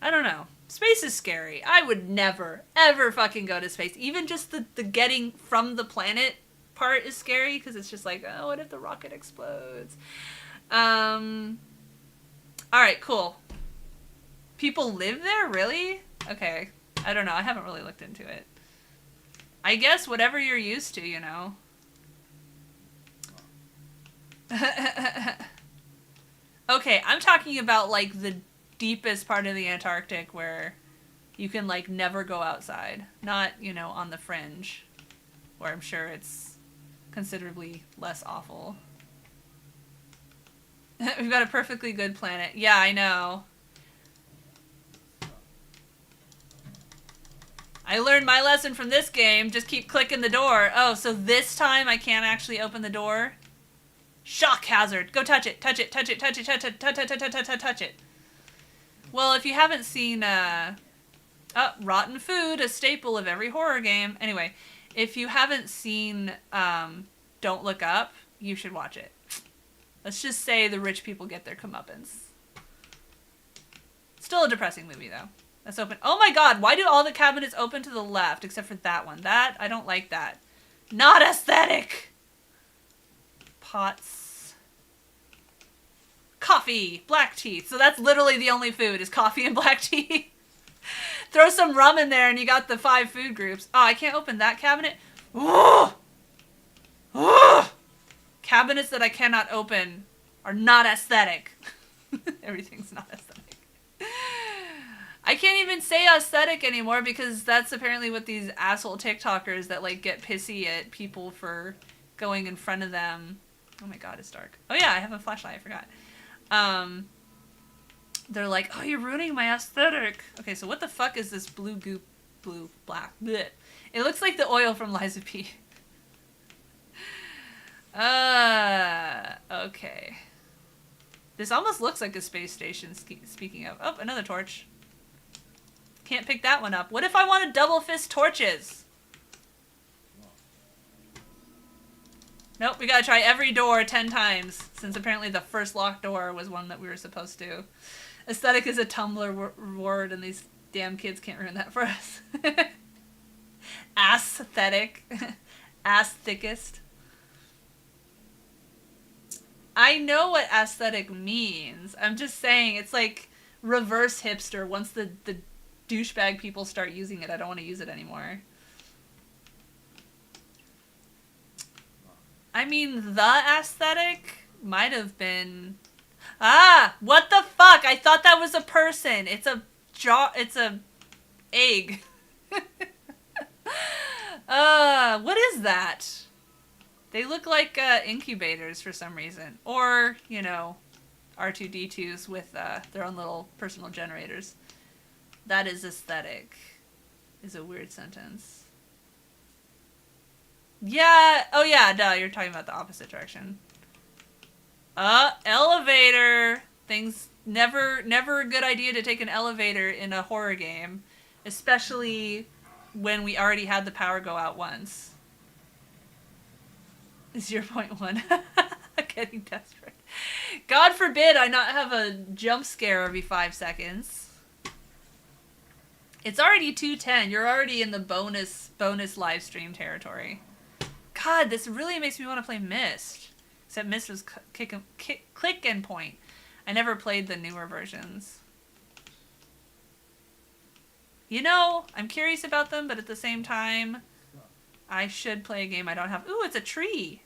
I don't know. Space is scary. I would never, ever fucking go to space. Even just the getting from the planet part is scary because it's just like, oh, what if the rocket explodes? Alright, cool. People live there? Really? Okay. I don't know. I haven't really looked into it. I guess whatever you're used to, you know. Okay, I'm talking about like the deepest part of the Antarctic where you can like never go outside. Not, you know, on the fringe, where I'm sure it's considerably less awful. We've got a perfectly good planet. Yeah, I know. I learned my lesson from this game. Just keep clicking the door. Oh, so this time I can't actually open the door? Shock hazard. Go touch it. Touch it. Touch it. Touch it. Touch it. Touch it. Touch it. Touch it. Well, if you haven't seen rotten food, a staple of every horror game. Anyway, if you haven't seen Don't Look Up, you should watch it. Let's just say the rich people get their comeuppance. Still a depressing movie, though. Let's open. Oh my god, why do all the cabinets open to the left except for that one? I don't like that. Not aesthetic! Pots. Coffee. Black tea. So that's literally the only food, is coffee and black tea. Throw some rum in there and you got the 5 food groups. Oh, I can't open that cabinet? Ooh! Ooh! Cabinets that I cannot open are not aesthetic. Everything's not aesthetic. I can't even say aesthetic anymore because that's apparently what these asshole TikTokers that like get pissy at people for going in front of them. Oh my god, it's dark. Oh yeah, I have a flashlight, I forgot. They're like, oh, you're ruining my aesthetic. Okay, so what the fuck is this blue goop, black, bleh. It looks like the oil from Liza P. Okay. This almost looks like a space station, speaking of. Oh, another torch. Can't pick that one up. What if I want to double fist torches? Nope, we gotta try every door 10 times, since apparently the first locked door was one that we were supposed to. Aesthetic is a Tumblr word, and these damn kids can't ruin that for us. Aesthetic. Ass thickest. I know what aesthetic means. I'm just saying, it's like reverse hipster. Once the douchebag people start using it, I don't want to use it anymore. I mean, the aesthetic might have been... Ah! What the fuck? I thought that was a person. It's a egg. What is that? They look like incubators for some reason. Or, you know, R2-D2s with their own little personal generators. That is aesthetic. Is a weird sentence. Yeah. Oh yeah, duh, you're talking about the opposite direction. Elevator. Things never a good idea to take an elevator in a horror game, especially when we already had the power go out once. 0.1. Getting desperate. God forbid I not have a jump scare every 5 seconds. It's already 2:10. You're already in the bonus live stream territory. God, this really makes me want to play Myst. Except Myst was click and point. I never played the newer versions. You know, I'm curious about them, but at the same time, I should play a game I don't have. Ooh, it's a tree.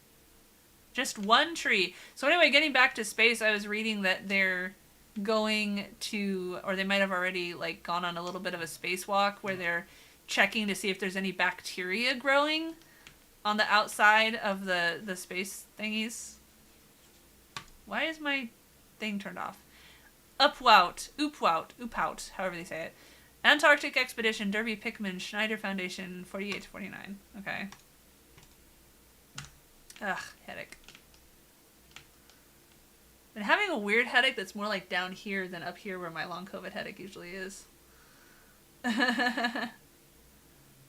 Just one tree. So anyway, getting back to space, I was reading that they're going to, or they might have already like gone on a little bit of a spacewalk where they're checking to see if there's any bacteria growing on the outside of the space thingies. Why is my thing turned off? Upwout, however they say it. Antarctic Expedition, Derby Pickman, Schneider Foundation, 48 to 49. Okay. Ugh, headache. Been having a weird headache that's more like down here than up here where my long COVID headache usually is.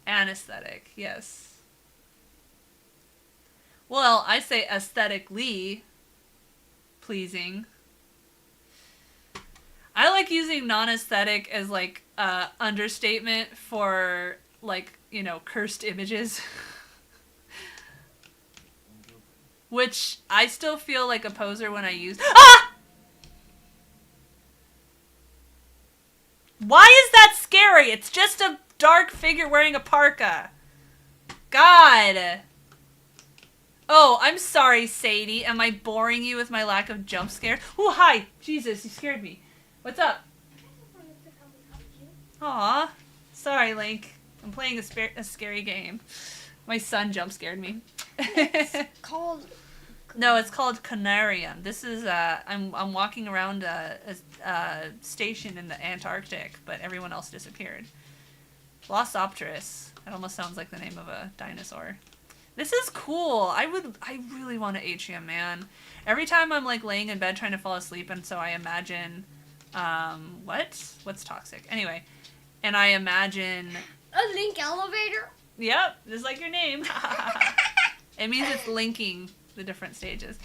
Anesthetic, yes. Well, I say aesthetically pleasing. I like using non-aesthetic as like understatement for like, you know, cursed images. Which I still feel like a poser when I use. Ah! Why is that scary? It's just a dark figure wearing a parka. God. Oh, I'm sorry, Sadie. Am I boring you with my lack of jump scares? Oh, hi. Jesus, you scared me. What's up? Aw. Sorry, Link. I'm playing a scary game. My son jump scared me. It's called... No, it's called Canarium. This is, I'm walking around a station in the Antarctic, but everyone else disappeared. Glossopteris. That almost sounds like the name of a dinosaur. This is cool. I really want an atrium, man. Every time I'm like laying in bed trying to fall asleep, and so I imagine, what's toxic? Anyway, and I imagine... A link elevator? Yep, just like your name. It means it's linking the different stages.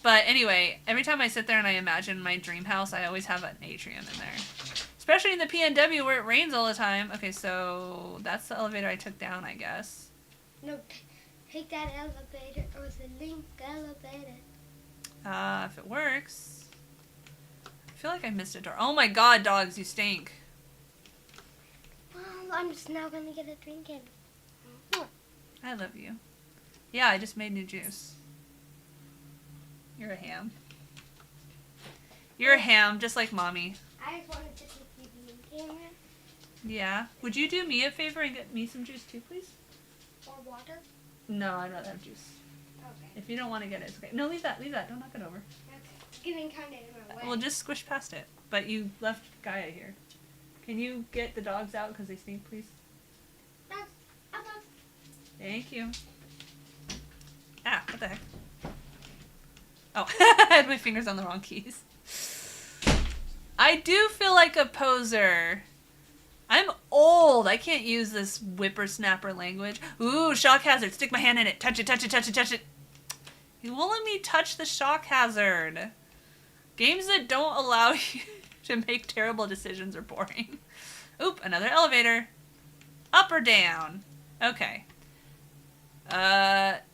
But anyway, every time I sit there and I imagine my dream house, I always have an atrium in there. Especially in the PNW where it rains all the time. Okay, so that's the elevator I took down, I guess. No, take that elevator or the link elevator. If it works. I feel like I missed a door. Oh my god, dogs, you stink. Well, I'm just now gonna get a drink and. I love you. Yeah, I just made new juice. You're a ham. You're a ham, just like mommy. I just wanted to take you the camera Yeah. Would you do me a favor and get me some juice too, please? or water. No, I'd rather have juice. Okay. If you don't want to get it, it's okay. No, leave that. Leave that. Don't knock it over. Okay. It's getting kind of in my way. We'll just squish past it. But you left Gaia here. Can you get the dogs out because they stink, please? That's, Thank you. Ah, what the heck? Oh, I had my fingers on the wrong keys. I do feel like a poser. I'm old. I can't use this whippersnapper language. Ooh, shock hazard. Stick my hand in it. Touch it, touch it, touch it, touch it. You won't let me touch the shock hazard. Games that don't allow you to make terrible decisions are boring. Oop, another elevator. Up or down? Okay.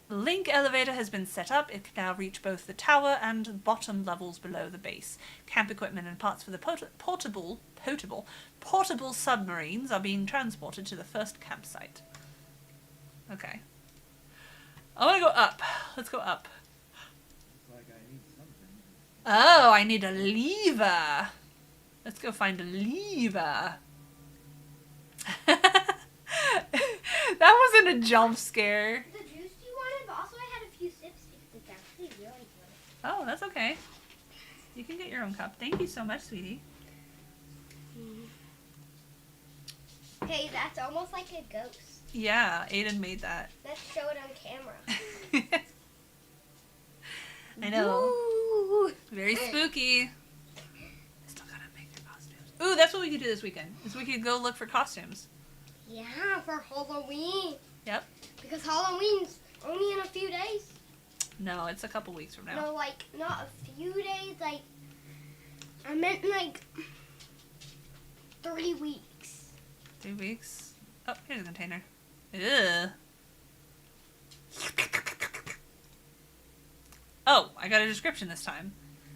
Link elevator has been set up. It can now reach both the tower and bottom levels below the base. Camp equipment and parts for the portable submarines are being transported to the first campsite. Okay. I want to go up. Let's go up. Looks like I need something. Oh, I need a lever. Let's go find a lever. That wasn't a jump scare. the juice you wanted, but also I had a few sips because it's actually really good. Oh, that's okay. You can get your own cup. Thank you so much, sweetie. Hey, that's almost like a ghost. Yeah, Aiden made that. Let's show it on camera. I know. Ooh. Very spooky. I still gotta make your costumes. Ooh, that's what we could do this weekend. Is we could go look for costumes. Yeah, for Halloween. Yep. Because Halloween's only in a few days. No, it's a couple weeks from now. No, like, not a few days, like, I meant like 3 weeks. 3 weeks. Oh, here's a container. Ugh. Oh, I got a description this time.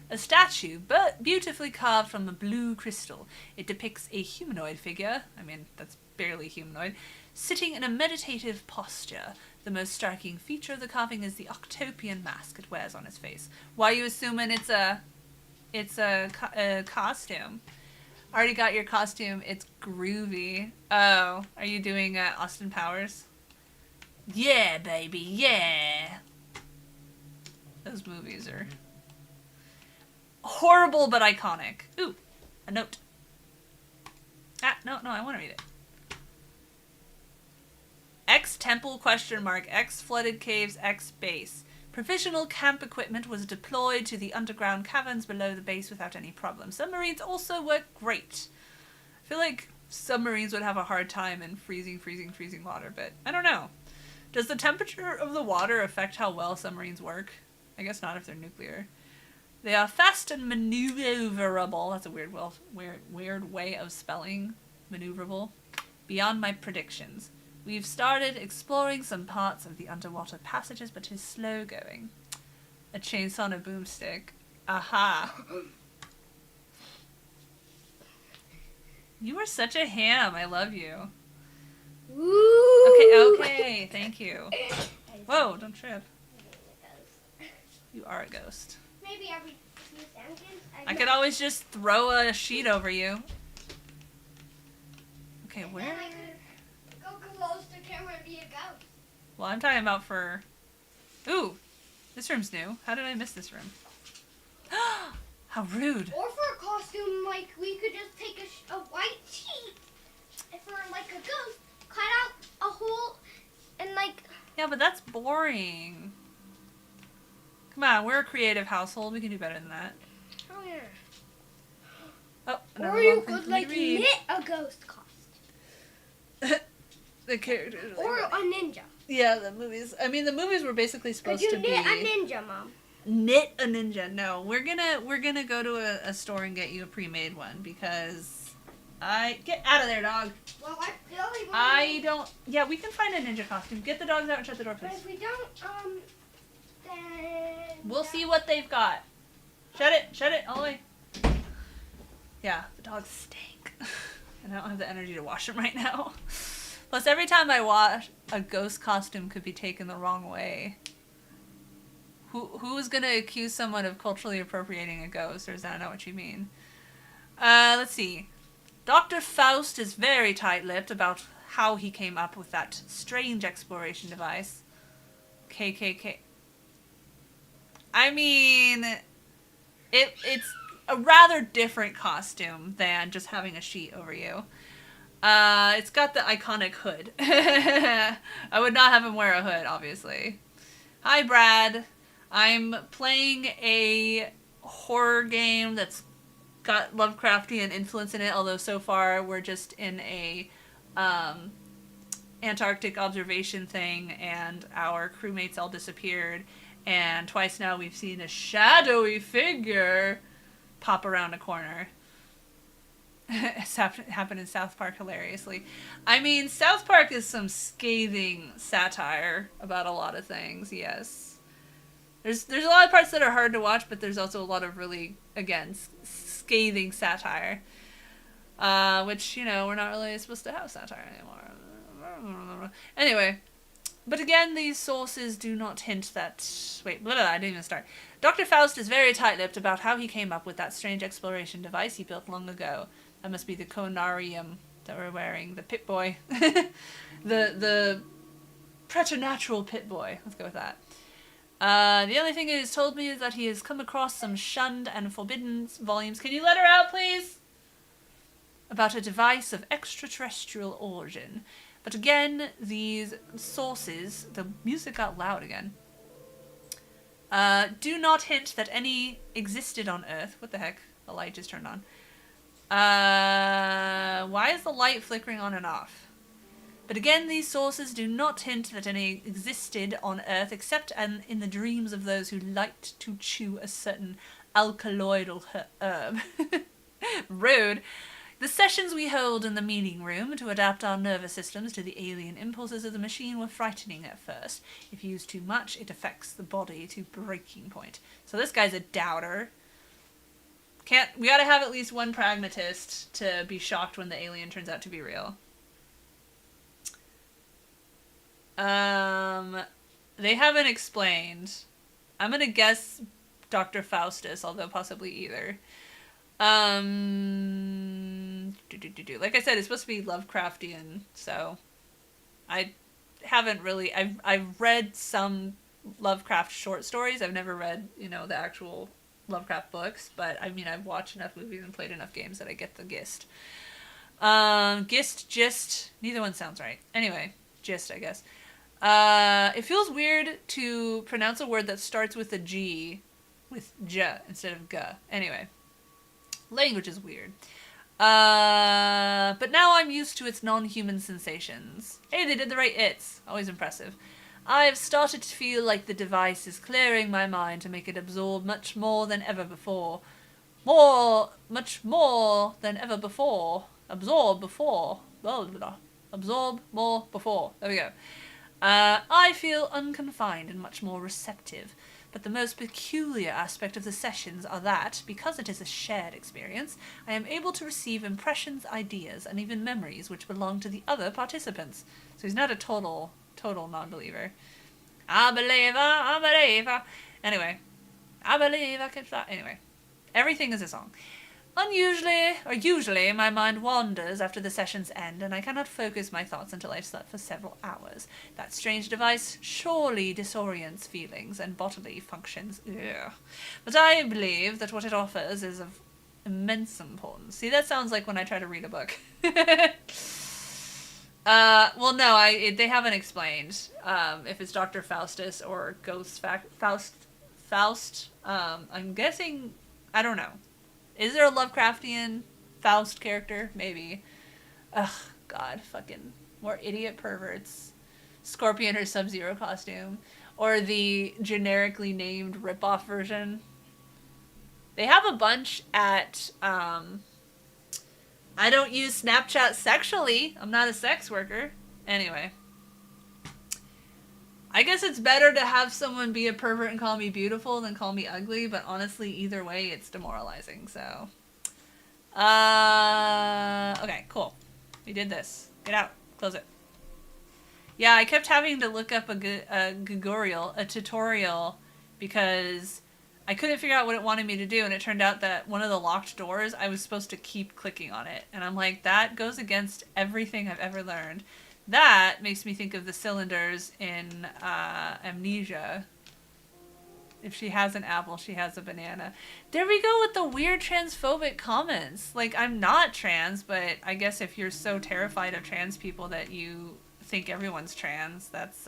A statue, but beautifully carved from a blue crystal. It depicts a humanoid figure, I mean, that's barely humanoid, sitting in a meditative posture. The most striking feature of the carving is the Octopian mask it wears on its face. Why are you assuming it's a costume? Already got your costume. It's groovy. Oh, are you doing Austin Powers? Yeah, baby, yeah. Those movies are horrible but iconic. Ooh, a note. Ah, no, I want to read it. X temple question mark, X flooded caves, X base. Provisional camp equipment was deployed to the underground caverns below the base without any problem. Submarines also work great. I feel like submarines would have a hard time in freezing water, but I don't know. Does the temperature of the water affect how well submarines work? I guess not if they're nuclear. They are fast and maneuverable. That's a weird way of spelling maneuverable. Beyond my predictions. We've started exploring some parts of the underwater passages, but it's slow going. A chainsaw and a boomstick. Aha. You are such a ham. I love you. Ooh. Okay. Thank you. Whoa, don't trip. You are a ghost. Maybe every few seconds. I could always just throw a sheet over you. Okay, where? Then I could go close to camera and be a ghost. Well, I'm talking about for... Ooh, this room's new. How did I miss this room? How rude. Or for a costume, like, we could just take a white sheet and for, like, a ghost, cut out a hole and, like... Yeah, but that's boring. Come on, we're a creative household. We can do better than that. Oh, yeah. Oh, another Or you long thing could, for me like, to read. knit a ghost costume. The characters. Or a ninja. Yeah, the movies. I mean, the movies were basically Could supposed you to be... knit a ninja, Mom? Knit a ninja. No, we're gonna go to a store and get you a pre-made one because Get out of there, dog. Well, I really want. I don't... Yeah, we can find a ninja costume. Get the dogs out and shut the door, But please. if we don't, then. We'll see what they've got. Shut it, all the way. Yeah, the dogs stink. And I don't have the energy to wash them right now. Plus, every time I wash, a ghost costume could be taken the wrong way. Who's gonna accuse someone of culturally appropriating a ghost, or is that not what you mean? Let's see. Dr. Faust is very tight-lipped about how he came up with that strange exploration device. KKK. I mean, it's a rather different costume than just having a sheet over you. It's got the iconic hood. I would not have him wear a hood, obviously. Hi, Brad. I'm playing a horror game that's got Lovecraftian influence in it, although so far we're just in a Antarctic observation thing, and our crewmates all disappeared, and twice now we've seen a shadowy figure pop around a corner. It's happened in South Park hilariously. I mean, South Park is some scathing satire about a lot of things, yes. There's a lot of parts that are hard to watch, but there's also a lot of really, again, scathing satire. Which, you know, we're not really supposed to have satire anymore. Anyway. But again, these sources do not hint that... Wait, I didn't even start. Dr. Faust is very tight-lipped about how he came up with that strange exploration device he built long ago. That must be the conarium that we're wearing. The Pip-Boy. the preternatural Pip-Boy. Let's go with that. The only thing he has told me is that he has come across some shunned and forbidden volumes. Can you let her out, please? About a device of extraterrestrial origin. But again, these sources... The music got loud again. Do not hint that any existed on Earth. What the heck? The light just turned on. Why is the light flickering on and off? But again, these sources do not hint that any existed on Earth, except in the dreams of those who liked to chew a certain alkaloidal herb. Rude. The sessions we hold in the meeting room to adapt our nervous systems to the alien impulses of the machine were frightening at first. If used too much, it affects the body to breaking point. So this guy's a doubter. We gotta have at least one pragmatist to be shocked when the alien turns out to be real. They haven't explained. I'm gonna guess Dr. Faustus, although possibly either. Like I said, it's supposed to be Lovecraftian, so I haven't really... I've read some Lovecraft short stories. I've never read, you know, the actual Lovecraft books, but I mean, I've watched enough movies and played enough games that I get the gist. Gist, neither one sounds right. Anyway, gist, I guess. It feels weird to pronounce a word that starts with a G with J instead of G. Anyway. Language is weird. But now I'm used to its non-human sensations. Hey, they did the right its. Always impressive. I've started to feel like the device is clearing my mind to make it absorb much more than ever before. Much more than ever before. Absorb before. Blah, blah, blah. Absorb more before. There we go. I feel unconfined and much more receptive. But the most peculiar aspect of the sessions are that, because it is a shared experience, I am able to receive impressions, ideas, and even memories which belong to the other participants. So he's not a total non-believer. I believe. Anyway. I believe I can fly. Anyway. Everything is a song. Usually, my mind wanders after the sessions end, and I cannot focus my thoughts until I've slept for several hours. That strange device surely disorients feelings and bodily functions. Ugh. But I believe that what it offers is of immense importance. See, that sounds like when I try to read a book. Well, no, they haven't explained if it's Dr. Faustus or Ghost Faust. I'm guessing, I don't know. Is there a Lovecraftian Faust character? Maybe. Ugh, God, fucking more idiot perverts. Scorpion or Sub-Zero costume. Or the generically named ripoff version. They have a bunch at I don't use Snapchat sexually. I'm not a sex worker. Anyway. I guess it's better to have someone be a pervert and call me beautiful than call me ugly, but honestly, either way, it's demoralizing, so. Okay, cool. We did this. Get out. Close it. Yeah, I kept having to look up a tutorial, because I couldn't figure out what it wanted me to do, and it turned out that one of the locked doors, I was supposed to keep clicking on it. And I'm like, that goes against everything I've ever learned. That makes me think of the cylinders in Amnesia. If she has an apple, she has a banana. There we go with the weird transphobic comments. Like, I'm not trans, but I guess if you're so terrified of trans people that you think everyone's trans, that's,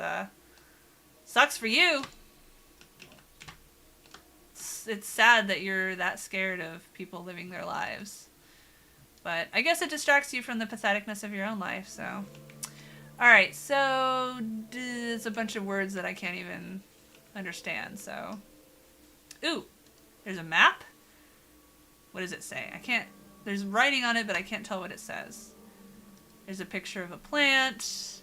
sucks for you. It's sad that you're that scared of people living their lives. But I guess it distracts you from the patheticness of your own life, so. Alright, so there's a bunch of words that I can't even understand, so. Ooh, there's a map? What does it say? I can't, there's writing on it, but I can't tell what it says. There's a picture of a plant.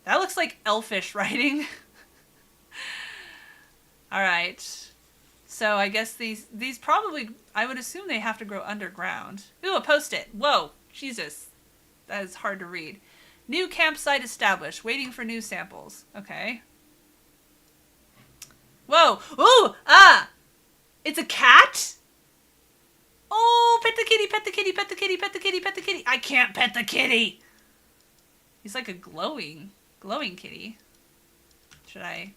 That looks like elfish writing. Alright. So I guess these probably, I would assume they have to grow underground. Ooh, a post-it. Whoa, Jesus. That is hard to read. New campsite established. Waiting for new samples. Okay. Whoa. Ooh! Ah! It's a cat? Oh, pet the kitty, pet the kitty, pet the kitty, pet the kitty, pet the kitty. I can't pet the kitty! He's like a glowing kitty. Should I?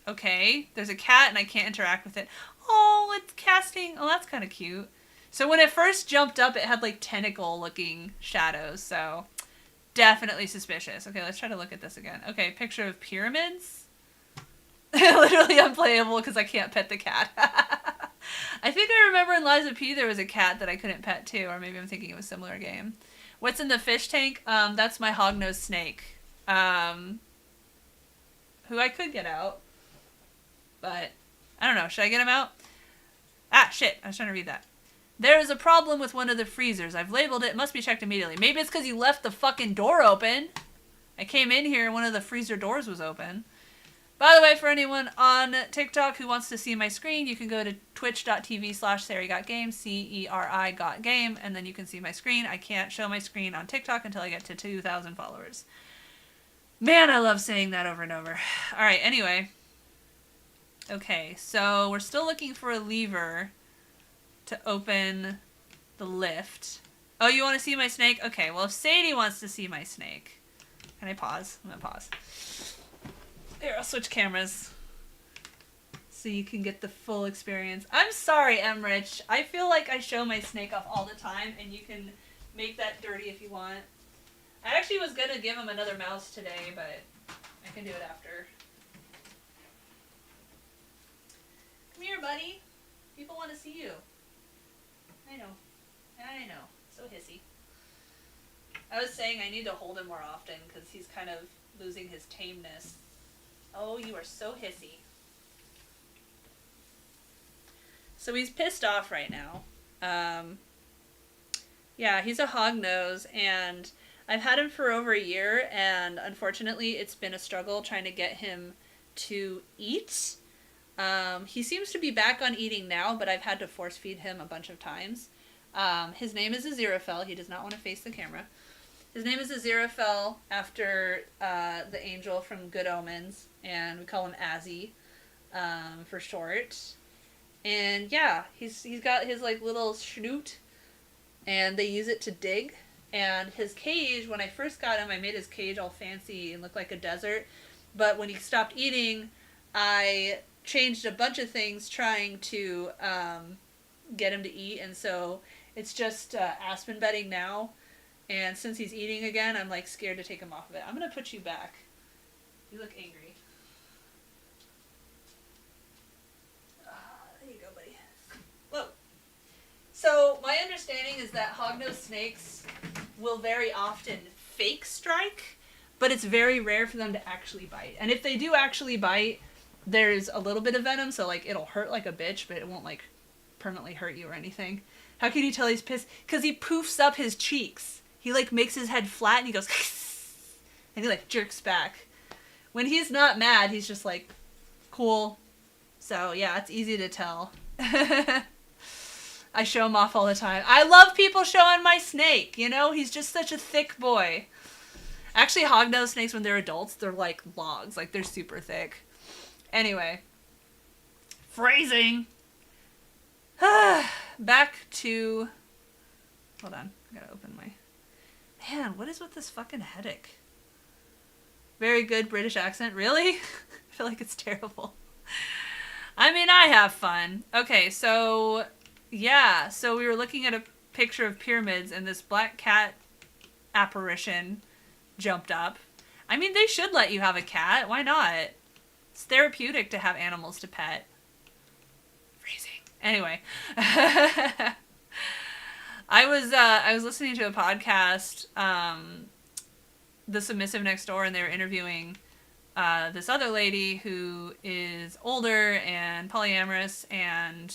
Okay. There's a cat and I can't interact with it. Oh, it's casting. Oh, that's kind of cute. So when it first jumped up, it had like tentacle looking shadows, so definitely suspicious. Okay, let's try to look at this again. Okay, picture of pyramids. Literally unplayable because I can't pet the cat. I think I remember in Lies of P there was a cat that I couldn't pet too, or maybe I'm thinking of a similar game. What's in the fish tank? That's my hognose snake. Who I could get out. But, I don't know. Should I get him out? Ah, shit. I was trying to read that. There is a problem with one of the freezers. I've labeled it. It must be checked immediately. Maybe it's because you left the fucking door open. I came in here and one of the freezer doors was open. By the way, for anyone on TikTok who wants to see my screen, you can go to twitch.tv/CeriGotGame, CERI.game, and then you can see my screen. I can't show my screen on TikTok until I get to 2,000 followers. Man, I love saying that over and over. Alright, anyway. Okay, so we're still looking for a lever to open the lift. Oh, you want to see my snake? Okay, well, if Sadie wants to see my snake. Can I pause? I'm gonna pause. Here, I'll switch cameras so you can get the full experience. I'm sorry, Emrich. I feel like I show my snake off all the time, and you can make that dirty if you want. I actually was gonna give him another mouse today, but I can do it after. Come here, buddy. People want to see you. I know. I know. So hissy. I was saying I need to hold him more often because he's kind of losing his tameness. Oh, you are so hissy. So he's pissed off right now. Yeah, he's a hognose, and I've had him for over a year, and unfortunately it's been a struggle trying to get him to eat. He seems to be back on eating now, but I've had to force feed him a bunch of times. His name is Aziraphale. He does not want to face the camera. His name is Aziraphale after the angel from Good Omens, and we call him Azzy for short. And yeah, he's got his like little snoot, and they use it to dig. And his cage, when I first got him, I made his cage all fancy and look like a desert. But when he stopped eating, I changed a bunch of things trying to get him to eat, and so it's just aspen bedding now. And since he's eating again, I'm like scared to take him off of it. I'm gonna put you back. You look angry. There you go, buddy. Whoa. So my understanding is that hognose snakes will very often fake strike, but it's very rare for them to actually bite. And if they do actually bite, there's a little bit of venom, so like it'll hurt like a bitch, but it won't like permanently hurt you or anything. How can you tell he's pissed? Because he poofs up his cheeks. He, like, makes his head flat and he goes, and he, like, jerks back. When he's not mad, he's just, like, cool. So, yeah, it's easy to tell. I show him off all the time. I love people showing my snake, you know? He's just such a thick boy. Actually, hognose snakes, when they're adults, they're like logs. Like, they're super thick. Anyway. Phrasing. Back to... Hold on. I gotta open my... Man, what is with this fucking headache? Very good British accent. Really? I feel like it's terrible. I mean, I have fun. Okay, so... Yeah, so we were looking at a picture of pyramids and this black cat apparition jumped up. I mean, they should let you have a cat. Why not? It's therapeutic to have animals to pet. Phrasing. Anyway. I was listening to a podcast, The Submissive Next Door, and they were interviewing this other lady who is older and polyamorous and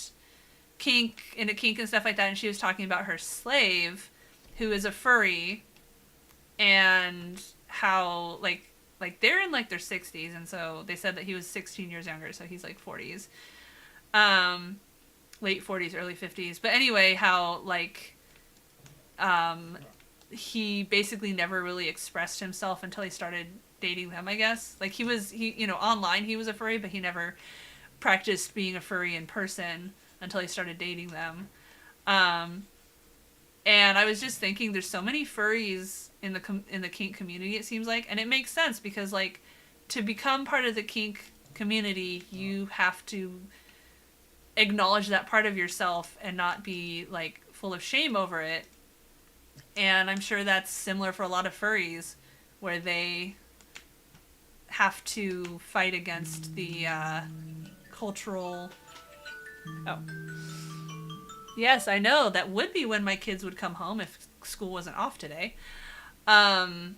into kink and stuff like that, and she was talking about her slave who is a furry and how like they're in like their 60s, and so they said that he was 16 years younger, so he's like 40s, late 40s, early 50s. But anyway, how like he basically never really expressed himself until he started dating them, I guess. Like he online he was a furry, but he never practiced being a furry in person until he started dating them. And I was just thinking, there's so many furries in the kink community, it seems like, and it makes sense because, like, to become part of the kink community, you have to acknowledge that part of yourself and not be, like, full of shame over it. And I'm sure that's similar for a lot of furries, where they have to fight against the cultural... Oh. Yes, I know. That would be when my kids would come home if school wasn't off today. Yeah.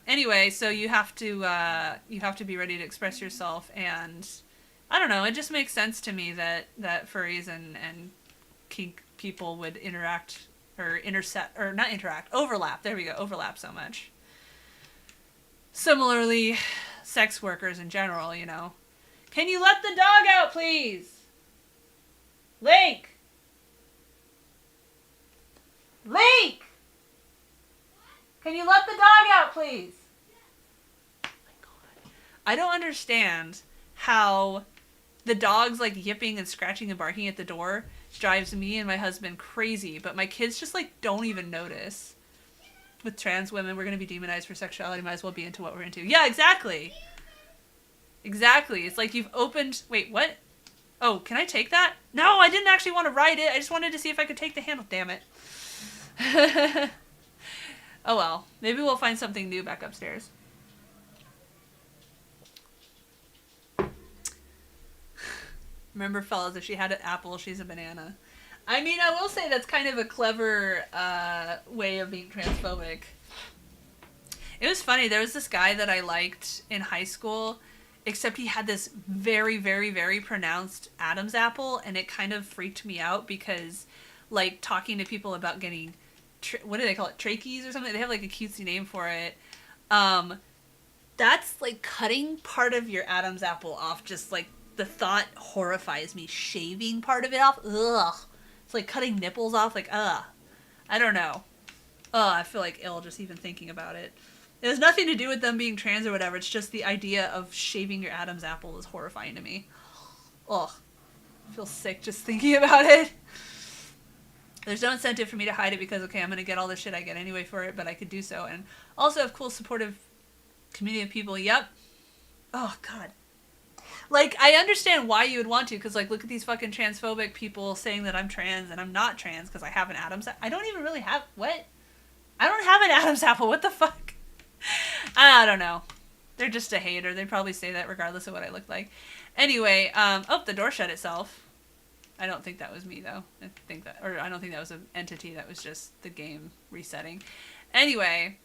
Anyway, so you have to be ready to express yourself, and I don't know. It just makes sense to me that furries and kink people would interact or intersect or not interact, overlap. There we go. Overlap so much. Similarly, sex workers in general, you know. Can you let the dog out, please? Link! Link! Can you let the dog out, please? Oh my God. I don't understand how the dog's like yipping and scratching and barking at the door drives me and my husband crazy, but my kids just like don't even notice. With trans women, we're going to be demonized for sexuality, might as well be into what we're into. Yeah, exactly. Exactly. It's like you've opened... Wait, what? Oh, can I take that? No, I didn't actually want to ride it. I just wanted to see if I could take the handle. Damn it. Oh well. Maybe we'll find something new back upstairs. Remember, fellas, if she had an apple, she's a banana. I mean, I will say that's kind of a clever way of being transphobic. It was funny. There was this guy that I liked in high school, except he had this very, very, very pronounced Adam's apple, and it kind of freaked me out because, like, talking to people about getting, what do they call it, trachees or something? They have, like, a cutesy name for it. That's, like, cutting part of your Adam's apple off. Just, like, the thought horrifies me. Shaving part of it off? Ugh. It's like cutting nipples off. Like, ugh. I don't know. Ugh, I feel like ill just even thinking about it. It has nothing to do with them being trans or whatever. It's just the idea of shaving your Adam's apple is horrifying to me. Ugh. I feel sick just thinking about it. There's no incentive for me to hide it because, okay, I'm going to get all the shit I get anyway for it, but I could do so. And also have cool, supportive community of people. Yep. Oh, God. Like, I understand why you would want to, because, like, look at these fucking transphobic people saying that I'm trans and I'm not trans because I have an Adam's apple. I don't even really have... What? I don't have an Adam's apple. What the fuck? I don't know. They're just a hater. They'd probably say that regardless of what I look like. Anyway, oh, the door shut itself. I don't think that was me, though. I don't think that was an entity. That was just the game resetting. Anyway.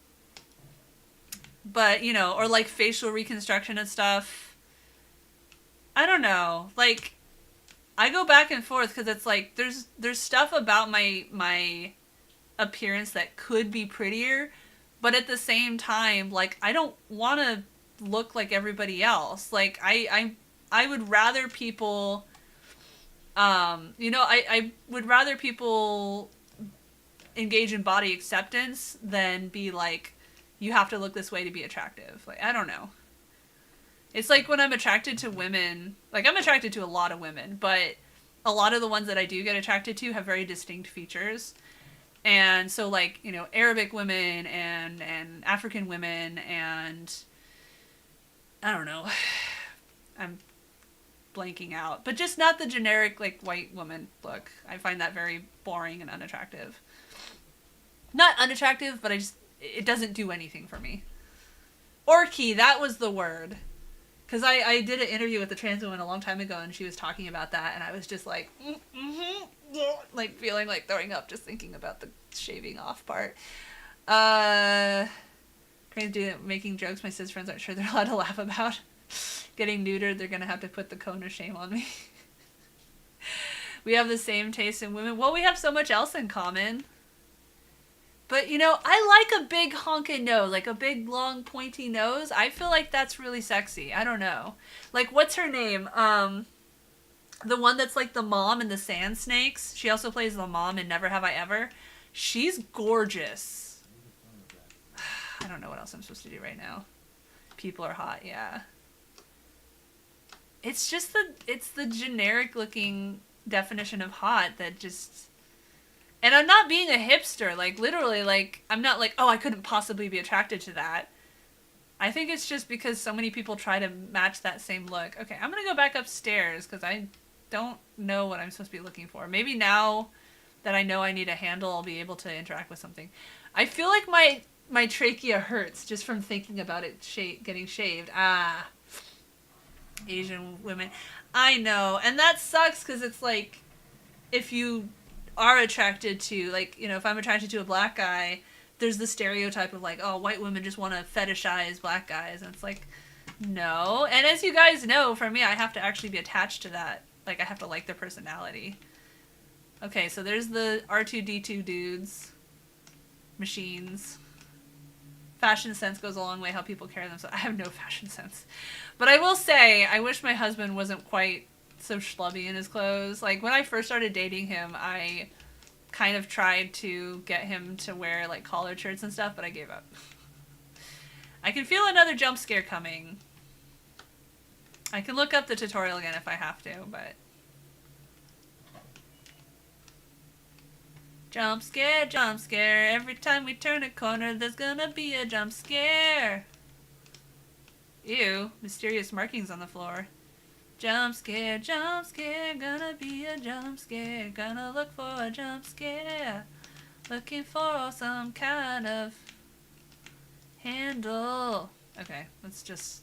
But, you know, or like facial reconstruction and stuff. I don't know. Like, I go back and forth because it's like there's stuff about my appearance that could be prettier, but at the same time, like I don't want to look like everybody else. Like I would rather people, I would rather people engage in body acceptance than be like, you have to look this way to be attractive. Like I don't know. It's like when I'm attracted to women, like I'm attracted to a lot of women, but a lot of the ones that I do get attracted to have very distinct features. And so like, Arabic women and African women and I don't know. I'm blanking out. But just not the generic like white woman look. I find that very boring and unattractive. Not unattractive, but it doesn't do anything for me. Orky, that was the word. Because I did an interview with a trans woman a long time ago, and she was talking about that, and I was just like, like feeling like throwing up just thinking about the shaving off part. Crazy making jokes my cis friends aren't sure they're allowed to laugh about. Getting neutered, they're going to have to put the cone of shame on me. We have the same taste in women. Well, we have so much else in common. But, I like a big honking nose, like a big, long, pointy nose. I feel like that's really sexy. I don't know. Like, what's her name? The one that's like the mom in the Sand Snakes. She also plays the mom in Never Have I Ever. She's gorgeous. I don't know what else I'm supposed to do right now. People are hot, yeah. It's just it's the generic looking definition of hot that just... And I'm not being a hipster, like, literally, like, I'm not like, oh, I couldn't possibly be attracted to that. I think it's just because so many people try to match that same look. Okay, I'm gonna go back upstairs, because I don't know what I'm supposed to be looking for. Maybe now that I know I need a handle, I'll be able to interact with something. I feel like my trachea hurts just from thinking about it getting shaved. Asian women. I know, and that sucks, because it's like, if you... are attracted to, like, if I'm attracted to a black guy, there's the stereotype of like, oh, white women just want to fetishize black guys, and it's like, no. And as you guys know, for me, I have to actually be attached to that. Like, I have to like their personality. Okay, so there's the R2-D2 dudes. Machines. Fashion sense goes a long way, how people carry themselves. I have no fashion sense. But I will say, I wish my husband wasn't quite so schlubby in his clothes. Like, when I first started dating him, I kind of tried to get him to wear, like, collared shirts and stuff, but I gave up. I can feel another jump scare coming. I can look up the tutorial again if I have to, but... Jump scare, every time we turn a corner, there's gonna be a jump scare. Ew, mysterious markings on the floor. Jump scare, gonna be a jump scare. Gonna look for a jump scare. Looking for some kind of handle. Okay, let's just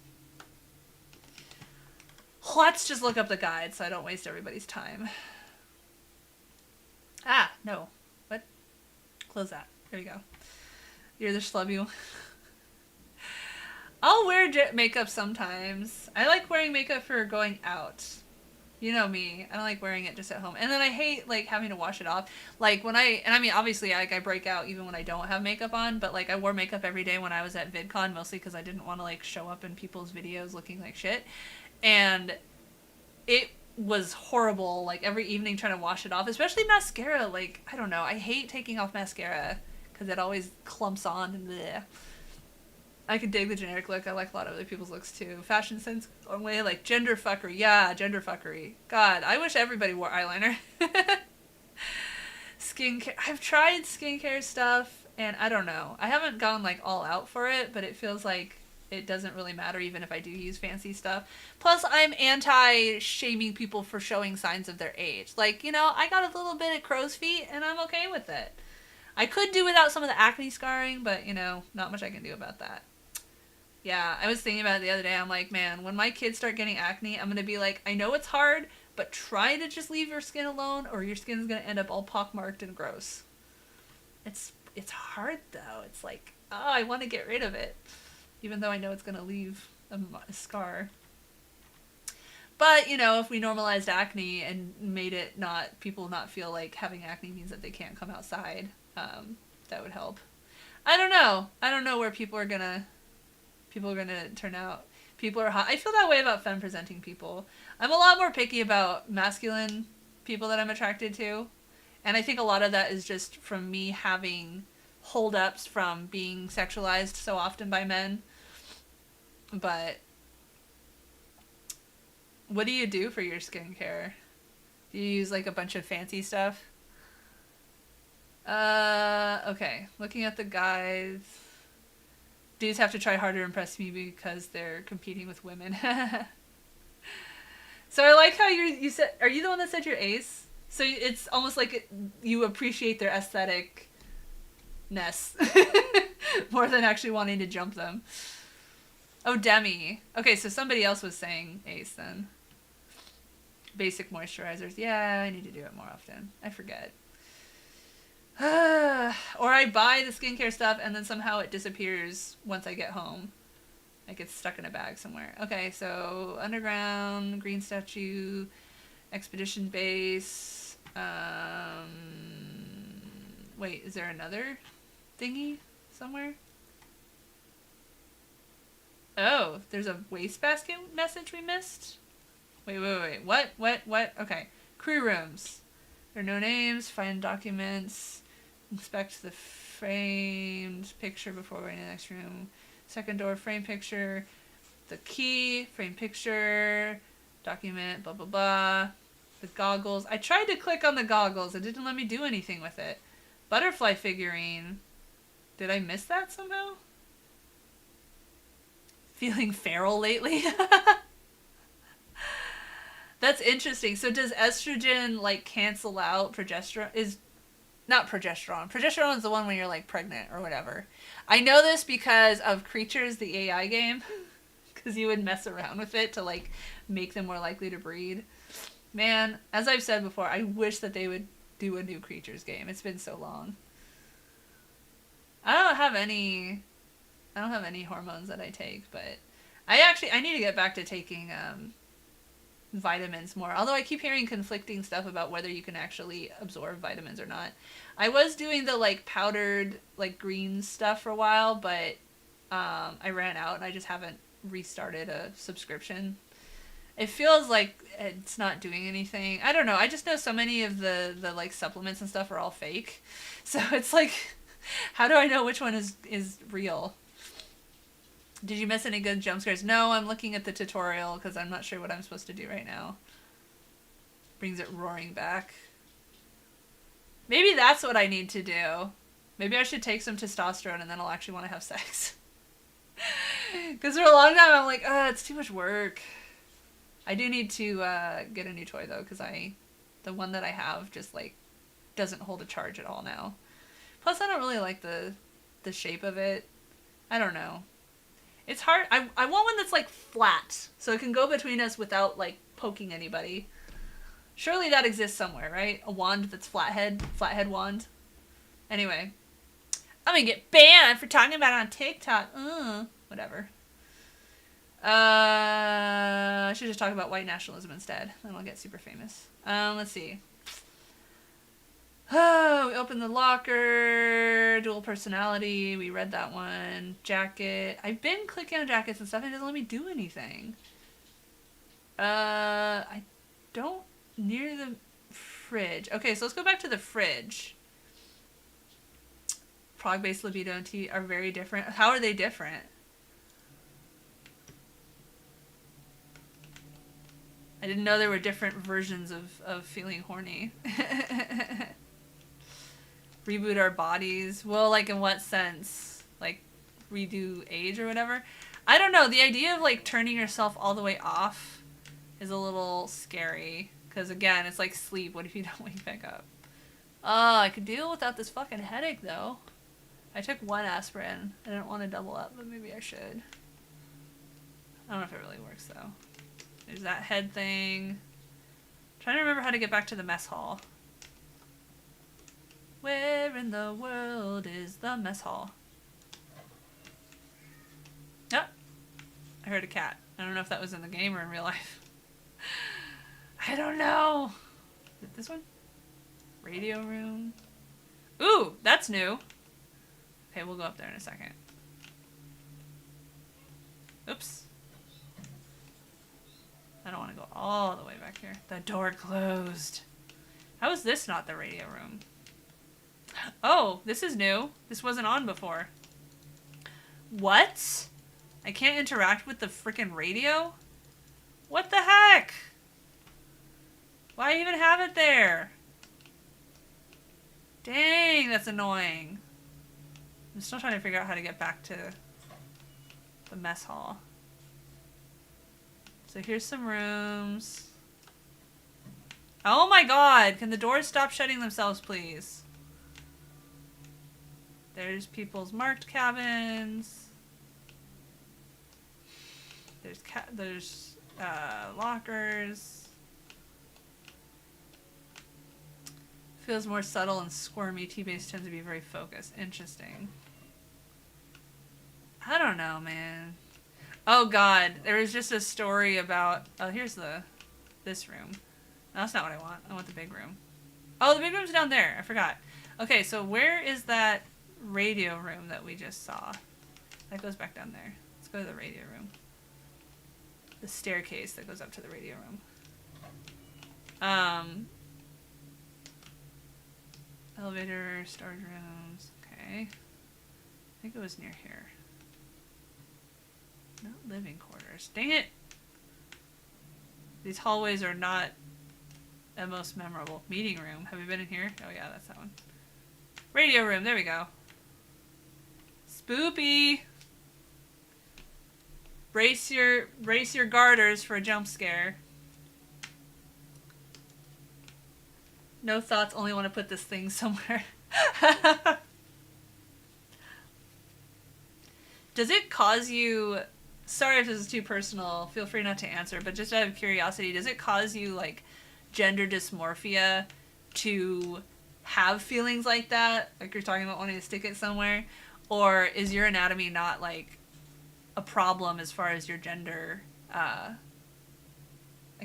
look up the guide so I don't waste everybody's time. Ah, no. What? Close that. There you go. You're the schlubby one. I'll wear makeup sometimes. I like wearing makeup for going out. You know me. I don't like wearing it just at home. And then I hate, like, having to wash it off. Like, obviously, like, I break out even when I don't have makeup on, but, like, I wore makeup every day when I was at VidCon, mostly because I didn't want to, like, show up in people's videos looking like shit. And it was horrible, like, every evening trying to wash it off, especially mascara. Like, I don't know. I hate taking off mascara because it always clumps on and bleh. I could dig the generic look. I like a lot of other people's looks too. Fashion sense, one way, like gender fuckery. Yeah, gender fuckery. God, I wish everybody wore eyeliner. Skincare. I've tried skincare stuff, and I don't know. I haven't gone like all out for it, but it feels like it doesn't really matter even if I do use fancy stuff. Plus, I'm anti-shaming people for showing signs of their age. Like, I got a little bit of crow's feet, and I'm okay with it. I could do without some of the acne scarring, but, not much I can do about that. Yeah, I was thinking about it the other day. I'm like, man, when my kids start getting acne, I'm going to be like, I know it's hard, but try to just leave your skin alone or your skin's going to end up all pockmarked and gross. It's hard, though. It's like, oh, I want to get rid of it, even though I know it's going to leave a scar. But, you know, if we normalized acne and made it not, people not feel like having acne means that they can't come outside, that would help. I don't know. I don't know where people are gonna turn out. People are hot. I feel that way about femme presenting people. I'm a lot more picky about masculine people that I'm attracted to. And I think a lot of that is just from me having holdups from being sexualized so often by men. But what do you do for your skincare? Do you use like a bunch of fancy stuff? Okay. Looking at the guides. Dudes have to try harder to impress me because they're competing with women. So I like how you said, are you the one that said you're ace? So it's almost like you appreciate their aestheticness more than actually wanting to jump them. Oh, Demi. Okay, so somebody else was saying ace then. Basic moisturizers. Yeah, I need to do it more often. I forget. Or I buy the skincare stuff and then somehow it disappears once I get home. Like it's stuck in a bag somewhere. Okay, so underground, green statue, expedition base. Wait, is there another thingy somewhere? Oh, there's a wastebasket message we missed? Wait. What? Okay. Crew rooms. There are no names. Find documents. Inspect the framed picture before going to the next room. Second door, frame picture. The key, frame picture. Document, blah, blah, blah. The goggles. I tried to click on the goggles. It didn't let me do anything with it. Butterfly figurine. Did I miss that somehow? Feeling feral lately? That's interesting. So does estrogen like cancel out progesterone? Not progesterone. Progesterone is the one when you're like pregnant or whatever. I know this because of Creatures, the AI game. Because you would mess around with it to like make them more likely to breed. Man, as I've said before, I wish that they would do a new Creatures game. It's been so long. I don't have any hormones that I take, but I need to get back to taking vitamins more. Although I keep hearing conflicting stuff about whether you can actually absorb vitamins or not. I was doing the like powdered like green stuff for a while, but I ran out and I just haven't restarted a subscription. It feels like it's not doing anything. I don't know. I just know so many of the like supplements and stuff are all fake. So it's like, how do I know which one is real? Did you miss any good jump scares? No, I'm looking at the tutorial because I'm not sure what I'm supposed to do right now. Brings it roaring back. Maybe that's what I need to do. Maybe I should take some testosterone and then I'll actually want to have sex. Because for a long time I'm like, it's too much work. I do need to get a new toy though, because the one that I have just like doesn't hold a charge at all now. Plus I don't really like the shape of it. I don't know. It's hard. I want one that's like flat, so it can go between us without like poking anybody. Surely that exists somewhere, right? A wand that's flathead wand. Anyway, I'm gonna get banned for talking about it on TikTok. Whatever. I should just talk about white nationalism instead, then I'll get super famous. Let's see. Oh, we opened the locker, dual personality, we read that one. Jacket. I've been clicking on jackets and stuff and it doesn't let me do anything. I don't, near the fridge. Okay, so let's go back to the fridge. Prog-based libido and T are very different. How are they different? I didn't know there were different versions of feeling horny. Reboot our bodies. Well, like in what sense? Like redo age or whatever? I don't know. The idea of like turning yourself all the way off is a little scary. Because again, it's like sleep. What if you don't wake back up? Oh, I could deal without this fucking headache though. I took one aspirin. I didn't want to double up, but maybe I should. I don't know if it really works though. There's that head thing. I'm trying to remember how to get back to the mess hall. Where in the world is the mess hall? Oh, I heard a cat. I don't know if that was in the game or in real life. I don't know. Is it this one? Radio room. Ooh, that's new. Okay, we'll go up there in a second. Oops. I don't want to go all the way back here. The door closed. How is this not the radio room? Oh, this is new. This wasn't on before. What? I can't interact with the freaking radio? What the heck? Why even have it there? Dang, that's annoying. I'm still trying to figure out how to get back to the mess hall. So here's some rooms. Oh my god, can the doors stop shutting themselves, please? There's people's marked cabins. There's lockers. Feels more subtle and squirmy. T-base tends to be very focused. Interesting. I don't know, man. Oh god, there was just a story about... Oh, here's this room. No, that's not what I want. I want the big room. Oh, the big room's down there. I forgot. Okay, so where is that radio room that we just saw? That goes back down there. Let's go to the radio room. The staircase that goes up to the radio room. Elevator, storage rooms. Okay. I think it was near here. Not living quarters. Dang it! These hallways are not the most memorable. Meeting room. Have we been in here? Oh yeah, that's that one. Radio room. There we go. Spoopy! Brace your garters for a jump scare. No thoughts, only want to put this thing somewhere. Does it cause you... Sorry if this is too personal, feel free not to answer, but just out of curiosity, does it cause you, like, gender dysmorphia to have feelings like that? Like you're talking about wanting to stick it somewhere? Or is your anatomy not, like, a problem as far as your gender, I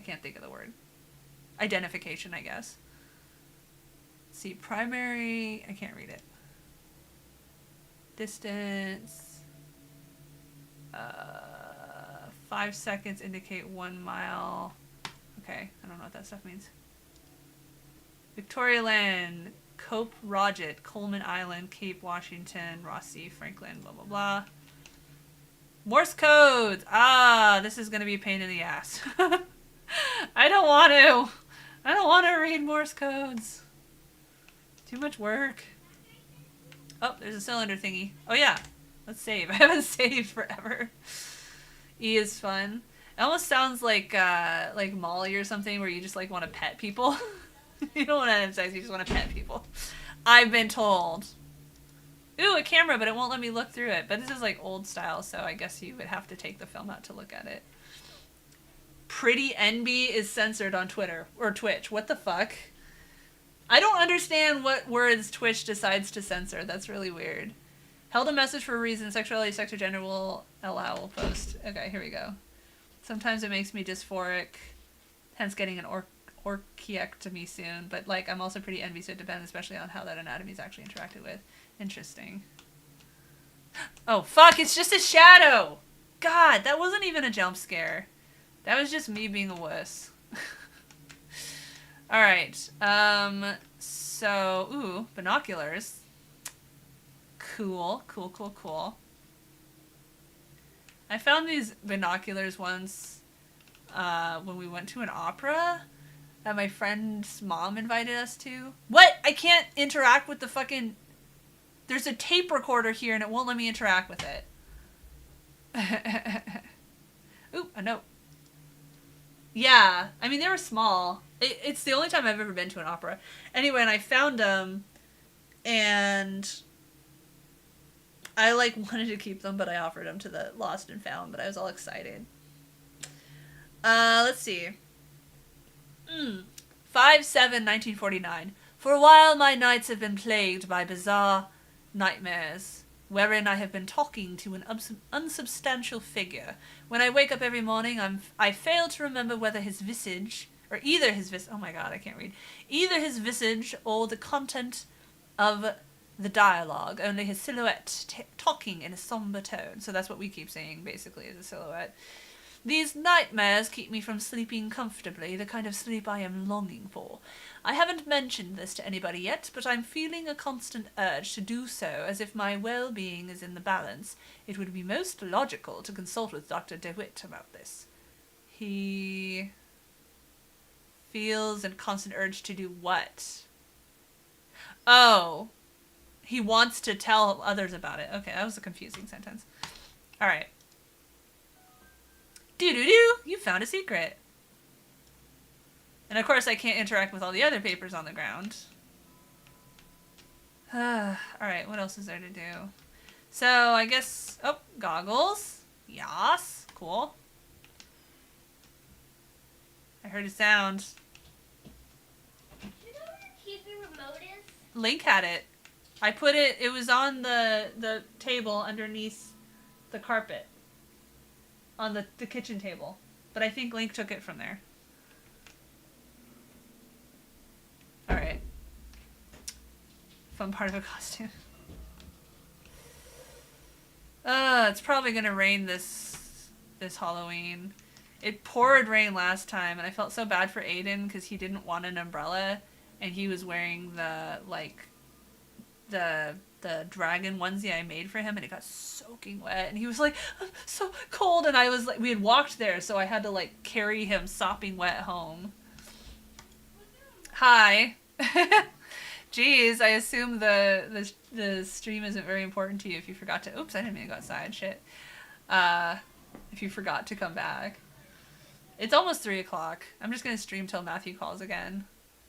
can't think of the word. Identification, I guess. Let's see, primary, I can't read it. Distance, 5 seconds indicate 1 mile. Okay, I don't know what that stuff means. Victoria Land, Cope Roget, Coleman Island, Cape Washington, Rossi, Franklin, blah, blah, blah. Morse codes! Ah, this is going to be a pain in the ass. I don't want to. I don't want to read Morse codes. Too much work. Oh, there's a cylinder thingy. Oh yeah, let's save. I haven't saved forever. E is fun. It almost sounds like Molly or something, where you just like want to pet people. You don't want to have sex, you just want to pet people. I've been told. Ooh, a camera, but it won't let me look through it. But this is like old style, so I guess you would have to take the film out to look at it. Pretty NB is censored on Twitter or Twitch. What the fuck? I don't understand what words Twitch decides to censor. That's really weird. Held a message for a reason. Sexuality, sex, or gender will allow. Will post. Okay, here we go. Sometimes it makes me dysphoric, hence getting an orchiectomy soon. But like, I'm also pretty envy, so it depends, especially on how that anatomy is actually interacted with. Interesting. Oh fuck! It's just a shadow. God, that wasn't even a jump scare. That was just me being a wuss. Alright, so, ooh, binoculars. Cool, cool, cool, cool. I found these binoculars once, when we went to an opera that my friend's mom invited us to. What? I can't interact with the fucking... There's a tape recorder here and it won't let me interact with it. Ooh, a note. Yeah, I mean, they were small. It's the only time I've ever been to an opera. Anyway, and I found them, and I, like, wanted to keep them, but I offered them to the Lost and Found, but I was all excited. Let's see. 5/7/1949. For a while, my nights have been plagued by bizarre nightmares. wherein I have been talking to an unsubstantial figure. When I wake up every morning, I fail to remember whether his visage, or either his visage, oh my god, I can't read, either his visage or the content of the dialogue, only his silhouette talking in a somber tone. So that's what we keep saying, basically, is a silhouette. These nightmares keep me from sleeping comfortably, the kind of sleep I am longing for. I haven't mentioned this to anybody yet, but I'm feeling a constant urge to do so, as if my well-being is in the balance. It would be most logical to consult with Dr. DeWitt about this. He feels a constant urge to do what? Oh, he wants to tell others about it. Okay, that was a confusing sentence. Alright. Doo-doo-doo! You found a secret. And of course I can't interact with all the other papers on the ground. Alright, what else is there to do? So, I guess... Oh, goggles. Yas. Cool. I heard a sound. Do you know where the TV remote is? Link had it. I put it... It was on the table underneath the carpet. On the kitchen table. But I think Link took it from there. Alright. Fun part of a costume. It's probably gonna rain this Halloween. It poured rain last time, and I felt so bad for Aiden because he didn't want an umbrella, and he was wearing the dragon onesie I made for him, and it got soaking wet, and he was like, I'm so cold, and I was like, we had walked there, so I had to like carry him sopping wet home. Hi. Jeez, I assume the stream isn't very important to you if you forgot to... Oops, I didn't mean to go outside. Shit. If you forgot to come back. It's almost 3 o'clock. I'm just gonna stream till Matthew calls again.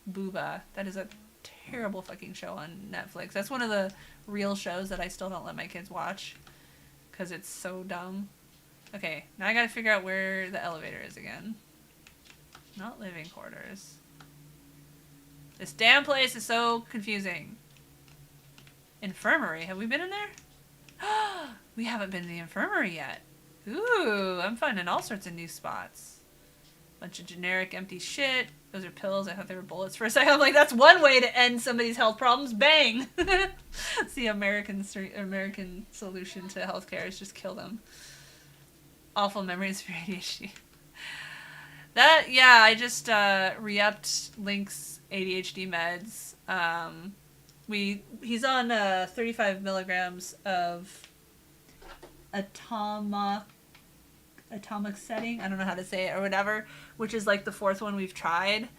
Booba. That is a terrible fucking show on Netflix. That's one of the real shows that I still don't let my kids watch. Because it's so dumb. Okay, now I gotta figure out where the elevator is again. Not living quarters. This damn place is so confusing. Infirmary. Have we been in there? We haven't been in the infirmary yet. Ooh, I'm finding all sorts of new spots. Bunch of generic empty shit. Those are pills. I thought they were bullets for a second. I'm like, that's one way to end somebody's health problems. Bang! It's the American solution to healthcare is just kill them. Awful memories for ADHD. That, yeah, I just re-upped Link's ADHD meds. He's on 35 milligrams of atomic setting, I don't know how to say it or whatever, which is like the 4th one we've tried.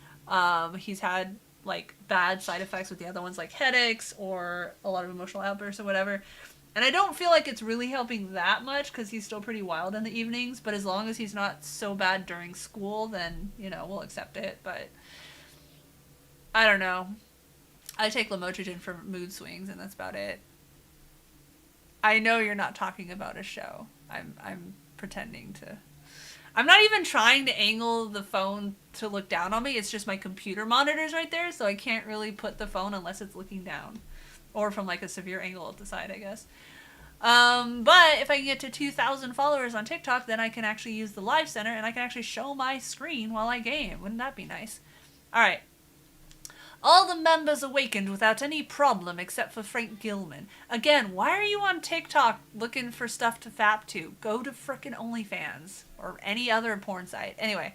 He's had like bad side effects with the other ones, like headaches or a lot of emotional outbursts or whatever. And I don't feel like it's really helping that much because he's still pretty wild in the evenings, but as long as he's not so bad during school, then, you know, we'll accept it. But I don't know. I take lamotrigine for mood swings, and that's about it. I know you're not talking about a show. I'm pretending to. I'm not even trying to angle the phone to look down on me. It's just my computer monitor's right there, so I can't really put the phone unless it's looking down. Or from like a severe angle at the side, I guess. But if I can get to 2,000 followers on TikTok, then I can actually use the live center and I can actually show my screen while I game. Wouldn't that be nice? Alright. All the members awakened without any problem except for Frank Gilman. Again, why are you on TikTok looking for stuff to fap to? Go to frickin' OnlyFans or any other porn site. Anyway,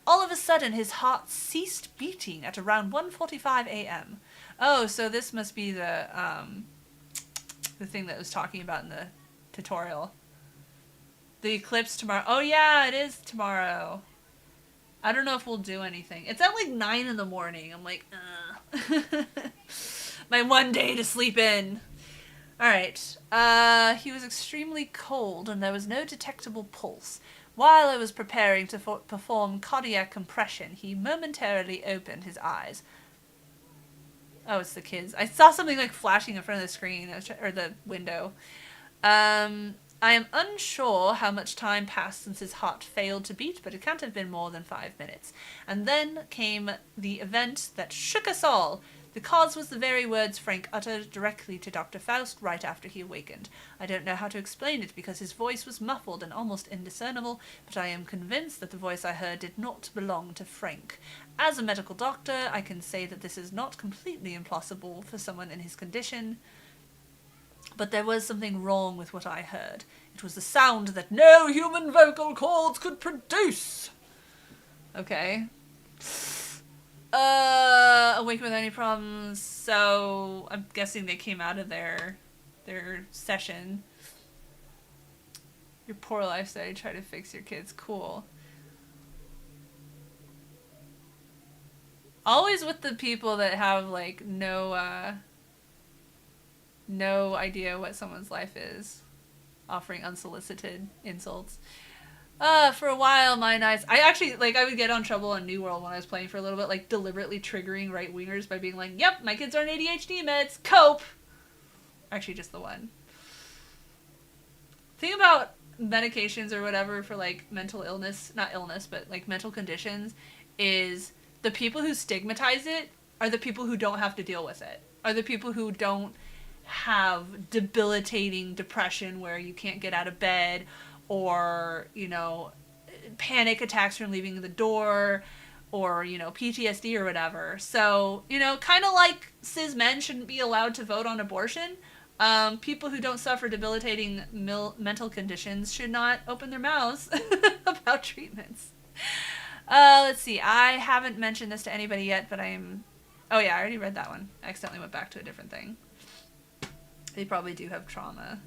all of a sudden his heart ceased beating at around 1:45 a.m. Oh, so this must be the thing that was talking about in the tutorial. The eclipse tomorrow. Oh yeah, it is tomorrow. I don't know if we'll do anything. It's at like 9 in the morning. I'm like, my one day to sleep in. Alright. He was extremely cold and there was no detectable pulse. While I was preparing to perform cardiac compression, he momentarily opened his eyes. Oh, it's the kids. I saw something like flashing in front of the screen, or the window. I am unsure how much time passed since his heart failed to beat, but it can't have been more than 5 minutes. And then came the event that shook us all. The cause was the very words Frank uttered directly to Dr. Faust right after he awakened. I don't know how to explain it because his voice was muffled and almost indiscernible, but I am convinced that the voice I heard did not belong to Frank. As a medical doctor, I can say that this is not completely impossible for someone in his condition, but there was something wrong with what I heard. It was the sound that no human vocal cords could produce. Okay. Awake with any problems. So I'm guessing they came out of their session. Your poor life study, try to fix your kids. Cool. Always with the people that have like no idea what someone's life is, offering unsolicited insults. For a while, my nights... I actually, like, I would get on trouble on New World when I was playing for a little bit, like, deliberately triggering right-wingers by being like, yep, my kids are on ADHD meds, cope! Actually, just the one. Thing about medications or whatever for, like, mental illness, not illness, but, like, mental conditions, is the people who stigmatize it are the people who don't have to deal with it. Are the people who don't have debilitating depression where you can't get out of bed, or, you know, panic attacks from leaving the door, or, you know, PTSD or whatever. So, you know, kind of like cis men shouldn't be allowed to vote on abortion, people who don't suffer debilitating mental conditions should not open their mouths about treatments. Let's see. I haven't mentioned this to anybody yet, but oh yeah, I already read that one. I accidentally went back to a different thing. They probably do have trauma.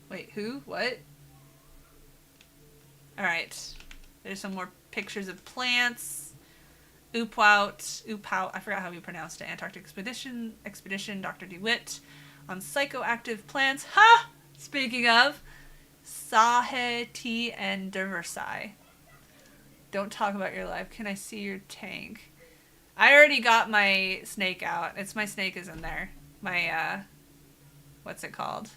Wait, who? What? Alright. There's some more pictures of plants. Oopout. I forgot how we pronounced it. Antarctic Expedition, Dr. DeWitt. On psychoactive plants. Ha! Speaking of, Saheti and Diversi. Don't talk about your life. Can I see your tank? I already got my snake out. My snake is in there. My, what's it called?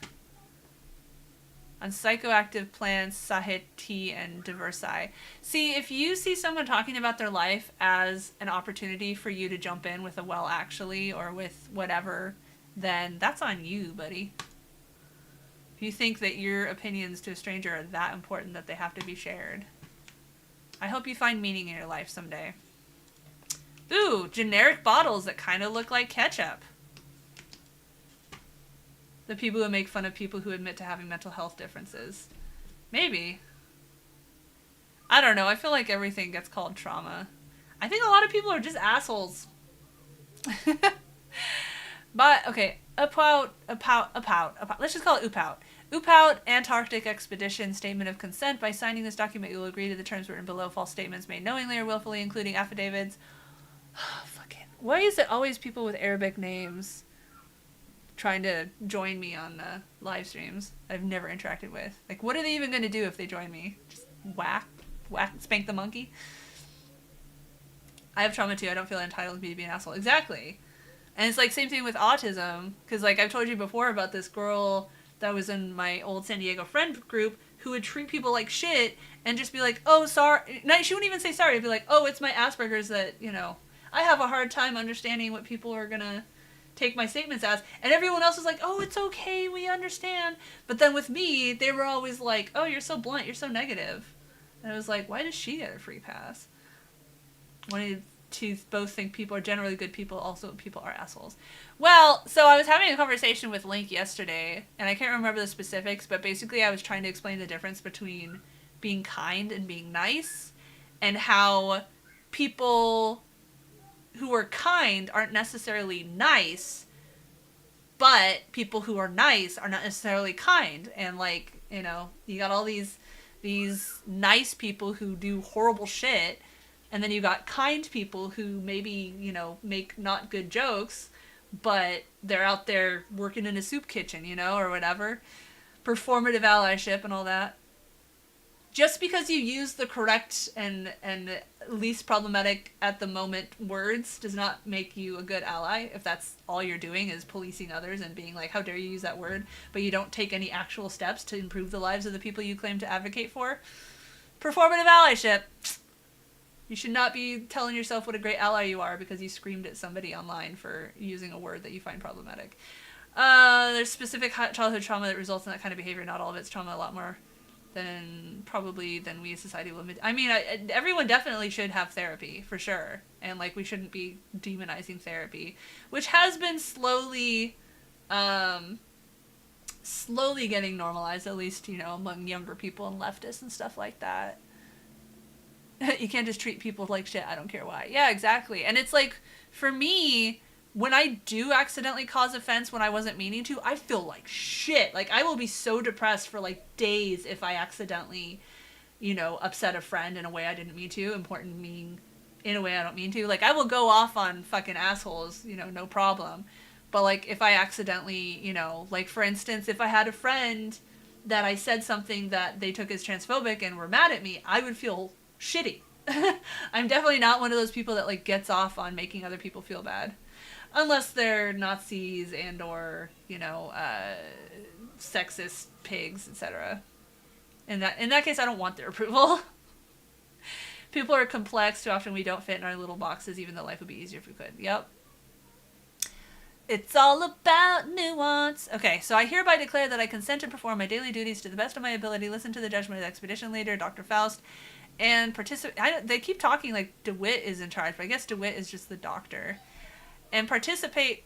On psychoactive plants, Saheti and Diversi. See, if you see someone talking about their life as an opportunity for you to jump in with a well actually or with whatever, then that's on you, buddy. If you think that your opinions to a stranger are that important that they have to be shared. I hope you find meaning in your life someday. Ooh, generic bottles that kind of look like ketchup. The people who make fun of people who admit to having mental health differences. Maybe. I don't know. I feel like everything gets called trauma. I think a lot of people are just assholes. But, okay. Oopout. Let's just call it Oopout. Oopout, Antarctic Expedition, Statement of Consent. By signing this document, you will agree to the terms written below. False statements made knowingly or willfully, including affidavits. Fucking. Why is it always people with Arabic names trying to join me on live streams I've never interacted with? Like, what are they even going to do if they join me? Just whack, spank the monkey? I have trauma too. I don't feel entitled to be an asshole. Exactly. And it's like same thing with autism. Because like I've told you before about this girl that was in my old San Diego friend group who would treat people like shit and just be like, oh, sorry. No, she wouldn't even say sorry. It'd be like, oh, it's my Asperger's that, you know, I have a hard time understanding what people are going to take my statements as. And everyone else was like, oh, it's okay. We understand. But then with me, they were always like, oh, you're so blunt. You're so negative. And I was like, why does she get a free pass? Wanted to both think people are generally good people, also people are assholes. Well, so I was having a conversation with Link yesterday, and I can't remember the specifics, but basically I was trying to explain the difference between being kind and being nice, and how people who are kind aren't necessarily nice, but people who are nice are not necessarily kind. And like, you know, you got all these nice people who do horrible shit, and then you got kind people who maybe, you know, make not good jokes, but they're out there working in a soup kitchen, you know, or whatever. Performative allyship and all that. Just because you use the correct and least problematic at the moment words does not make you a good ally. If that's all you're doing is policing others and being like, how dare you use that word, but you don't take any actual steps to improve the lives of the people you claim to advocate for. Performative allyship. You should not be telling yourself what a great ally you are because you screamed at somebody online for using a word that you find problematic. There's specific childhood trauma that results in that kind of behavior. Not all of it's trauma, a lot more than we as society will admit. I mean, everyone definitely should have therapy, for sure. And, like, we shouldn't be demonizing therapy, which has been slowly getting normalized, at least, you know, among younger people and leftists and stuff like that. You can't just treat people like shit, I don't care why. Yeah, exactly. And it's like, for me, when I do accidentally cause offense when I wasn't meaning to, I feel like shit. Like, I will be so depressed for, like, days if I accidentally, you know, upset a friend in a way I didn't mean to, important meaning in a way I don't mean to. Like, I will go off on fucking assholes, you know, no problem. But, like, if I accidentally, you know, like, for instance, if I had a friend that I said something that they took as transphobic and were mad at me, I would feel shitty. I'm definitely not one of those people that, like, gets off on making other people feel bad. Unless they're Nazis and or, you know, sexist pigs, etc. In that case, I don't want their approval. People are complex. Too often we don't fit in our little boxes, even though life would be easier if we could. Yep. It's all about nuance. Okay, so I hereby declare that I consent to perform my daily duties to the best of my ability, listen to the judgment of the expedition leader, Dr. Faust, and participate. They keep talking like DeWitt is in charge, but I guess DeWitt is just the doctor. And participate.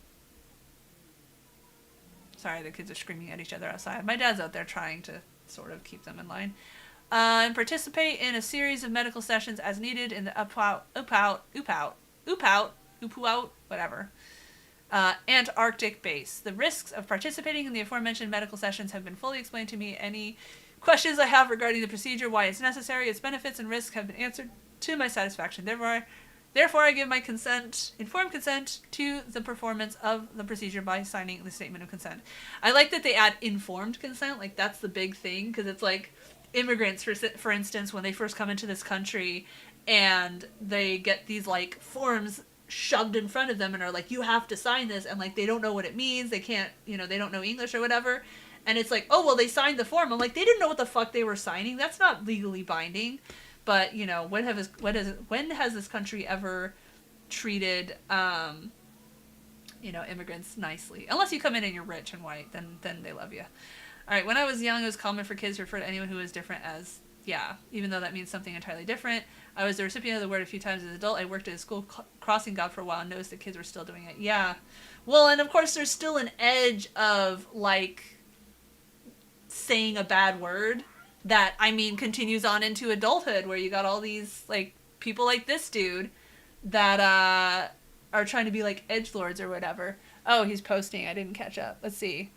Sorry, the kids are screaming at each other outside. My dad's out there trying to sort of keep them in line. And participate in a series of medical sessions as needed in the whatever. Antarctic base. The risks of participating in the aforementioned medical sessions have been fully explained to me. Any questions I have regarding the procedure, why it's necessary, its benefits and risks have been answered to my satisfaction. Therefore, I give my informed consent to the performance of the procedure by signing the statement of consent. I like that they add informed consent. Like, that's the big thing, because it's like immigrants, for instance, when they first come into this country and they get these, like, forms shoved in front of them and are like, you have to sign this, and, like, they don't know what it means. They can't, you know, they don't know English or whatever. And it's like, oh, well, they signed the form. I'm like, they didn't know what the fuck they were signing. That's not legally binding. But, you know, when has this country ever treated, you know, immigrants nicely? Unless you come in and you're rich and white, then they love you. All right, when I was young, it was common for kids to refer to anyone who was different as, yeah, even though that means something entirely different. I was the recipient of the word a few times as an adult. I worked at a school crossing guard for a while and noticed that kids were still doing it. Yeah. Well, and of course, there's still an edge of, like, saying a bad word that, I mean, continues on into adulthood, where you got all these, like, people like this dude that are trying to be, like, edgelords or whatever. Oh, he's posting. I didn't catch up. Let's see.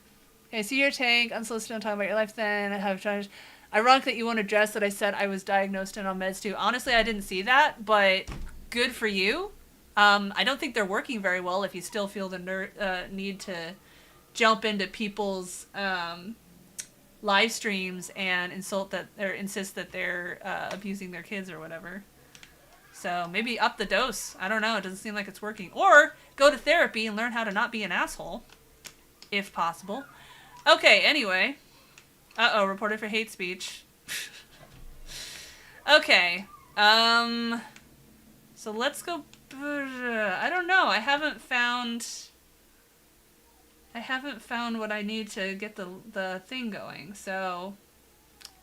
Okay, see your tank. Unsolicited, don't talk about your life then. I have tried. Ironic that you won't address that I said I was diagnosed and on meds too. Honestly, I didn't see that, but good for you. I don't think they're working very well if you still feel the need to jump into people's live streams and insist that they're abusing their kids or whatever. So maybe up the dose. I don't know. It doesn't seem like it's working. Or go to therapy and learn how to not be an asshole, if possible. Okay, anyway. Uh-oh, reported for hate speech. Okay. So let's go. I don't know. I haven't found what I need to get the thing going. So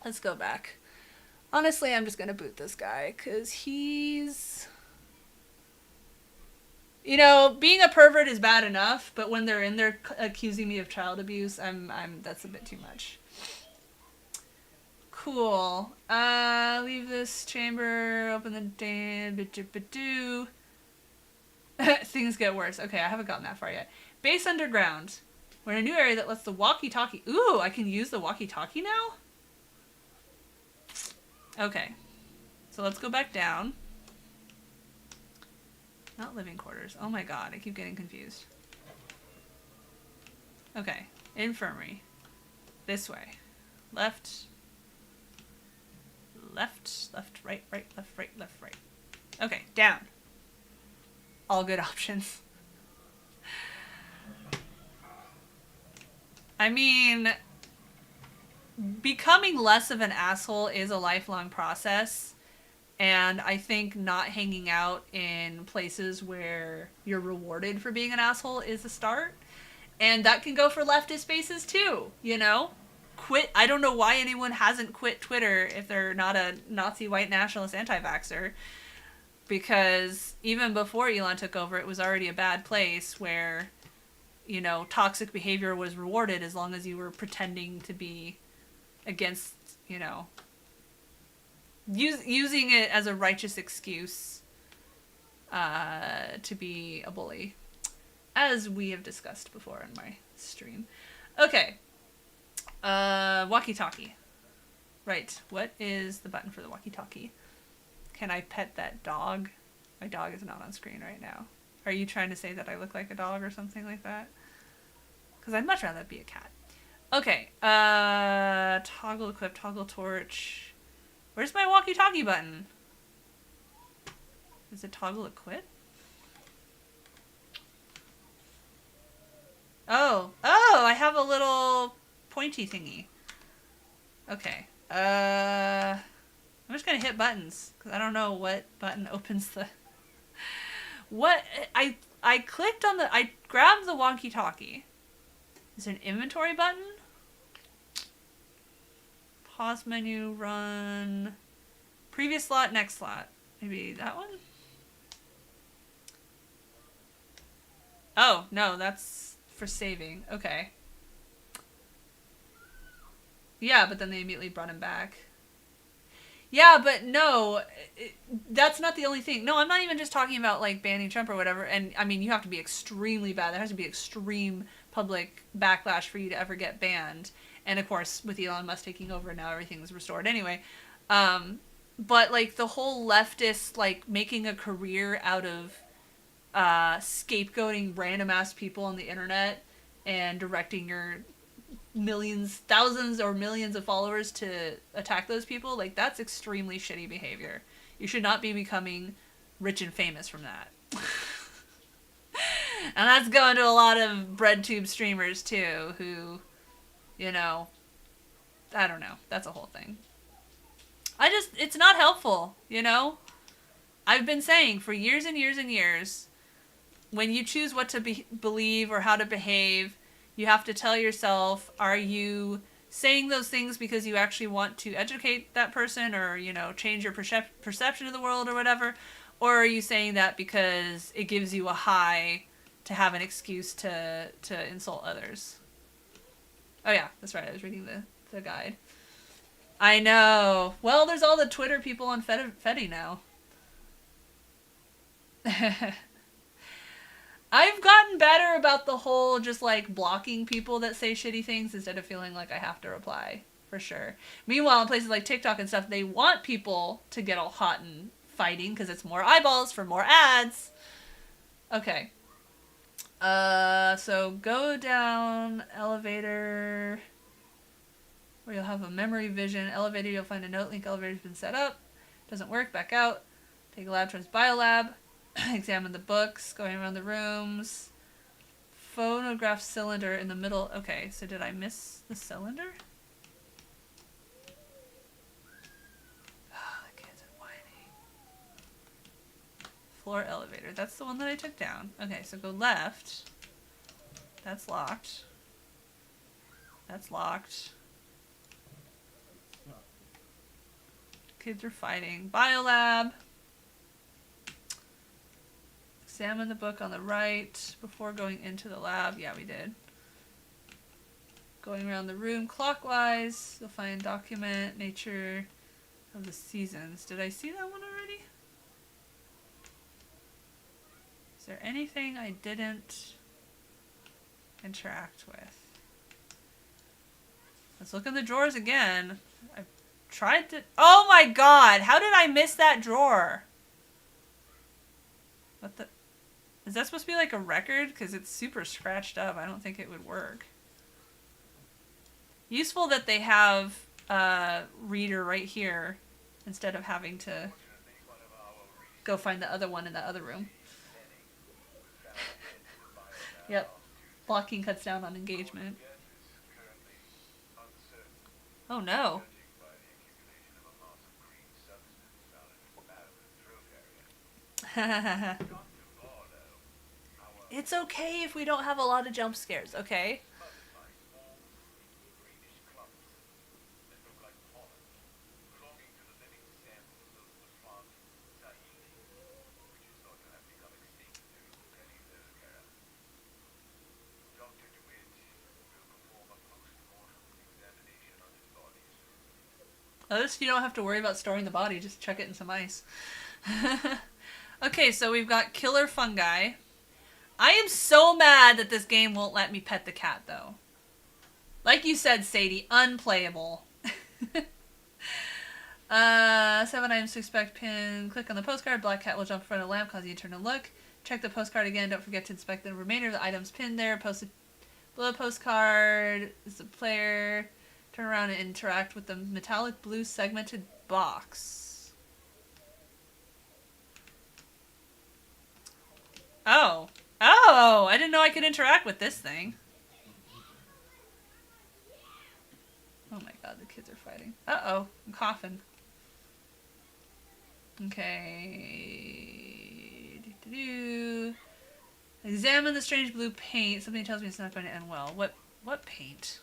let's go back. Honestly, I'm just going to boot this guy because he's... You know, being a pervert is bad enough, but when they're in there accusing me of child abuse, that's a bit too much. Cool. Leave this chamber, open the damn Things get worse. Okay, I haven't gotten that far yet. Base underground. We're in a new area that lets the walkie-talkie... Ooh, I can use the walkie-talkie now? Okay. So let's go back down. Not living quarters. Oh my god, I keep getting confused. Okay. Infirmary. This way. Left. Left, right, left, right. Okay, down. All good options. I mean, becoming less of an asshole is a lifelong process. And I think not hanging out in places where you're rewarded for being an asshole is a start. And that can go for leftist spaces too, you know? Quit. I don't know why anyone hasn't quit Twitter if they're not a Nazi white nationalist anti-vaxxer. Because even before Elon took over, it was already a bad place where, you know, toxic behavior was rewarded as long as you were pretending to be against, you know, using it as a righteous excuse to be a bully, as we have discussed before in my stream. Okay. Walkie-talkie. Right. What is the button for the walkie-talkie? Can I pet that dog? My dog is not on screen right now. Are you trying to say that I look like a dog or something like that? Because I'd much rather be a cat. Okay. Toggle equip, toggle torch. Where's my walkie-talkie button? Is it toggle equip? Oh, I have a little pointy thingy. Okay. I'm just gonna hit buttons because I don't know what button opens the. What I clicked on the. I grabbed the walkie-talkie. Is there an inventory button? Pause menu, run. Previous slot, next slot. Maybe that one? Oh, no, that's for saving. Okay. Yeah, but then they immediately brought him back. Yeah, but no, that's not the only thing. No, I'm not even just talking about, like, banning Trump or whatever. And, I mean, you have to be extremely bad. There has to be extreme public backlash for you to ever get banned. And, of course, with Elon Musk taking over, now everything's restored anyway. But, like, the whole leftist, like, making a career out of scapegoating random-ass people on the internet and directing your thousands or millions of followers to attack those people, like, that's extremely shitty behavior. You should not be becoming rich and famous from that. And that's going to a lot of breadtube streamers too, who, you know, I don't know. That's a whole thing. It's not helpful, you know? I've been saying for years and years and years, when you choose what to believe or how to behave, you have to tell yourself, are you saying those things because you actually want to educate that person or, you know, change your perception of the world or whatever? Or are you saying that because it gives you a high to have an excuse to insult others? Oh yeah, that's right. I was reading the guide. I know. Well, there's all the Twitter people on Fetty now. I've gotten better about the whole just, like, blocking people that say shitty things instead of feeling like I have to reply, for sure. Meanwhile, in places like TikTok and stuff, they want people to get all hot and fighting because it's more eyeballs for more ads. Okay. So go down elevator where you'll have a memory vision. Elevator, you'll find a note link. Elevator's been set up. Doesn't work. Back out. Take a lab towards biolab. Examine the books. Going around the rooms. Phonograph cylinder in the middle. Okay, so did I miss the cylinder? Oh, the kids are whining. Floor elevator. That's the one that I took down. Okay, so go left. That's locked. That's locked. Kids are fighting. Biolab. Examine the book on the right before going into the lab. Yeah, we did. Going around the room clockwise. You'll find document, nature of the seasons. Did I see that one already? Is there anything I didn't interact with? Let's look in the drawers again. I tried to... Oh my god! How did I miss that drawer? What the... Is that supposed to be like a record? Because it's super scratched up. I don't think it would work. Useful that they have a reader right here instead of having to go find the other one in the other room. Yep. Blocking cuts down on engagement. Oh no. It's okay if we don't have a lot of jump scares, okay? At least you don't have to worry about storing the body, just chuck it in some ice. Okay, so we've got killer fungi. I am so mad that this game won't let me pet the cat, though. Like you said, Sadie, unplayable. 7 items to expect pin. Click on the postcard. Black cat will jump in front of the lamp, causing you to turn and look. Check the postcard again. Don't forget to inspect the remainder of the items pinned there. Post below the postcard is the player. Turn around and interact with the metallic blue segmented box. Oh. Oh! I didn't know I could interact with this thing. Oh my god, the kids are fighting. Uh-oh. I'm coughing. Okay. Doo-doo-doo. Examine the strange blue paint. Something tells me it's not going to end well. What paint?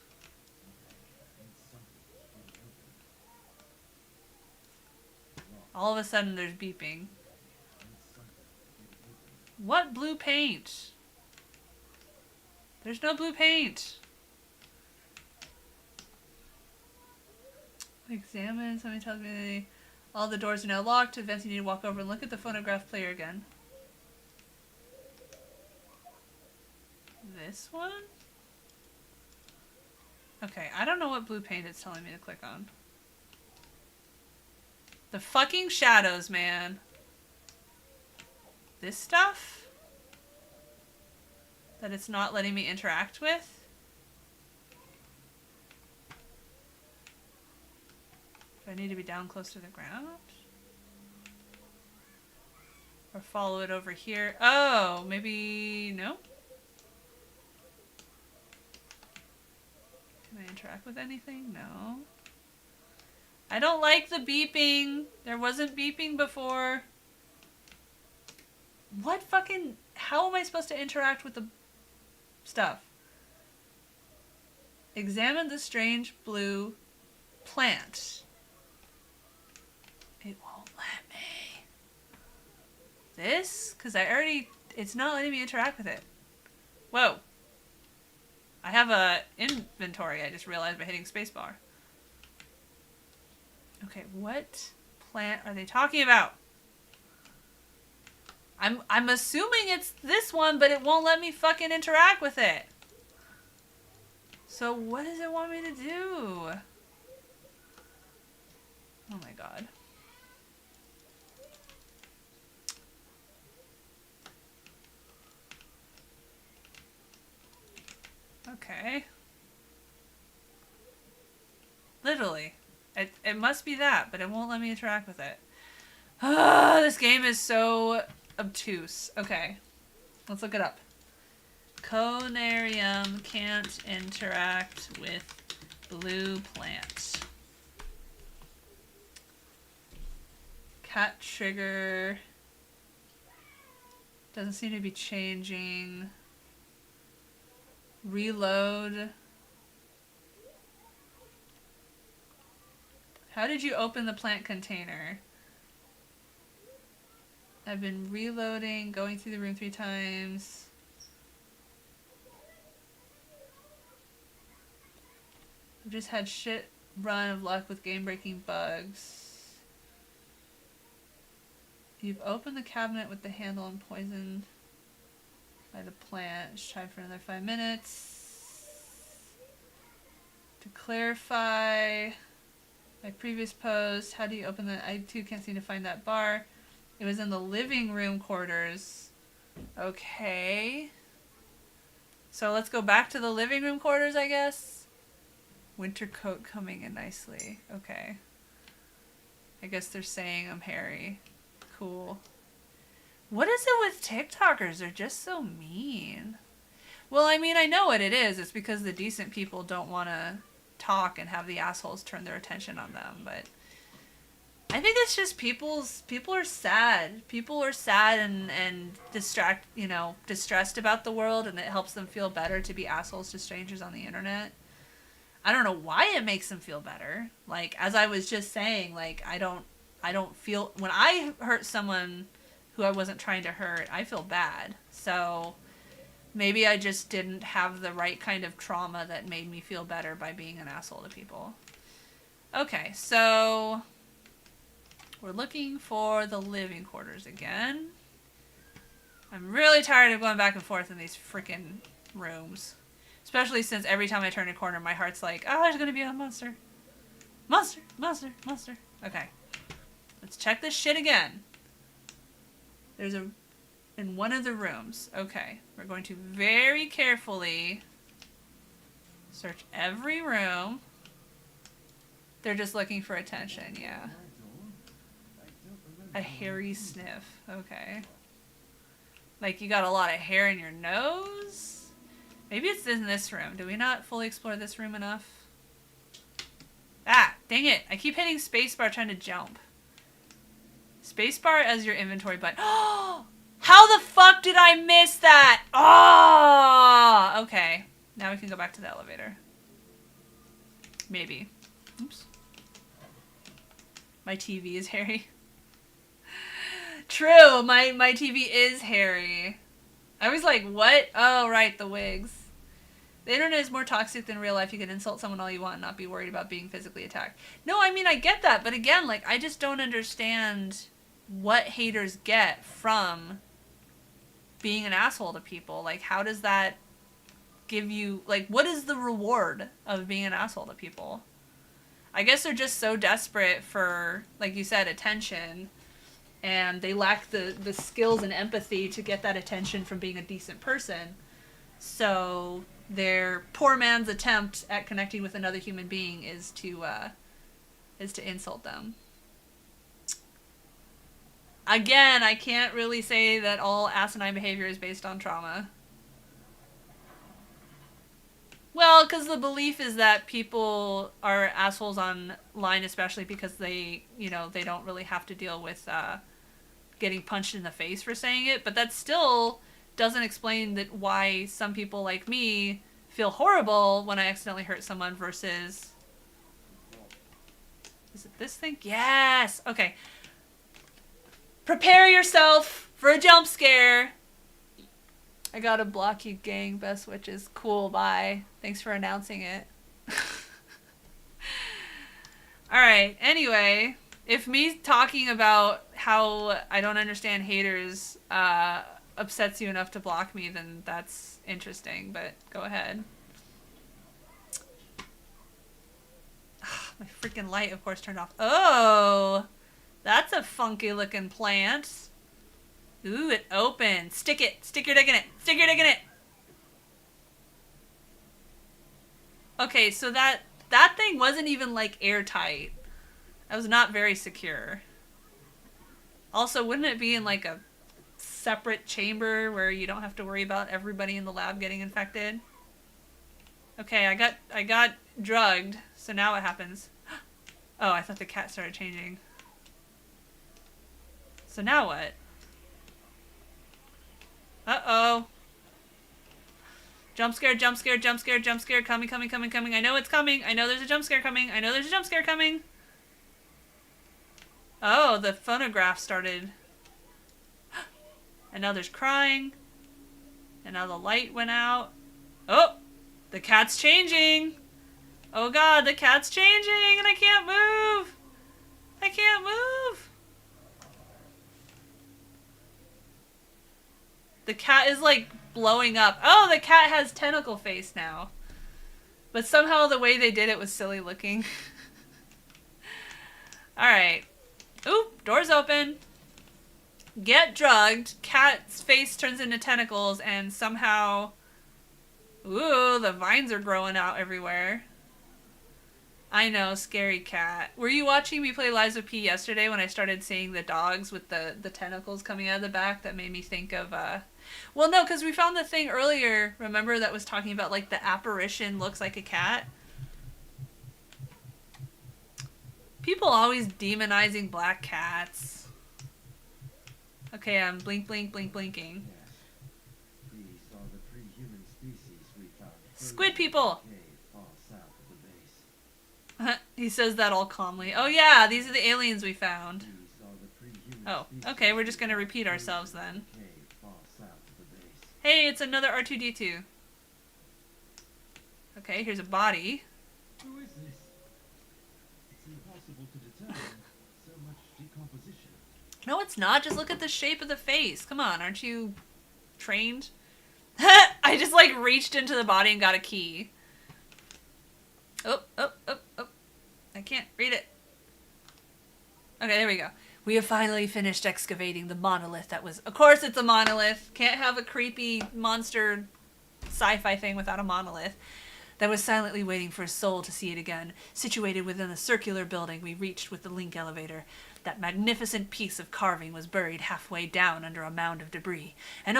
All of a sudden there's beeping. What blue paint? There's no blue paint. Examine. Somebody tells me all the doors are now locked. To advance, you need to walk over and look at the phonograph player again. This one? Okay, I don't know what blue paint it's telling me to click on. The fucking shadows, man. This stuff? That it's not letting me interact with? Do I need to be down close to the ground? Or follow it over here? Oh, maybe... no? Can I interact with anything? No. I don't like the beeping. There wasn't beeping before. What fucking... how am I supposed to interact with the stuff? Examine the strange blue plant. It won't let me. This? Because I already... it's not letting me interact with it. Whoa. I have a inventory, I just realized by hitting spacebar. Okay, what plant are they talking about? I'm assuming it's this one, but it won't let me fucking interact with it. So what does it want me to do? Oh my god. Okay. Literally. It must be that, but it won't let me interact with it. This game is so obtuse. Okay. Let's look it up. Conarium can't interact with blue plant. Cat trigger. Doesn't seem to be changing. Reload. How did you open the plant container? I've been reloading, going through the room 3 times. I've just had shit run of luck with game-breaking bugs. You've opened the cabinet with the handle and poisoned by the plant. Just try for another 5 minutes. To clarify my previous post, how do you open the... I too can't seem to find that bar. It was in the living room quarters. Okay. So let's go back to the living room quarters, I guess. Winter coat coming in nicely. Okay. I guess they're saying I'm hairy. Cool. What is it with TikTokers? They're just so mean. Well, I mean, I know what it is. It's because the decent people don't want to talk and have the assholes turn their attention on them, but I think it's just people are sad. People are sad and distressed about the world, and it helps them feel better to be assholes to strangers on the internet. I don't know why it makes them feel better. Like, as I was just saying, like, I don't feel, when I hurt someone who I wasn't trying to hurt, I feel bad. So maybe I just didn't have the right kind of trauma that made me feel better by being an asshole to people. Okay, so we're looking for the living quarters again. I'm really tired of going back and forth in these freaking rooms. Especially since every time I turn a corner, my heart's like, oh, there's gonna be a monster. Monster, monster, monster. Okay. Let's check this shit again. There's in one of the rooms. Okay. We're going to very carefully search every room. They're just looking for attention, yeah. A hairy sniff. Okay. Like, you got a lot of hair in your nose? Maybe it's in this room. Did we not fully explore this room enough? Ah, dang it. I keep hitting spacebar trying to jump. Spacebar as your inventory button. Oh! How the fuck did I miss that? Oh! Okay. Now we can go back to the elevator. Maybe. Oops. My TV is hairy. True, my TV is hairy. I was like, what? Oh, right, the wigs. The internet is more toxic than real life. You can insult someone all you want and not be worried about being physically attacked. No, I mean, I get that. But again, like, I just don't understand what haters get from being an asshole to people. Like, how does that give you, like, what is the reward of being an asshole to people? I guess they're just so desperate for, like you said, attention, and they lack the skills and empathy to get that attention from being a decent person. So their poor man's attempt at connecting with another human being is to insult them. Again, I can't really say that all asinine behavior is based on trauma. Well, because the belief is that people are assholes online, especially because they don't really have to deal with getting punched in the face for saying it. But that still doesn't explain that why some people like me feel horrible when I accidentally hurt someone versus... Is it this thing? Yes! Okay. Prepare yourself for a jump scare. I gotta block you, gang. Best witches. Cool, bye. Thanks for announcing it. Alright, anyway, if me talking about how I don't understand haters upsets you enough to block me, then that's interesting, but go ahead. My freaking light, of course, turned off. Oh! That's a funky looking plant. Ooh, it opened. Stick it. Stick your dick in it. Stick your dick in it. Okay, so that thing wasn't even, like, airtight. That was not very secure. Also, wouldn't it be in, like, a separate chamber where you don't have to worry about everybody in the lab getting infected? Okay, I got drugged, so now what happens? Oh, I thought the cat started changing. So now what? Uh-oh. Jump scare, jump scare, jump scare, jump scare. Coming, coming, coming, coming. I know it's coming. I know there's a jump scare coming. I know there's a jump scare coming. Oh, the phonograph started. And now there's crying. And now the light went out. Oh! The cat's changing! Oh god, the cat's changing! And I can't move! I can't move! The cat is, like, blowing up. Oh, the cat has tentacle face now. But somehow the way they did it was silly looking. Alright. Oop, door's open. Get drugged. Cat's face turns into tentacles and somehow... Ooh, the vines are growing out everywhere. I know, scary cat. Were you watching me play Lies of P yesterday when I started seeing the dogs with the tentacles coming out of the back? That made me think of, Well, no, because we found the thing earlier, remember, that was talking about, like, the apparition looks like a cat? People always demonizing black cats. Okay, I'm blinking. Yes. These are the pre-human species we found. Squid people! Far south of the base. He says that all calmly. Oh yeah, these are the aliens we found. These are the pre-human Oh, species okay, we're just we gonna found repeat ourselves frozen in then. a cave far south of the base. Hey, it's another R2-D2. Okay, here's a body. Who is this? It's impossible to determine. So much decomposition. No, it's not. Just look at the shape of the face. Come on, aren't you trained? I just like reached into the body and got a key. Oh. I can't read it. Okay, there we go. We have finally finished excavating the monolith that was... Of course it's a monolith. Can't have a creepy monster sci-fi thing without a monolith. That was silently waiting for a soul to see it again, situated within the circular building we reached with the link elevator. That magnificent piece of carving was buried halfway down under a mound of debris, and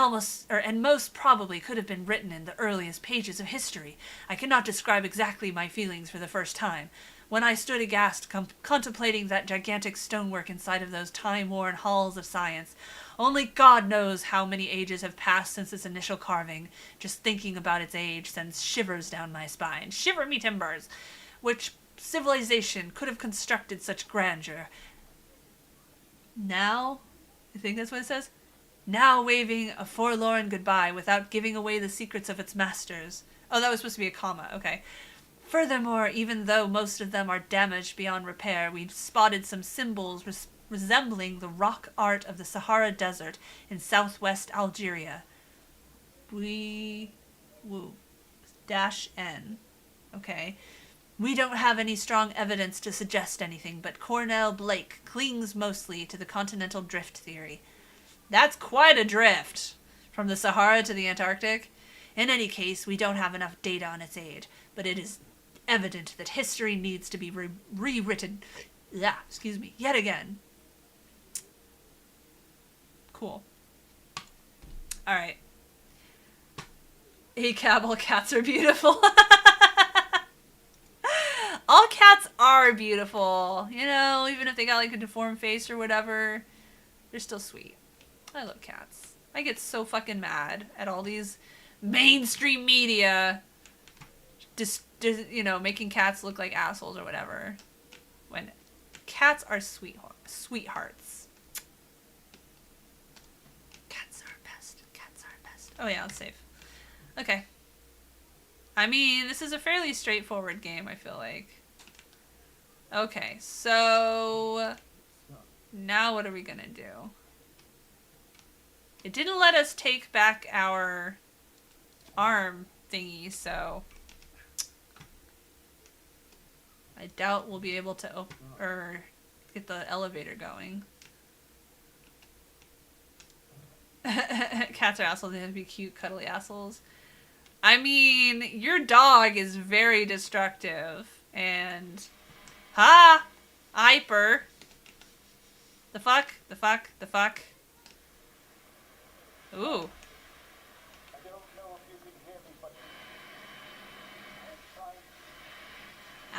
most probably could have been written in the earliest pages of history. I cannot describe exactly my feelings for the first time. When I stood aghast, contemplating that gigantic stonework inside of those time-worn halls of science. Only God knows how many ages have passed since its initial carving. Just thinking about its age sends shivers down my spine. Shiver me timbers! Which civilization could have constructed such grandeur? Now, I think that's what it says? Now waving a forlorn goodbye without giving away the secrets of its masters. Oh, that was supposed to be a comma. Okay. Furthermore, even though most of them are damaged beyond repair, we've spotted some symbols resembling the rock art of the Sahara Desert in southwest Algeria. -N. Okay. We don't have any strong evidence to suggest anything, but Cornell Blake clings mostly to the continental drift theory. That's quite a drift, from the Sahara to the Antarctic. In any case, we don't have enough data on its age, but it is evident that history needs to be rewritten yet again. Cool. Alright. Hey, Cabal, cats are beautiful. All cats are beautiful. You know, even if they got like a deformed face or whatever, they're still sweet. I love cats. I get so fucking mad at all these mainstream media just making cats look like assholes or whatever. When cats are sweethearts. Cats are best. Cats are best. Oh yeah, let's save. Okay. I mean, this is a fairly straightforward game, I feel like. Okay, so now what are we gonna do? It didn't let us take back our arm thingy, so I doubt we'll be able to get the elevator going. Cats are assholes. They have to be cute, cuddly assholes. I mean, your dog is very destructive, and hyper. The fuck. Ooh.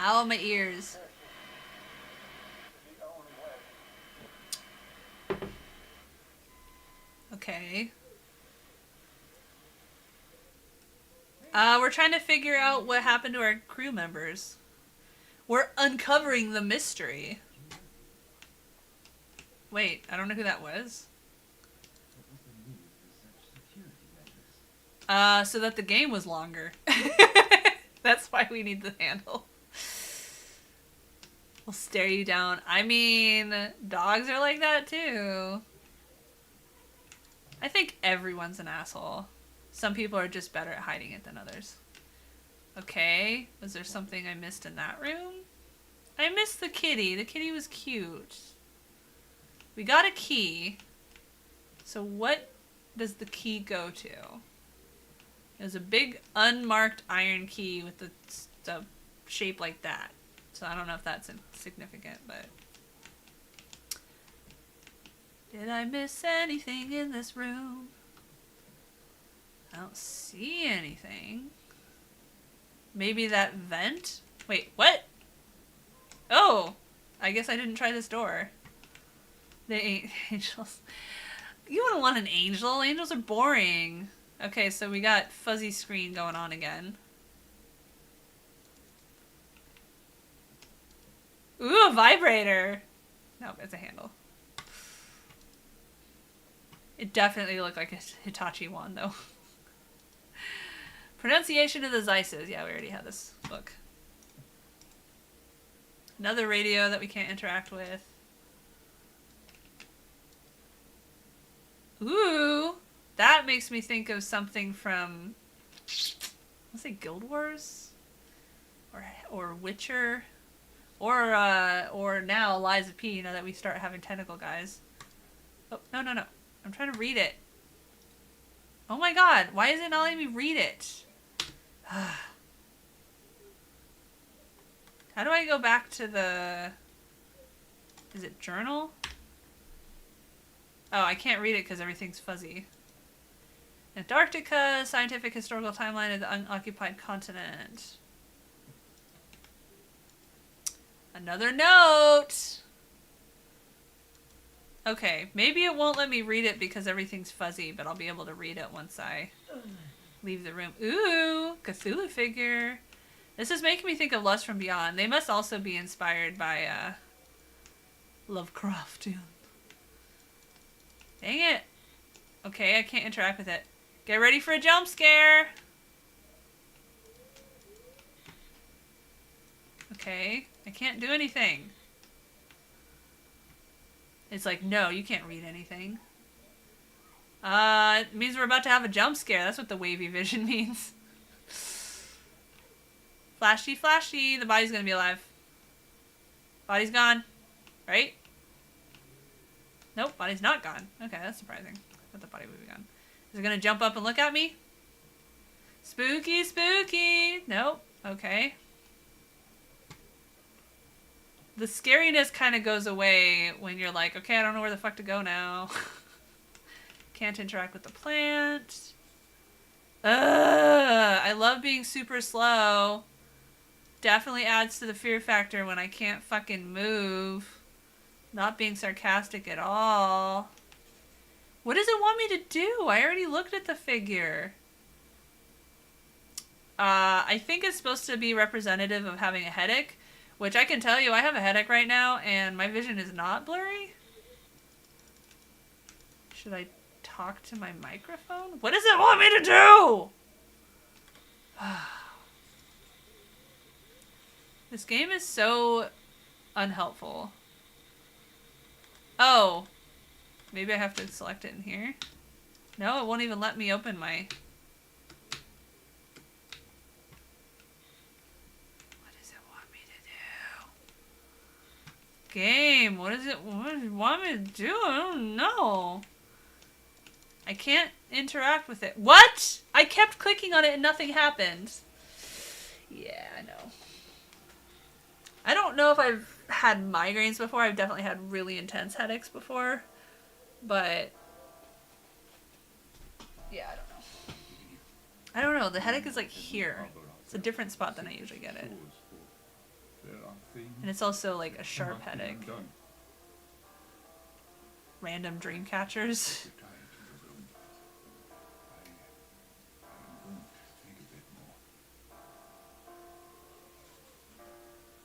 Ow, my ears. Okay. We're trying to figure out what happened to our crew members. We're uncovering the mystery. Wait, I don't know who that was. What was the need for such security measures? So that the game was longer. That's why we need the handle. We'll stare you down. I mean, dogs are like that too. I think everyone's an asshole. Some people are just better at hiding it than others. Okay, was there something I missed in that room? I missed the kitty. The kitty was cute. We got a key. So what does the key go to? There's a big unmarked iron key with the shape like that. So I don't know if that's significant, but... Did I miss anything in this room? I don't see anything. Maybe that vent? Wait, what? Oh! I guess I didn't try this door. The angels. You wouldn't want an angel. Angels are boring. Okay, so we got fuzzy screen going on again. Ooh, a vibrator. No, it's a handle. It definitely looked like a Hitachi wand, though. Pronunciation of the Zeises. Yeah, we already had this book. Another radio that we can't interact with. Ooh, that makes me think of something from, let's say, Guild Wars, or Witcher, or now Lies of P. Now that we start having tentacle guys. Oh, no, no, no! I'm trying to read it. Oh my God! Why is it not letting me read it? How do I go back to the? Is it journal? Oh, I can't read it because everything's fuzzy. Antarctica, scientific historical timeline of the unoccupied continent. Another note! Okay, maybe it won't let me read it because everything's fuzzy, but I'll be able to read it once I leave the room. Ooh, Cthulhu figure. This is making me think of Lust from Beyond. They must also be inspired by Lovecraftian. Dang it. Okay, I can't interact with it. Get ready for a jump scare. Okay, I can't do anything. It's like, no, you can't read anything. It means we're about to have a jump scare. That's what the wavy vision means. Flashy, flashy. The body's gonna be alive. Body's gone. Right? Nope, body's not gone. Okay, that's surprising. I thought the body would be gone. Is it gonna jump up and look at me? Spooky, spooky. Nope. Okay. The scariness kind of goes away when you're like, okay, I don't know where the fuck to go now. Can't interact with the plant. I love being super slow. Definitely adds to the fear factor when I can't fucking move. Not being sarcastic at all. What does it want me to do? I already looked at the figure. I think it's supposed to be representative of having a headache, which I can tell you I have a headache right now and my vision is not blurry. Should I talk to my microphone? What does it want me to do? This game is so unhelpful. Oh. Maybe I have to select it in here. No, it won't even let me open my... What does it want me to do? Game, what does it want me to do? I don't know. I can't interact with it. What? I kept clicking on it and nothing happened. Yeah, I know. I don't know if I've had migraines before. I've definitely had really intense headaches before. But, yeah, I don't know. I don't know. The headache is like here. It's a different spot than I usually get it. And it's also like a sharp headache. Random dream catchers.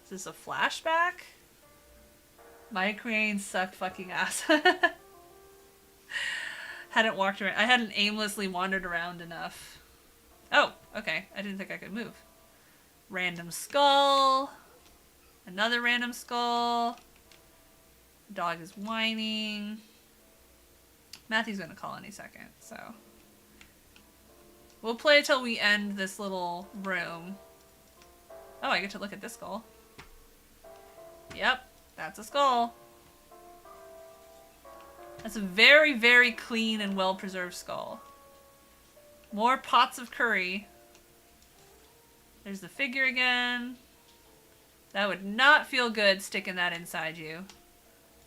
Is this a flashback? Migraines suck fucking ass. Hadn't walked around. I hadn't aimlessly wandered around enough. Oh, okay. I didn't think I could move. Random skull. Another random skull. Dog is whining. Matthew's gonna call any second, so. We'll play till we end this little room. Oh, I get to look at this skull. Yep, that's a skull. That's a very, very clean and well-preserved skull. More pots of curry. There's the figure again. That would not feel good sticking that inside you.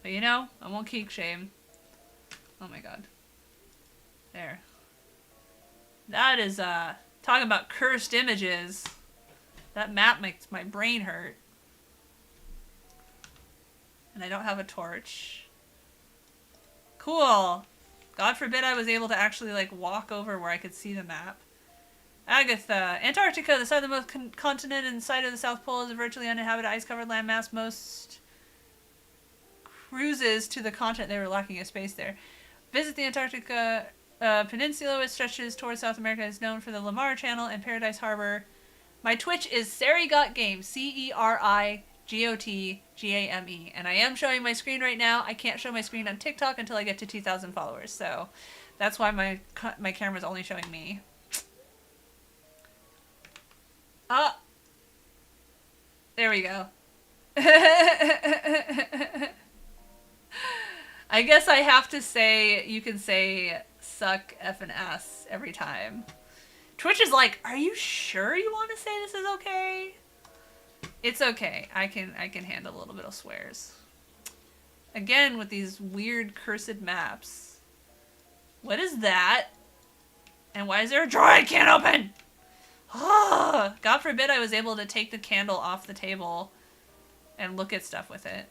But you know, I won't keep shame. Oh my god. There. That is, talking about cursed images. That map makes my brain hurt. And I don't have a torch. Cool. God forbid I was able to actually, like, walk over where I could see the map. Agatha. Antarctica, the southernmost continent in sight of the South Pole, is a virtually uninhabited ice-covered landmass. Most cruises to the continent, they were lacking a space there. Visit the Antarctica Peninsula, which stretches towards South America, is known for the Lamar Channel and Paradise Harbor. My Twitch is CeriGotGame, CeriGotGame, and I am showing my screen right now. I can't show my screen on TikTok until I get to 2,000 followers, so that's why my camera's only showing me. There we go. I guess I have to say, you can say suck effing ass every time. Twitch is like, are you sure you want to say this is okay? It's okay. I can handle a little bit of swears. Again, with these weird cursed maps. What is that? And why is there a drawer I can't open? God forbid I was able to take the candle off the table and look at stuff with it.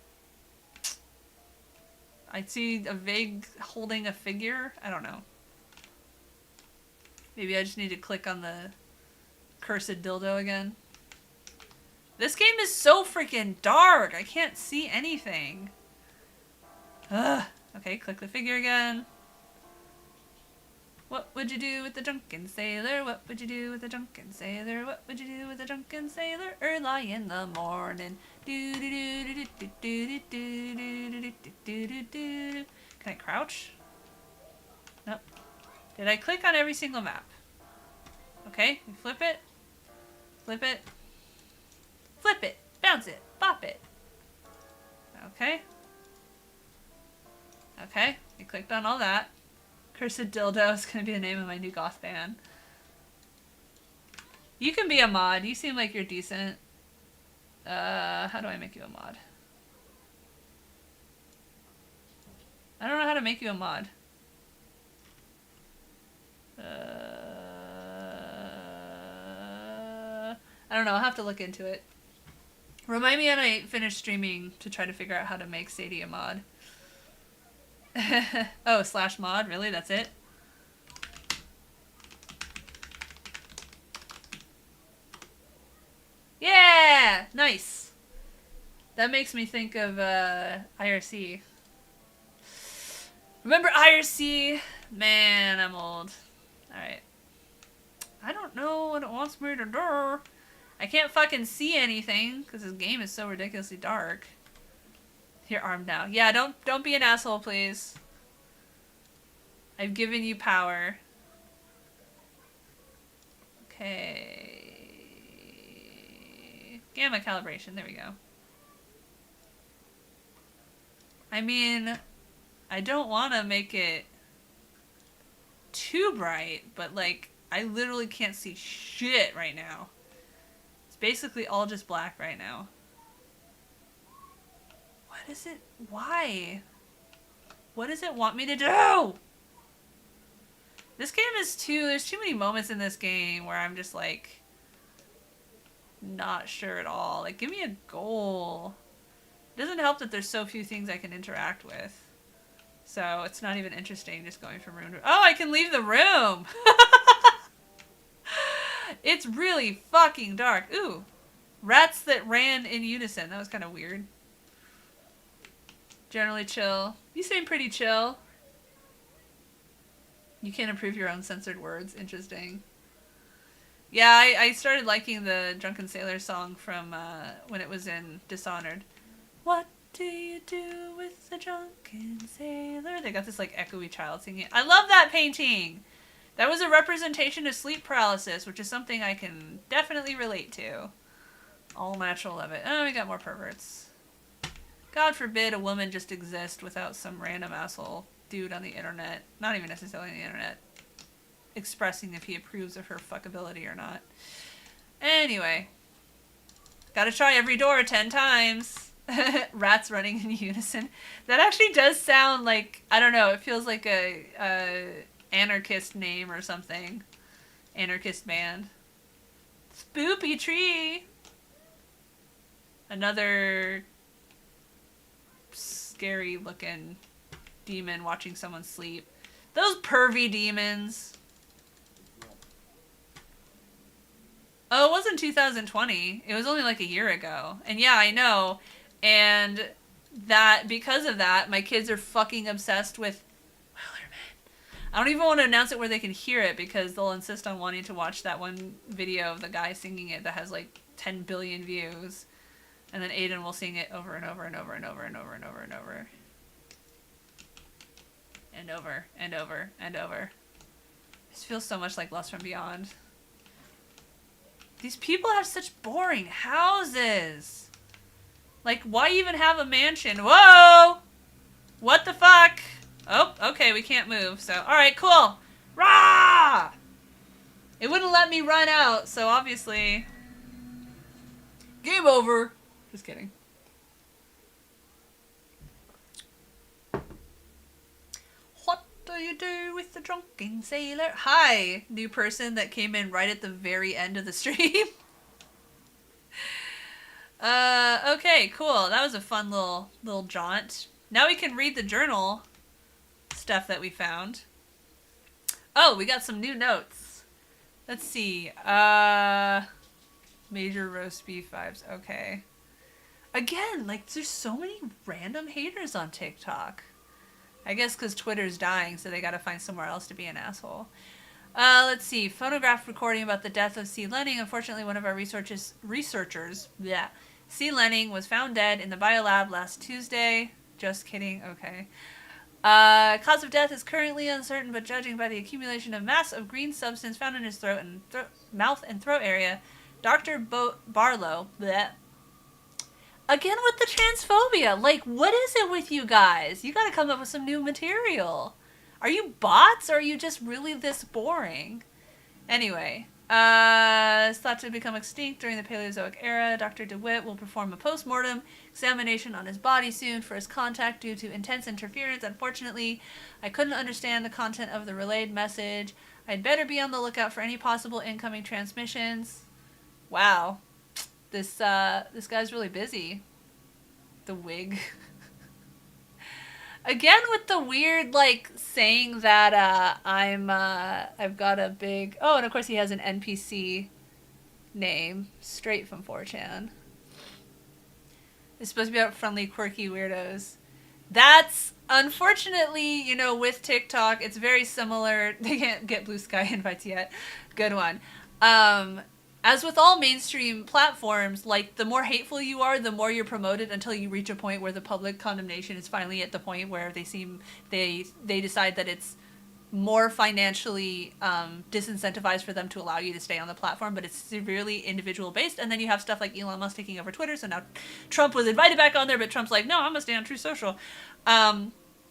I see a vague holding a figure. I don't know. Maybe I just need to click on the cursed dildo again. This game is so freaking dark. I can't see anything. Ugh. Okay, click the figure again. What would you do with the drunken sailor? What would you do with the drunken sailor? What would you do with the drunken sailor? Early in the morning. Can I crouch? Nope. Did I click on every single map? Okay, we flip it. Flip it. Flip it. Bounce it. Bop it. Okay. Okay, we clicked on all that. Cursed Dildo is going to be the name of my new goth band. You can be a mod. You seem like you're decent. How do I make you a mod? I don't know how to make you a mod. I don't know. I'll have to look into it. Remind me when I finish streaming to try to figure out how to make Sadie a mod. Oh, /mod? Really? That's it? Yeah! Nice! That makes me think of IRC. Remember IRC? Man, I'm old. Alright. I don't know what it wants me to do. I can't fucking see anything because this game is so ridiculously dark. Your arm now. Yeah, don't be an asshole, please. I've given you power. Okay. Gamma calibration. There we go. I mean, I don't want to make it too bright, but like, I literally can't see shit right now. It's basically all just black right now. What is it? Why? What does it want me to do? This game is there's too many moments in this game where I'm just like, not sure at all. Like, give me a goal. It doesn't help that there's so few things I can interact with. So it's not even interesting just going from room to room. Oh, I can leave the room! It's really fucking dark. Ooh. Rats that ran in unison. That was kind of weird. Generally chill. You seem pretty chill. You can't approve your own censored words. Interesting. Yeah, I started liking the Drunken Sailor song from when it was in Dishonored. What do you do with the drunken sailor? They got this like echoey child singing it. I love that painting! That was a representation of sleep paralysis, which is something I can definitely relate to. All natural of it. Oh, we got more perverts. God forbid a woman just exist without some random asshole dude on the internet, not even necessarily on the internet, expressing if he approves of her fuckability or not. Anyway. Gotta try every door 10 times. Rats running in unison. That actually does sound like, I don't know, it feels like a anarchist name or something. Anarchist band. Spoopy tree! Another scary looking demon watching someone sleep. Those pervy demons. Oh, it wasn't 2020. It was only like a year ago. And yeah, I know. And that, because of that, my kids are fucking obsessed with Wellerman. I don't even want to announce it where they can hear it because they'll insist on wanting to watch that one video of the guy singing it that has like 10 billion views. And then Aiden will sing it over and over and over and over and over and over and over. And over and over and over. This feels so much like Lost from Beyond. These people have such boring houses. Like, why even have a mansion? Whoa! What the fuck? Oh, okay, we can't move, so... Alright, cool! Rah! It wouldn't let me run out, so obviously... Game over! Just kidding. What do you do with the drunken sailor? Hi, new person that came in right at the very end of the stream. Okay, cool. That was a fun little jaunt. Now we can read the journal stuff that we found. Oh, we got some new notes. Let's see. Major roast beef vibes. Okay. Again, like, there's so many random haters on TikTok. I guess because Twitter's dying, so they gotta find somewhere else to be an asshole. Let's see. Phonograph recording about the death of C. Lenning. Unfortunately, one of our researchers, C. Lenning, was found dead in the biolab last Tuesday. Just kidding. Okay. Cause of death is currently uncertain, but judging by the accumulation of mass of green substance found in his throat and mouth and throat area, Dr. Barlow... Bleh. Again with the transphobia. Like, what is it with you guys? You gotta come up with some new material. Are you bots, or are you just really this boring? Anyway, it's thought to become extinct during the Paleozoic era. Dr. DeWitt will perform a post-mortem examination on his body soon for his contact due to intense interference. Unfortunately, I couldn't understand the content of the relayed message. I'd better be on the lookout for any possible incoming transmissions. Wow. This guy's really busy. The wig. Again with the weird, like, saying that, I've got a big... Oh, and of course he has an NPC name. Straight from 4chan. It's supposed to be about friendly, quirky weirdos. That's, unfortunately, you know, with TikTok, it's very similar. They can't get Blue Sky invites yet. Good one. As with all mainstream platforms, like, the more hateful you are, the more you're promoted until you reach a point where the public condemnation is finally at the point where they decide that it's more financially disincentivized for them to allow you to stay on the platform, but it's severely individual based. And then you have stuff like Elon Musk taking over Twitter, so now Trump was invited back on there, but Trump's like, no, I'm gonna stay on True Social.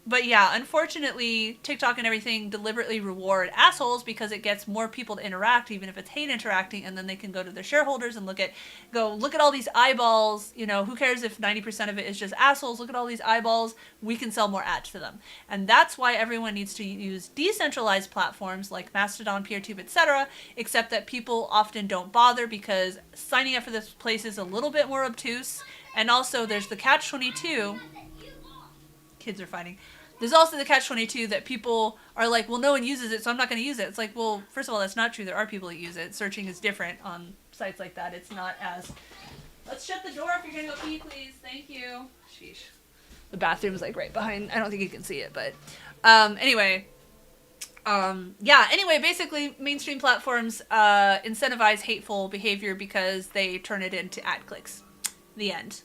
But yeah, unfortunately, TikTok and everything deliberately reward assholes because it gets more people to interact, even if it's hate interacting, and then they can go to their shareholders and look at all these eyeballs. You know, who cares if 90% of it is just assholes? Look at all these eyeballs. We can sell more ads to them. And that's why everyone needs to use decentralized platforms like Mastodon, PeerTube, etc., except that people often don't bother because signing up for this place is a little bit more obtuse. And also, there's the catch-22. Kids are fighting. There's also the catch-22 that people are like, well, no one uses it, so I'm not going to use it. It's like, well, first of all, that's not true. There are people that use it. Searching is different on sites like that. It's not as... Let's shut the door if you're going to go pee, please. Thank you. Sheesh. The bathroom's like right behind. I don't think you can see it, but... Anyway, basically, mainstream platforms incentivize hateful behavior because they turn it into ad clicks. The end.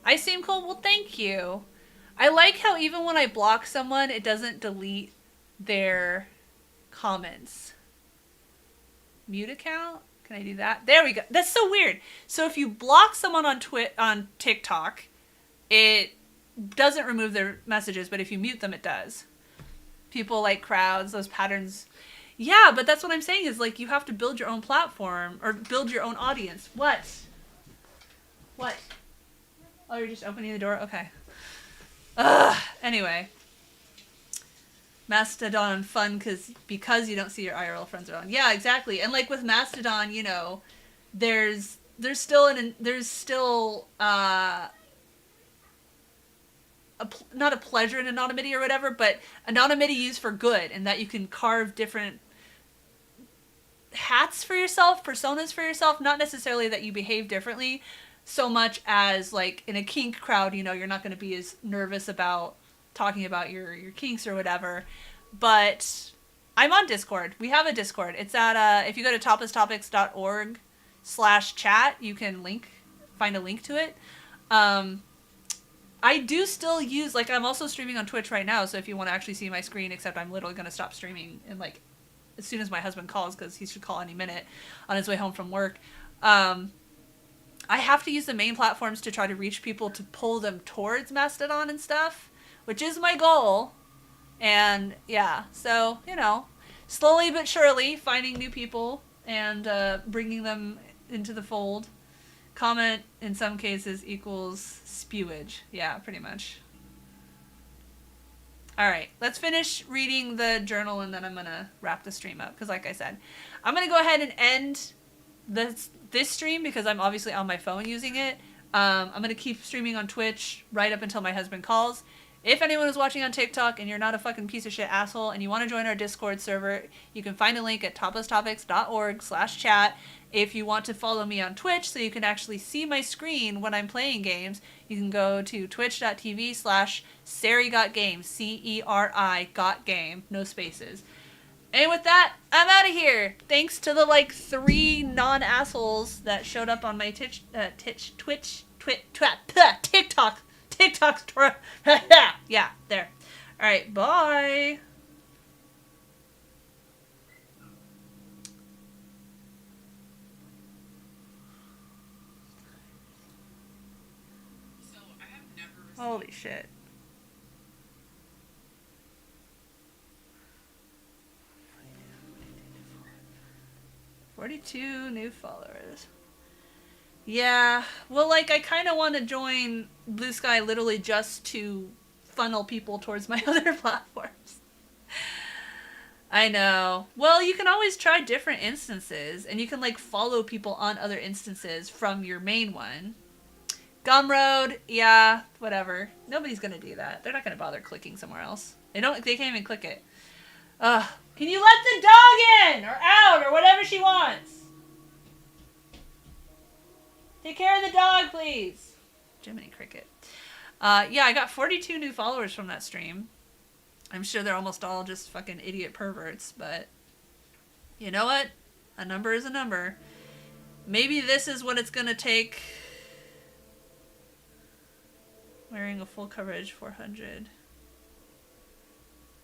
I seem cool? Well, thank you. I like how even when I block someone, it doesn't delete their comments. Mute account? Can I do that? There we go. That's so weird. So if you block someone on TikTok, it doesn't remove their messages, but if you mute them, it does. People like crowds, those patterns. Yeah, but that's what I'm saying is, like, you have to build your own platform or build your own audience. What? Oh, you're just opening the door? Okay. Anyway. Mastodon fun because you don't see your IRL friends around. Yeah, exactly. And like with Mastodon, you know, there's still not a pleasure in anonymity or whatever, but anonymity used for good, and that you can carve different hats for yourself, personas for yourself, not necessarily that you behave differently so much as like in a kink crowd, you know, you're not going to be as nervous about talking about your kinks or whatever. But I'm on Discord. We have a Discord. It's at if you go to toplesstopics.org/chat, you can find a link to it. I do still use, like, I'm also streaming on Twitch right now, so if you want to actually see my screen, except I'm literally going to stop streaming in, like, as soon as my husband calls, because he should call any minute on his way home from work. I have to use the main platforms to try to reach people to pull them towards Mastodon and stuff, which is my goal. And, yeah, so, you know, slowly but surely finding new people and bringing them into the fold. Comment, in some cases, equals spewage. Yeah, pretty much. Alright, let's finish reading the journal and then I'm going to wrap the stream up. Because like I said, I'm going to go ahead and end this stream because I'm obviously on my phone using it. I'm going to keep streaming on Twitch right up until my husband calls. If anyone is watching on TikTok and you're not a fucking piece of shit asshole and you want to join our Discord server, you can find a link at toplesstopics.org/chat. If you want to follow me on Twitch so you can actually see my screen when I'm playing games, you can go to twitch.tv/CeriGotGame, CERI got game, no spaces. And with that, I'm out of here. Thanks to the like 3 non-assholes that showed up on my TikTok. Yeah, there. Alright, bye. Holy shit. $42 new followers. Yeah, well, like, I kind of want to join Blue Sky literally just to funnel people towards my other platforms. I know. Well, you can always try different instances, and you can, like, follow people on other instances from your main one. Gumroad, yeah, whatever. Nobody's gonna do that. They're not gonna bother clicking somewhere else. They can't even click it. Ugh. Can you let the dog in? Or out, or whatever she wants? Take care of the dog, please. Jiminy Cricket. Yeah, I got 42 new followers from that stream. I'm sure they're almost all just fucking idiot perverts, but you know what? A number is a number. Maybe this is what it's gonna take. Wearing a full coverage 400.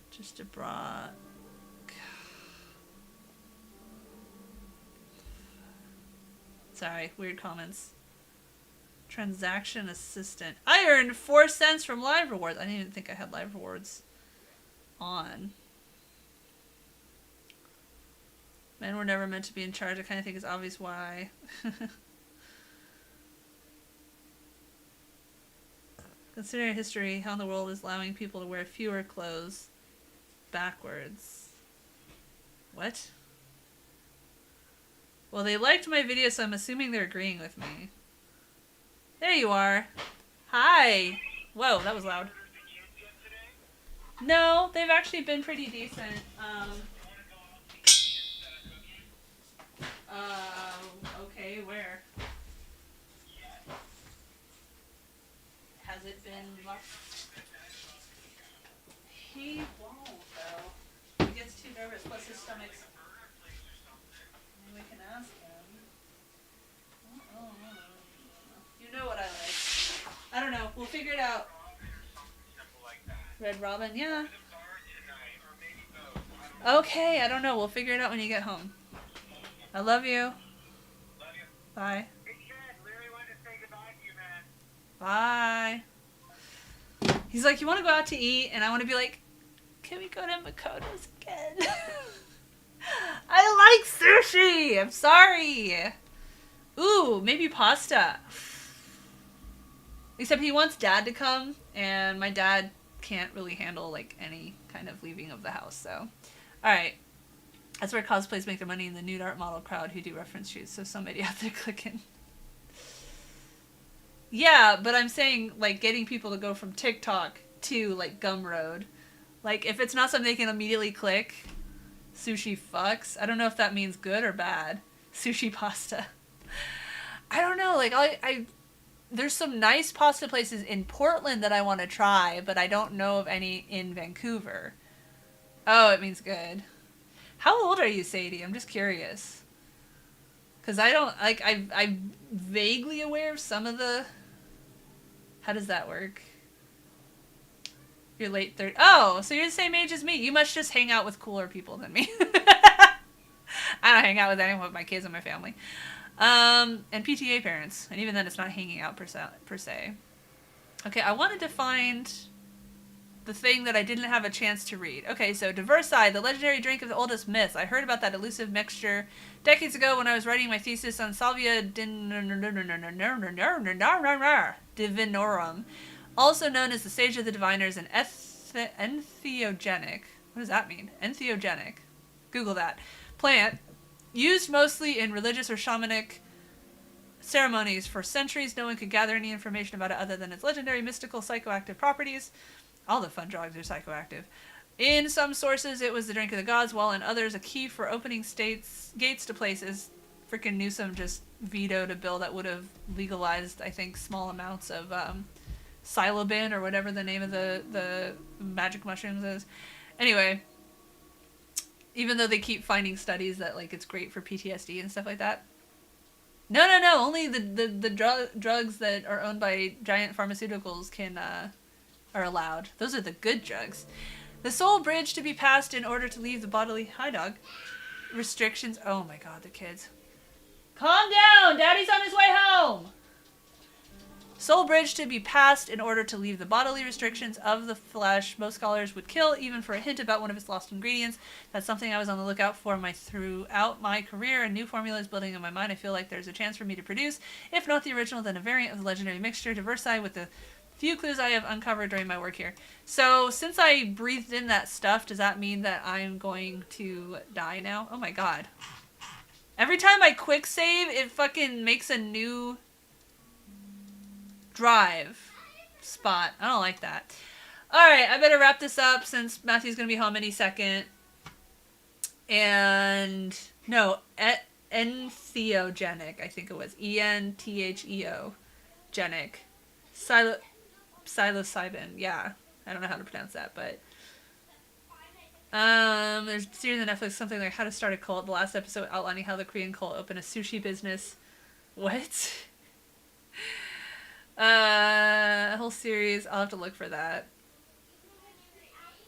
Just a bra. Sorry, weird comments. Transaction assistant. I earned 4 cents from live rewards. I didn't even think I had live rewards on. Men were never meant to be in charge. I kind of think it's obvious why. Considering history, how in the world is allowing people to wear fewer clothes backwards? What? Well, they liked my video, so I'm assuming they're agreeing with me. There you are. Hi. Whoa, that was loud. No, they've actually been pretty decent. Okay, where? Has it been locked? He won't, though. He gets too nervous, plus his stomach's... Maybe we can ask him. Oh. You know what I like. I don't know. We'll figure it out. Red Robin, yeah. Okay, I don't know. We'll figure it out when you get home. I love you. Bye. Bye. He's like, you want to go out to eat? And I want to be like, can we go to Makoto's again? I like sushi. I'm sorry. Ooh, maybe pasta. Except he wants Dad to come, and my dad can't really handle like any kind of leaving of the house. So, all right. That's where cosplays make their money, in the nude art model crowd who do reference shoots. So somebody out there clicking. Yeah, but I'm saying, like, getting people to go from TikTok to like Gumroad. Like if it's not something they can immediately click, sushi fucks. I don't know if that means good or bad. Sushi pasta. I don't know. Like I there's some nice pasta places in Portland that I want to try, but I don't know of any in Vancouver. Oh, it means good. How old are you, Sadie? I'm just curious. Because I don't, like, I'm vaguely aware of some of the... How does that work? You're late 30... Oh, so you're the same age as me. You must just hang out with cooler people than me. I don't hang out with anyone but my kids and my family. And PTA parents. And even then, it's not hanging out per se. Okay, I wanted to find the thing that I didn't have a chance to read. Okay, so Diversai, the legendary drink of the oldest myths. I heard about that elusive mixture decades ago when I was writing my thesis on Salvia divinorum, also known as the sage of the diviners and entheogenic. What does that mean? Entheogenic. Google that. Plant, used mostly in religious or shamanic ceremonies for centuries. No one could gather any information about it other than its legendary mystical psychoactive properties. All the fun drugs are psychoactive. In some sources, it was the drink of the gods, while in others, a key for opening gates to places. Freaking Newsom just vetoed a bill that would have legalized, I think, small amounts of psilocybin or whatever the name of the magic mushrooms is. Anyway, even though they keep finding studies that like it's great for PTSD and stuff like that. No. Only the drugs that are owned by giant pharmaceuticals are allowed. Those are the good drugs. The soul bridge to be passed in order to leave the bodily restrictions. Oh my god, the kids. Calm down! Daddy's on his way home! Soul bridge to be passed in order to leave the bodily restrictions of the flesh. Most scholars would kill even for a hint about one of its lost ingredients. That's something I was on the lookout for throughout my career. A new formula is building in my mind. I feel like there's a chance for me to produce, if not the original, then a variant of the legendary mixture. Diversai with the few clues I have uncovered during my work here. So, since I breathed in that stuff, does that mean that I'm going to die now? Oh my god. Every time I quick save, it fucking makes a new drive spot. I don't like that. Alright, I better wrap this up since Matthew's gonna be home any second. And... No, entheogenic, I think it was. E-N-T-H-E-O. Genic. Psilocybin, yeah. I don't know how to pronounce that, but... there's a series on Netflix, something like How to Start a Cult. The last episode outlining how the Korean cult opened a sushi business. What? A whole series. I'll have to look for that.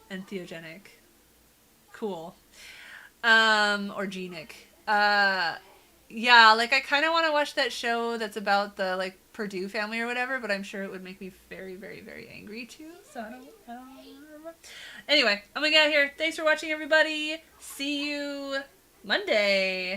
Entheogenic. Cool. Or genic. Yeah, like I kind of want to watch that show that's about the like Purdue family or whatever, but I'm sure it would make me very, very, very angry too. So I don't remember. Anyway, I'm gonna get out of here. Thanks for watching, everybody. See you Monday.